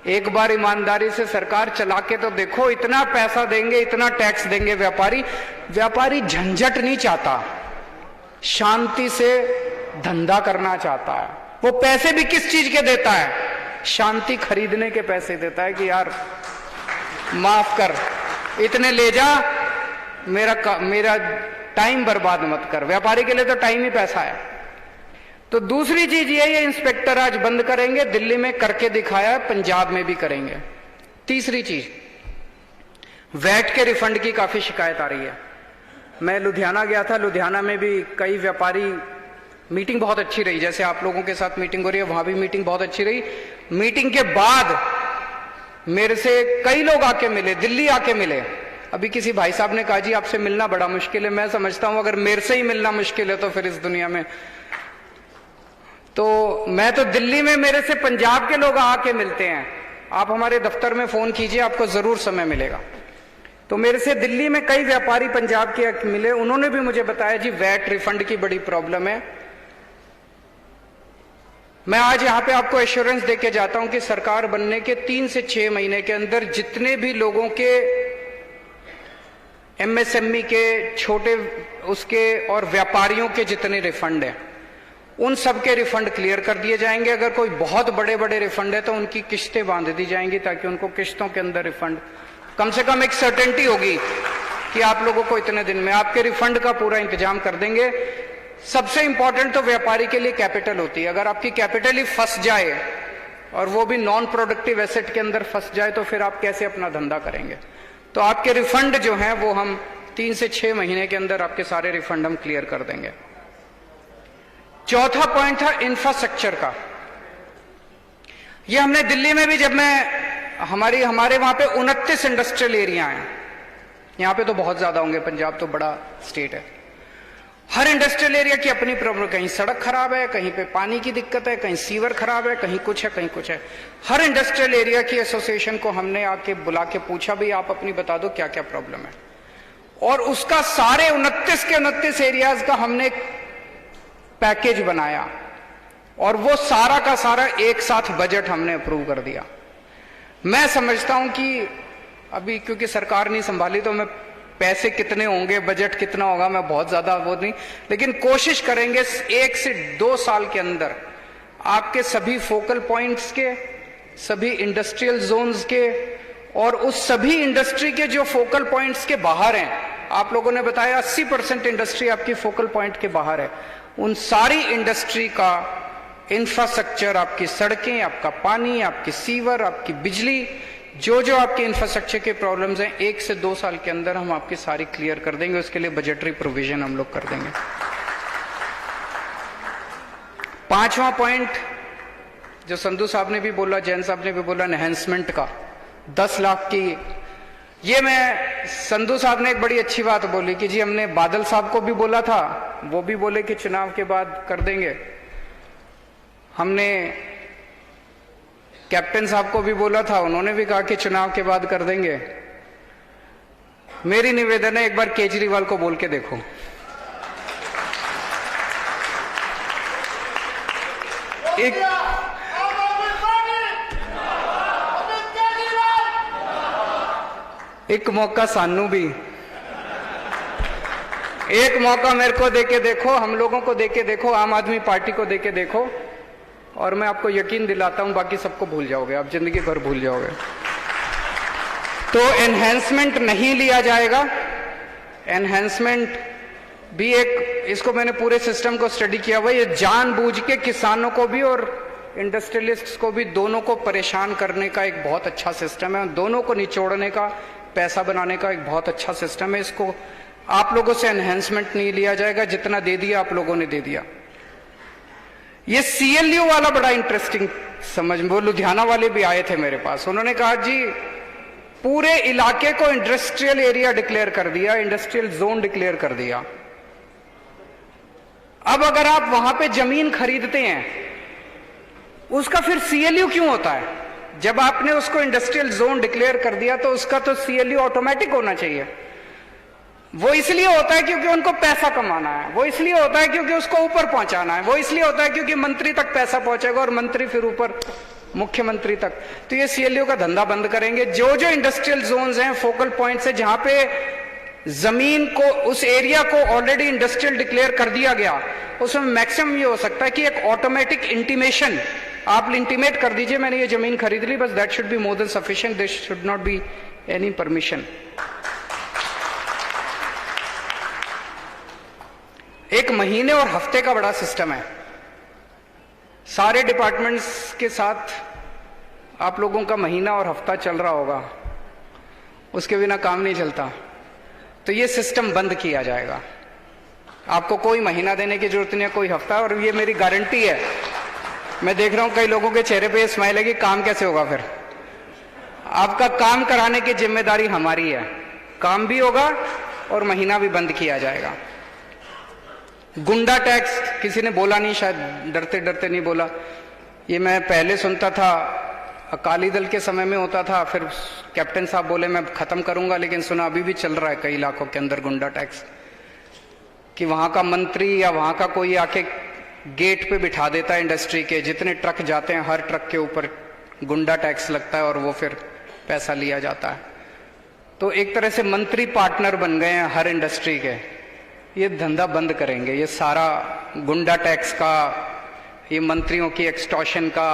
एक बार ईमानदारी से सरकार चला के तो देखो। इतना पैसा देंगे, इतना टैक्स देंगे व्यापारी झंझट नहीं चाहता, शांति से धंधा करना चाहता है। वो पैसे भी किस चीज के देता है? शांति खरीदने के पैसे देता है कि यार माफ कर, इतने ले जा, मेरा टाइम बर्बाद मत कर। व्यापारी के लिए तो टाइम ही पैसा है। तो दूसरी चीज ये इंस्पेक्टर आज बंद करेंगे, दिल्ली में करके दिखाया, पंजाब में भी करेंगे। तीसरी चीज, वैट के रिफंड की काफी शिकायत आ रही है। मैं लुधियाना गया था, लुधियाना में भी कई व्यापारी, मीटिंग बहुत अच्छी रही, जैसे आप लोगों के साथ मीटिंग हो रही है, वहां भी मीटिंग बहुत अच्छी रही। मीटिंग के बाद मेरे से कई लोग आके मिले, दिल्ली आके मिले। अभी किसी भाई साहब ने कहा जी आपसे मिलना बड़ा मुश्किल है। मैं समझता हूं अगर मेरे से ही मिलना मुश्किल है तो फिर इस दुनिया में, तो मैं तो दिल्ली में मेरे से पंजाब के लोग आके मिलते हैं। आप हमारे दफ्तर में फोन कीजिए, आपको जरूर समय मिलेगा। तो मेरे से दिल्ली में कई व्यापारी पंजाब के मिले, उन्होंने भी मुझे बताया जी वैट रिफंड की बड़ी प्रॉब्लम है। मैं आज यहां पे आपको एश्योरेंस देके जाता हूं कि सरकार बनने के 3 से 6 महीने के अंदर जितने भी लोगों के MSME के, छोटे उसके और व्यापारियों के जितने रिफंड हैं, उन सब के रिफंड क्लियर कर दिए जाएंगे। अगर कोई बहुत बड़े बड़े रिफंड है तो उनकी किश्तें बांध दी जाएंगी, ताकि उनको किश्तों के अंदर रिफंड, कम से कम एक सर्टेनिटी होगी कि आप लोगों को इतने दिन में आपके रिफंड का पूरा इंतजाम कर देंगे। सबसे इंपॉर्टेंट तो व्यापारी के लिए कैपिटल होती है। अगर आपकी कैपिटल ही फंस जाए और वो भी नॉन प्रोडक्टिव एसेट के अंदर फंस जाए तो फिर आप कैसे अपना धंधा करेंगे? तो आपके रिफंड जो हैं वो हम 3 से 6 महीने के अंदर आपके सारे रिफंड हम क्लियर कर देंगे। चौथा पॉइंट था इंफ्रास्ट्रक्चर का। ये हमने दिल्ली में भी, जब मैं हमारे वहां पे 29 इंडस्ट्रियल एरिया हैं, यहां पे तो बहुत ज्यादा होंगे, पंजाब तो बड़ा स्टेट है। हर इंडस्ट्रियल एरिया की अपनी प्रॉब्लम, कहीं सड़क खराब है, कहीं पे पानी की दिक्कत है, कहीं सीवर खराब है, कहीं कुछ है, कहीं कुछ है। हर इंडस्ट्रियल एरिया की एसोसिएशन को हमने आके बुला के पूछा भी आप अपनी बता दो क्या क्या प्रॉब्लम है, और उसका सारे 29 के 29 एरियाज का हमने पैकेज बनाया और वो सारा का सारा एक साथ बजट हमने अप्रूव कर दिया। मैं समझता हूं कि अभी क्योंकि सरकार नहीं संभाली तो मैं पैसे कितने होंगे, बजट कितना होगा, मैं बहुत ज्यादा वो नहीं, लेकिन कोशिश करेंगे 1 से 2 साल के अंदर आपके सभी फोकल पॉइंट्स के, सभी इंडस्ट्रियल जोन्स के और उस सभी इंडस्ट्री के जो फोकल पॉइंट्स के बाहर हैं, आप लोगों ने बताया 80% इंडस्ट्री आपकी फोकल पॉइंट के बाहर है, उन सारी इंडस्ट्री का इंफ्रास्ट्रक्चर, आपकी सड़कें, आपका पानी, आपकी सीवर, आपकी बिजली, जो जो आपके इंफ्रास्ट्रक्चर के प्रॉब्लम्स हैं 1 से 2 साल के अंदर हम आपकी सारी क्लियर कर देंगे। उसके लिए बजटरी प्रोविजन हम लोग कर देंगे। 5वां पॉइंट जो संधू साहब ने भी बोला, जैन साहब ने भी बोला, एनहेंसमेंट का 10 लाख की, ये मैं संधू साहब ने एक बड़ी अच्छी बात बोली कि जी हमने बादल साहब को भी बोला था, वो भी बोले कि चुनाव के बाद कर देंगे। हमने कैप्टन साहब को भी बोला था, उन्होंने भी कहा कि चुनाव के बाद कर देंगे। मेरी निवेदन है एक बार केजरीवाल को बोल के देखो। एक मौका सानू भी, एक मौका मेरे को देके देखो, हम लोगों को देके देखो, आम आदमी पार्टी को देके देखो, और मैं आपको यकीन दिलाता हूं बाकी सबको भूल जाओगे, आप जिंदगी भर भूल जाओगे। तो एनहेंसमेंट नहीं लिया जाएगा। एनहेंसमेंट भी एक, इसको मैंने पूरे सिस्टम को स्टडी किया हुआ, ये जानबूझ के किसानों को भी और इंडस्ट्रियलिस्ट्स को भी, दोनों को परेशान करने का एक बहुत अच्छा सिस्टम है, दोनों को निचोड़ने का, पैसा बनाने का एक बहुत अच्छा सिस्टम है। इसको आप लोगों से एनहेंसमेंट नहीं लिया जाएगा, जितना दे दिया आप लोगों ने दे दिया। ये CLU वाला बड़ा इंटरेस्टिंग समझ, वो लुधियाना वाले भी आए थे मेरे पास, उन्होंने कहा जी पूरे इलाके को इंडस्ट्रियल एरिया डिक्लेयर कर दिया, इंडस्ट्रियल जोन डिक्लेयर कर दिया। अब अगर आप वहां पे जमीन खरीदते हैं, उसका फिर CLU क्यों होता है? जब आपने उसको इंडस्ट्रियल जोन डिक्लेयर कर दिया तो उसका तो CLU ऑटोमेटिक होना चाहिए। वो इसलिए होता है क्योंकि उनको पैसा कमाना है, वो इसलिए होता है क्योंकि उसको ऊपर पहुंचाना है, वो इसलिए होता है क्योंकि मंत्री तक पैसा पहुंचेगा और मंत्री फिर ऊपर मुख्यमंत्री तक। तो ये CLU का धंधा बंद करेंगे। जो जो इंडस्ट्रियल जोन्स हैं, फोकल पॉइंट्स है, जहां पे जमीन को, उस एरिया को ऑलरेडी इंडस्ट्रियल डिक्लेयर कर दिया गया, उसमें मैक्सिमम ये हो सकता है कि एक ऑटोमेटिक इंटीमेशन आप इंटीमेट कर दीजिए मैंने ये जमीन खरीद ली, बस that should be more than sufficient, there should not be any permission. एक महीने और हफ्ते का बड़ा सिस्टम है, सारे डिपार्टमेंट्स के साथ आप लोगों का महीना और हफ्ता चल रहा होगा, उसके बिना काम नहीं चलता। तो ये सिस्टम बंद किया जाएगा, आपको कोई महीना देने की जरूरत नहीं है, कोई हफ्ता। और ये मेरी गारंटी है, मैं देख रहा हूं कई लोगों के चेहरे पे स्माइल है कि काम कैसे होगा। फिर आपका काम कराने की जिम्मेदारी हमारी है, काम भी होगा और महीना भी बंद किया जाएगा। गुंडा टैक्स किसी ने बोला नहीं, शायद डरते डरते नहीं बोला, ये मैं पहले सुनता था, अकाली दल के समय में होता था, फिर कैप्टन साहब बोले मैं खत्म करूंगा, लेकिन सुना अभी भी चल रहा है कई इलाकों के अंदर गुंडा टैक्स, कि वहां का मंत्री या वहां का कोई आके गेट पे बिठा देता है इंडस्ट्री के, जितने ट्रक जाते हैं हर ट्रक के ऊपर गुंडा टैक्स लगता है और वो फिर पैसा लिया जाता है। तो एक तरह से मंत्री पार्टनर बन गए हैं हर इंडस्ट्री के। ये धंधा बंद करेंगे, ये सारा गुंडा टैक्स का, ये मंत्रियों की एक्सटॉर्शन का,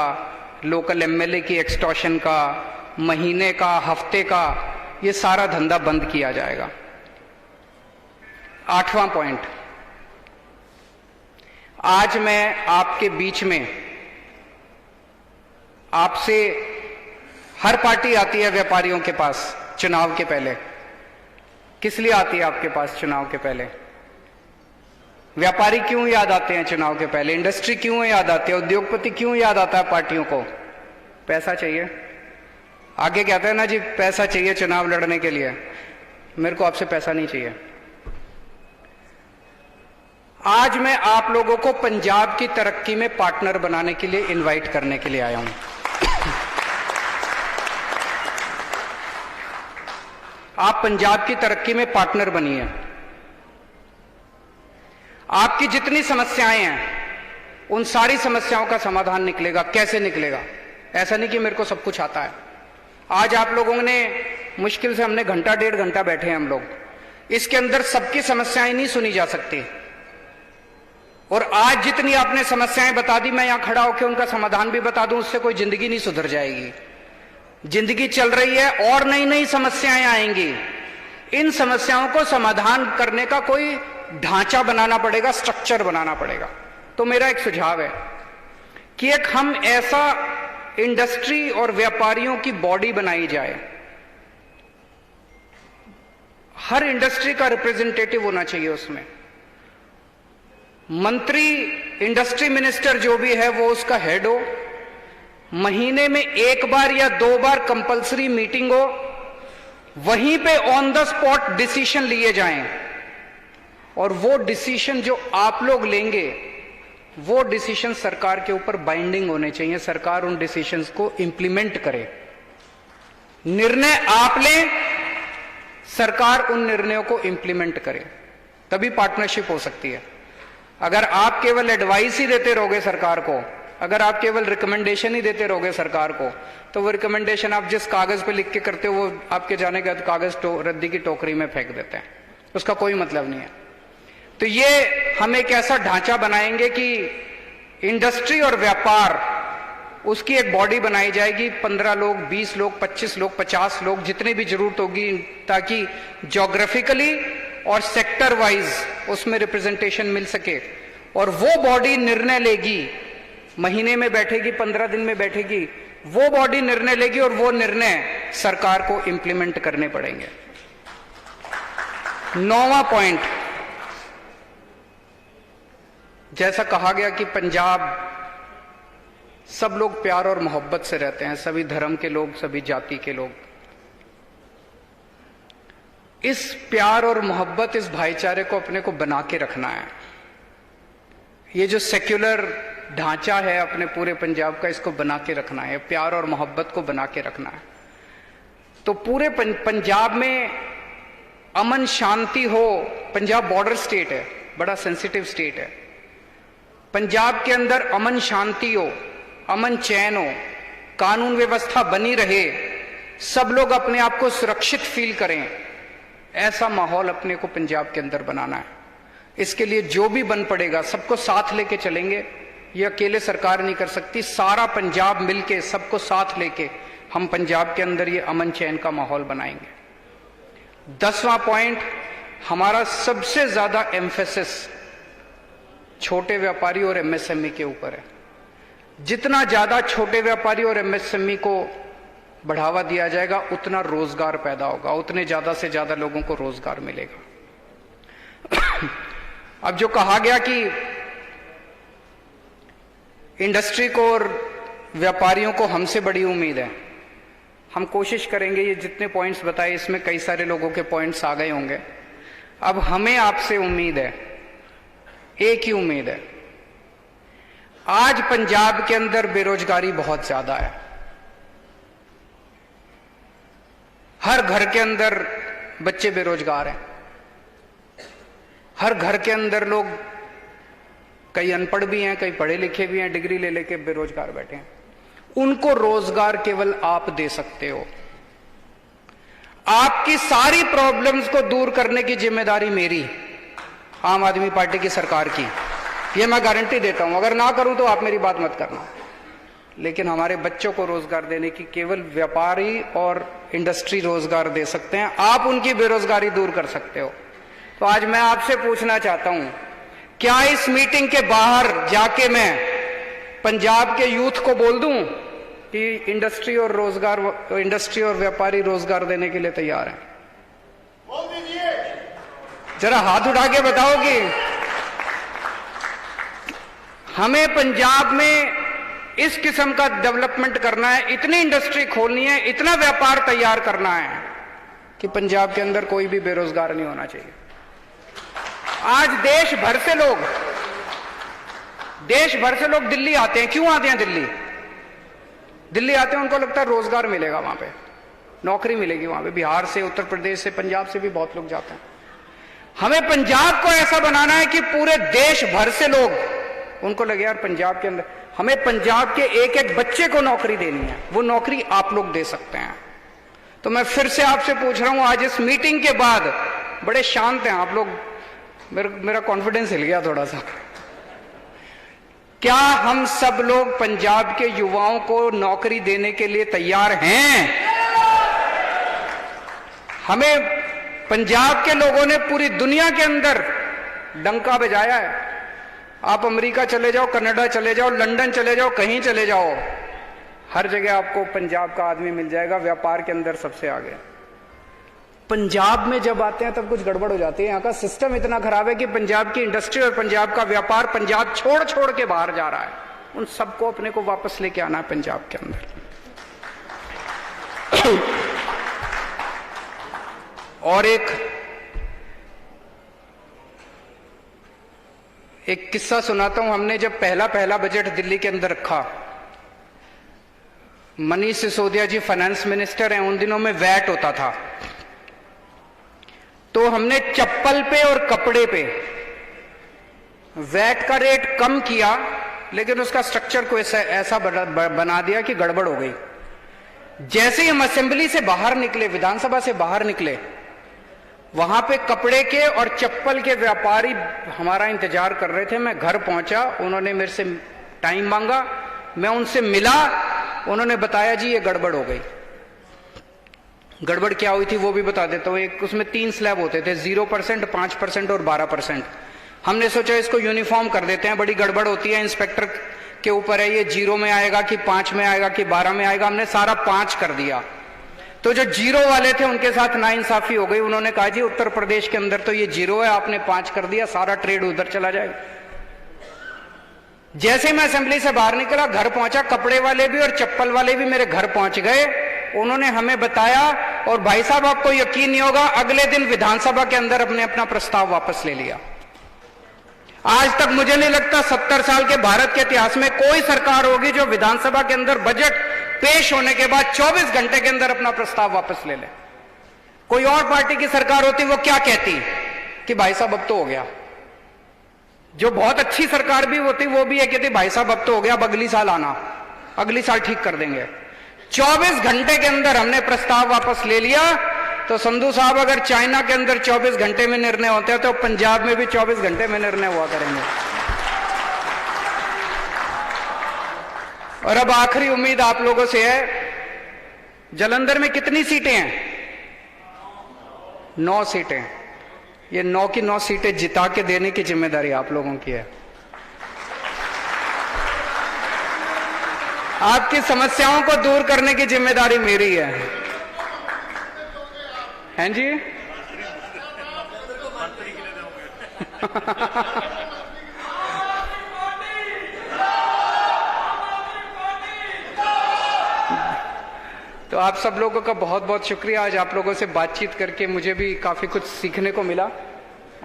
लोकल MLA की एक्सटॉर्शन का, महीने का, हफ्ते का, ये सारा धंधा बंद किया जाएगा। 8वां पॉइंट, आज मैं आपके बीच में, आपसे, हर पार्टी आती है व्यापारियों के पास चुनाव के पहले। किस लिए आती है आपके पास चुनाव के पहले? व्यापारी क्यों याद आते हैं चुनाव के पहले? इंडस्ट्री क्यों याद आती है? उद्योगपति क्यों याद आता है पार्टियों को? पैसा चाहिए। आगे कहते हैं ना जी पैसा चाहिए चुनाव लड़ने के लिए, मेरे को आपसे पैसा नहीं चाहिए। आज मैं आप लोगों को पंजाब की तरक्की में पार्टनर बनाने के लिए इनवाइट करने के लिए आया हूं। आप पंजाब की तरक्की में पार्टनर बनिए। आपकी जितनी समस्याएं हैं उन सारी समस्याओं का समाधान निकलेगा। कैसे निकलेगा? ऐसा नहीं कि मेरे को सब कुछ आता है। आज आप लोगों ने मुश्किल से हमने घंटा 1.5 घंटा बैठे हैं हम लोग, इसके अंदर सबकी समस्याएं नहीं सुनी जा सकती। और आज जितनी आपने समस्याएं बता दी, मैं यहां खड़ा होकर उनका समाधान भी बता दूं, उससे कोई जिंदगी नहीं सुधर जाएगी। जिंदगी चल रही है और नई नई समस्याएं आएंगी। इन समस्याओं को समाधान करने का कोई ढांचा बनाना पड़ेगा, स्ट्रक्चर बनाना पड़ेगा। तो मेरा एक सुझाव है कि एक हम ऐसा इंडस्ट्री और व्यापारियों की बॉडी बनाई जाए, हर इंडस्ट्री का रिप्रेजेंटेटिव होना चाहिए उसमें। मंत्री, इंडस्ट्री मिनिस्टर जो भी है वो उसका हेड हो। महीने में 1 बार या 2 बार कंपलसरी मीटिंग हो, वहीं पे ऑन द स्पॉट डिसीजन लिए जाएं। और वो डिसीजन जो आप लोग लेंगे, वो डिसीजन सरकार के ऊपर बाइंडिंग होने चाहिए। सरकार उन डिसीजंस को इंप्लीमेंट करे। निर्णय आप लें, सरकार उन निर्णयों को इंप्लीमेंट करे, तभी पार्टनरशिप हो सकती है। अगर आप केवल एडवाइस ही देते रहोगे सरकार को, अगर आप केवल रिकमेंडेशन ही देते रहोगे सरकार को, तो वो रिकमेंडेशन आप जिस कागज पे लिख के करते हो वो आपके जाने के बाद कागज रद्दी की टोकरी में फेंक देते हैं, उसका कोई मतलब नहीं है। तो ये हम एक ऐसा ढांचा बनाएंगे कि इंडस्ट्री और व्यापार, उसकी एक बॉडी बनाई जाएगी। 15 लोग, 20 लोग, 25 लोग, 50 लोग, जितनी भी जरूरत होगी, ताकि ज्योग्राफिकली और सेक्टर वाइज उसमें रिप्रेजेंटेशन मिल सके। और वो बॉडी निर्णय लेगी, महीने में बैठेगी, 15 दिन में बैठेगी, वो बॉडी निर्णय लेगी और वो निर्णय सरकार को इंप्लीमेंट करने पड़ेंगे। 9वां पॉइंट, जैसा कहा गया कि पंजाब सब लोग प्यार और मोहब्बत से रहते हैं, सभी धर्म के लोग, सभी जाति के लोग। इस प्यार और मोहब्बत, इस भाईचारे को अपने को बना के रखना है। ये जो सेक्युलर ढांचा है अपने पूरे पंजाब का, इसको बना के रखना है, प्यार और मोहब्बत को बना के रखना है। तो पूरे पंजाब में अमन शांति हो। पंजाब बॉर्डर स्टेट है, बड़ा सेंसिटिव स्टेट है। पंजाब के अंदर अमन शांति हो, अमन चैन हो, कानून व्यवस्था बनी रहे, सब लोग अपने आप को सुरक्षित फील करें, ऐसा माहौल अपने को पंजाब के अंदर बनाना है। इसके लिए जो भी बन पड़ेगा सबको साथ लेके चलेंगे। ये अकेले सरकार नहीं कर सकती, सारा पंजाब मिलके, सबको साथ लेके हम पंजाब के अंदर ये अमन चैन का माहौल बनाएंगे। 10वां पॉइंट, हमारा सबसे ज्यादा एम्फेसिस छोटे व्यापारी और एमएसएमई के ऊपर है। जितना ज्यादा छोटे व्यापारी और एमएसएमई को बढ़ावा दिया जाएगा, उतना रोजगार पैदा होगा, उतने ज्यादा से ज्यादा लोगों को रोजगार मिलेगा। अब जो कहा गया कि इंडस्ट्री को और व्यापारियों को हमसे बड़ी उम्मीद है, हम कोशिश करेंगे। ये जितने पॉइंट्स बताए, इसमें कई सारे लोगों के पॉइंट्स आ गए होंगे। अब हमें आपसे उम्मीद है, एक ही उम्मीद है। आज पंजाब के अंदर बेरोजगारी बहुत ज्यादा है। हर घर के अंदर बच्चे बेरोजगार हैं, हर घर के अंदर लोग, कई अनपढ़ भी हैं, कई पढ़े लिखे भी हैं, डिग्री ले लेके बेरोजगार बैठे हैं। उनको रोजगार केवल आप दे सकते हो। आपकी सारी प्रॉब्लम्स को दूर करने की जिम्मेदारी मेरी, आम आदमी पार्टी की सरकार की, ये मैं गारंटी देता हूं। अगर ना करूं तो आप मेरी बात मत करना। लेकिन हमारे बच्चों को रोजगार देने की केवल व्यापारी और इंडस्ट्री रोजगार दे सकते हैं। आप उनकी बेरोजगारी दूर कर सकते हो। तो आज मैं आपसे पूछना चाहता हूं, क्या इस मीटिंग के बाहर जाके मैं पंजाब के यूथ को बोल दूं कि इंडस्ट्री और व्यापारी रोजगार देने के लिए तैयार हैं? बोल दीजिए, जरा हाथ उठा के बताओ कि हमें पंजाब में इस किस्म का डेवलपमेंट करना है, इतनी इंडस्ट्री खोलनी है, इतना व्यापार तैयार करना है कि पंजाब के अंदर कोई भी बेरोजगार नहीं होना चाहिए। आज देश भर से लोग दिल्ली आते हैं। क्यों आते हैं दिल्ली? दिल्ली आते हैं, उनको लगता है रोजगार मिलेगा, वहां पे नौकरी मिलेगी। वहां पे बिहार से, उत्तर प्रदेश से, पंजाब से भी बहुत लोग जाते हैं। हमें पंजाब को ऐसा बनाना है कि पूरे देश भर से लोग, उनको लगे यार पंजाब के अंदर, हमें पंजाब के एक एक बच्चे को नौकरी देनी है। वो नौकरी आप लोग दे सकते हैं। तो मैं फिर से आपसे पूछ रहा हूं, आज इस मीटिंग के बाद बड़े शांत हैं आप लोग, मेरा कॉन्फिडेंस हिल गया थोड़ा सा। क्या हम सब लोग पंजाब के युवाओं को नौकरी देने के लिए तैयार हैं? हमें पंजाब के लोगों ने पूरी दुनिया के अंदर डंका बजाया है। आप अमेरिका चले जाओ, कनाडा चले जाओ, लंदन चले जाओ, कहीं चले जाओ, हर जगह आपको पंजाब का आदमी मिल जाएगा, व्यापार के अंदर सबसे आगे। पंजाब में जब आते हैं तब कुछ गड़बड़ हो जाती है। यहाँ का सिस्टम इतना खराब है कि पंजाब की इंडस्ट्री और पंजाब का व्यापार पंजाब छोड़ छोड़ के बाहर जा रहा है। उन सबको अपने को वापस लेके आना है पंजाब के अंदर। और एक किस्सा सुनाता हूं। हमने जब पहला बजट दिल्ली के अंदर रखा, मनीष सिसोदिया जी फाइनेंस मिनिस्टर हैं, उन दिनों में वैट होता था, तो हमने चप्पल पे और कपड़े पे वैट का रेट कम किया, लेकिन उसका स्ट्रक्चर को ऐसा बना दिया कि गड़बड़ हो गई। जैसे ही हम असेंबली से बाहर निकले, विधानसभा से बाहर निकले, वहां पे कपड़े के और चप्पल के व्यापारी हमारा इंतजार कर रहे थे। मैं घर पहुंचा, उन्होंने मेरे से टाइम मांगा, मैं उनसे मिला, उन्होंने बताया जी ये गड़बड़ हो गई। गड़बड़ क्या हुई थी वो भी बता देता हूं। एक उसमें 3 स्लैब होते थे, 0%, 5% और 12%। हमने सोचा इसको यूनिफॉर्म कर देते हैं, बड़ी गड़बड़ होती है, इंस्पेक्टर के ऊपर है ये 0 में आएगा कि 5 में आएगा कि 12 में आएगा। हमने सारा 5 कर दिया। तो जो 0 वाले थे उनके साथ नाइंसाफी हो गई। उन्होंने कहा जी उत्तर प्रदेश के अंदर तो ये 0 है, आपने 5 कर दिया, सारा ट्रेड उधर चला जाएगा। जैसे मैं असेंबली से बाहर निकला, घर पहुंचा, कपड़े वाले भी और चप्पल वाले भी मेरे घर पहुंच गए। उन्होंने हमें बताया, और भाई साहब आपको यकीन नहीं होगा, अगले दिन विधानसभा के अंदर अपने अपना प्रस्ताव वापस ले लिया। आज तक मुझे नहीं लगता 70 साल के भारत के इतिहास में कोई सरकार होगी जो विधानसभा के अंदर बजट पेश होने के बाद 24 घंटे के अंदर अपना प्रस्ताव वापस ले ले। कोई और पार्टी की सरकार होती वो क्या कहती कि भाई साहब अब तो हो गया। जो बहुत अच्छी सरकार भी होती वो भी ये कहती भाई साहब अब तो हो गया, अब अगली साल आना, अगली साल ठीक कर देंगे। 24 घंटे के अंदर हमने प्रस्ताव वापस ले लिया। तो संधू साहब, अगर चाइना के अंदर 24 घंटे में निर्णय होते हैं तो पंजाब में भी 24 घंटे में निर्णय हुआ करेंगे। और अब आखिरी उम्मीद आप लोगों से है, जालंधर में कितनी सीटें हैं? 9 सीटें। ये 9 की 9 सीटें जिता के देने की जिम्मेदारी आप लोगों की है। आपकी समस्याओं को दूर करने की जिम्मेदारी मेरी है। हैं जी? तो आप सब लोगों का बहुत बहुत शुक्रिया। आज आप लोगों से बातचीत करके मुझे भी काफ़ी कुछ सीखने को मिला।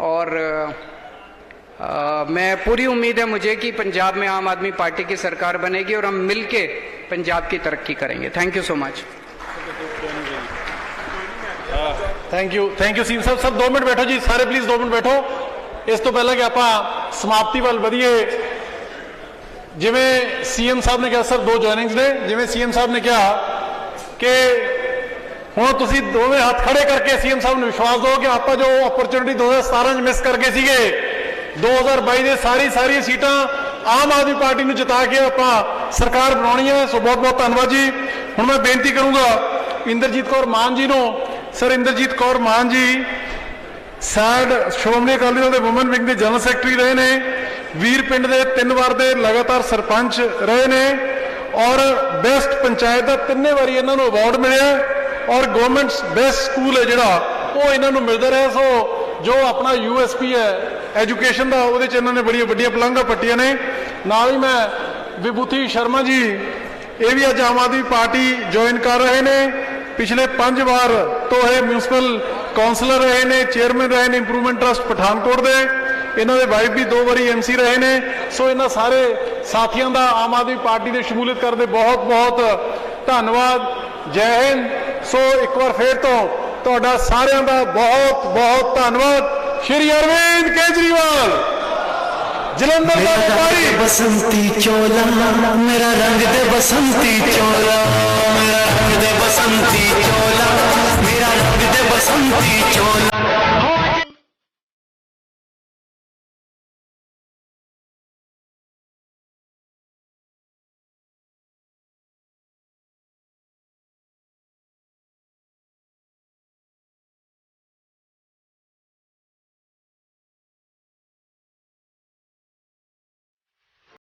और मैं पूरी उम्मीद है मुझे कि पंजाब में आम आदमी पार्टी की सरकार बनेगी और हम मिलके पंजाब की तरक्की करेंगे। Thank you so much. Thank you CM साहब। सब 2 मिनट बैठो जी, सारे प्लीज 2 मिनट बैठो। इस तो पहले कि आप समाप्ति वाल वधिए, जिवें सीएम साहब ने कहा, सर 2 जॉइनिंग्स ने, जिवें सीएम साहब ने कहा कि हुण तुसीं दोवें हाथ खड़े करके सीएम साहब ने विश्वास दो कि आप जो अपॉर्चुनिटी 2017 मिस करके सीगे, 2022 ਦੇ ਸਾਰੀ सीटां आम आदमी पार्टी ਨੂੰ जिता के आप सरकार बनानी है। सो बहुत बहुत धन्यवाद जी। हुण मैं बेनती करूंगा इंद्रजीत कौर मान जी ਨੂੰ। सर इंद्रजीत कौर मान जी सैड श्रोमणी अकाली दल के वुमेन विंग के जनरल सैकटरी रहे ने, वीर पिंड के 3 बार के लगातार सरपंच रहे ने, और बेस्ट पंचायत का 3 बारी इन्होंने अवार्ड मिले, और गवर्नमेंट बेस्ट स्कूल है जोड़ा वो इन्होंने मिलता रहा। सो जो अपना USP है एजुकेशन का, वो इन्होंने बड़ी वड्डियां पलंघां पट्टियां ने। नाल ही मैं विभूति शर्मा जी, ये भी अज आम आदमी पार्टी ज्वाइन कर रहे हैं। पिछले 5 बार तो ये म्यूनसिपल कौंसलर रहे ने, चेयरमैन रहे ने इंप्रूवमेंट ट्रस्ट पठानकोट के। ਇਹਨਾਂ ਦੇ ਵਾਈਫ ਵੀ 2 ਵਾਰੀ ਐਮਸੀ ਰਹੇ ਨੇ। ਸੋ ਇਹਨਾਂ ਸਾਰੇ ਸਾਥੀਆਂ ਦਾ ਆਮ ਆਦਮੀ ਪਾਰਟੀ ਦੇ ਸ਼ਮੂਲੀਅਤ ਕਰਦੇ ਬਹੁਤ ਬਹੁਤ ਧੰਨਵਾਦ। ਜੈ ਹਿੰਦ। ਸੋ ਇੱਕ ਵਾਰ ਫੇਰ ਤੋਂ ਤੁਹਾਡਾ ਸਾਰਿਆਂ ਦਾ ਬਹੁਤ ਬਹੁਤ ਧੰਨਵਾਦ। ਸ਼੍ਰੀ ਅਰਵਿੰਦ ਕੇਜਰੀਵਾਲ ਜਲੰਧਰ ਦਾ ਵਪਾਰੀ। बसंती चोला मेरा रंग दे बसंती चोला, मेरा रंग दे बसंती चोला, मेरा रंग दे बसंती चोला।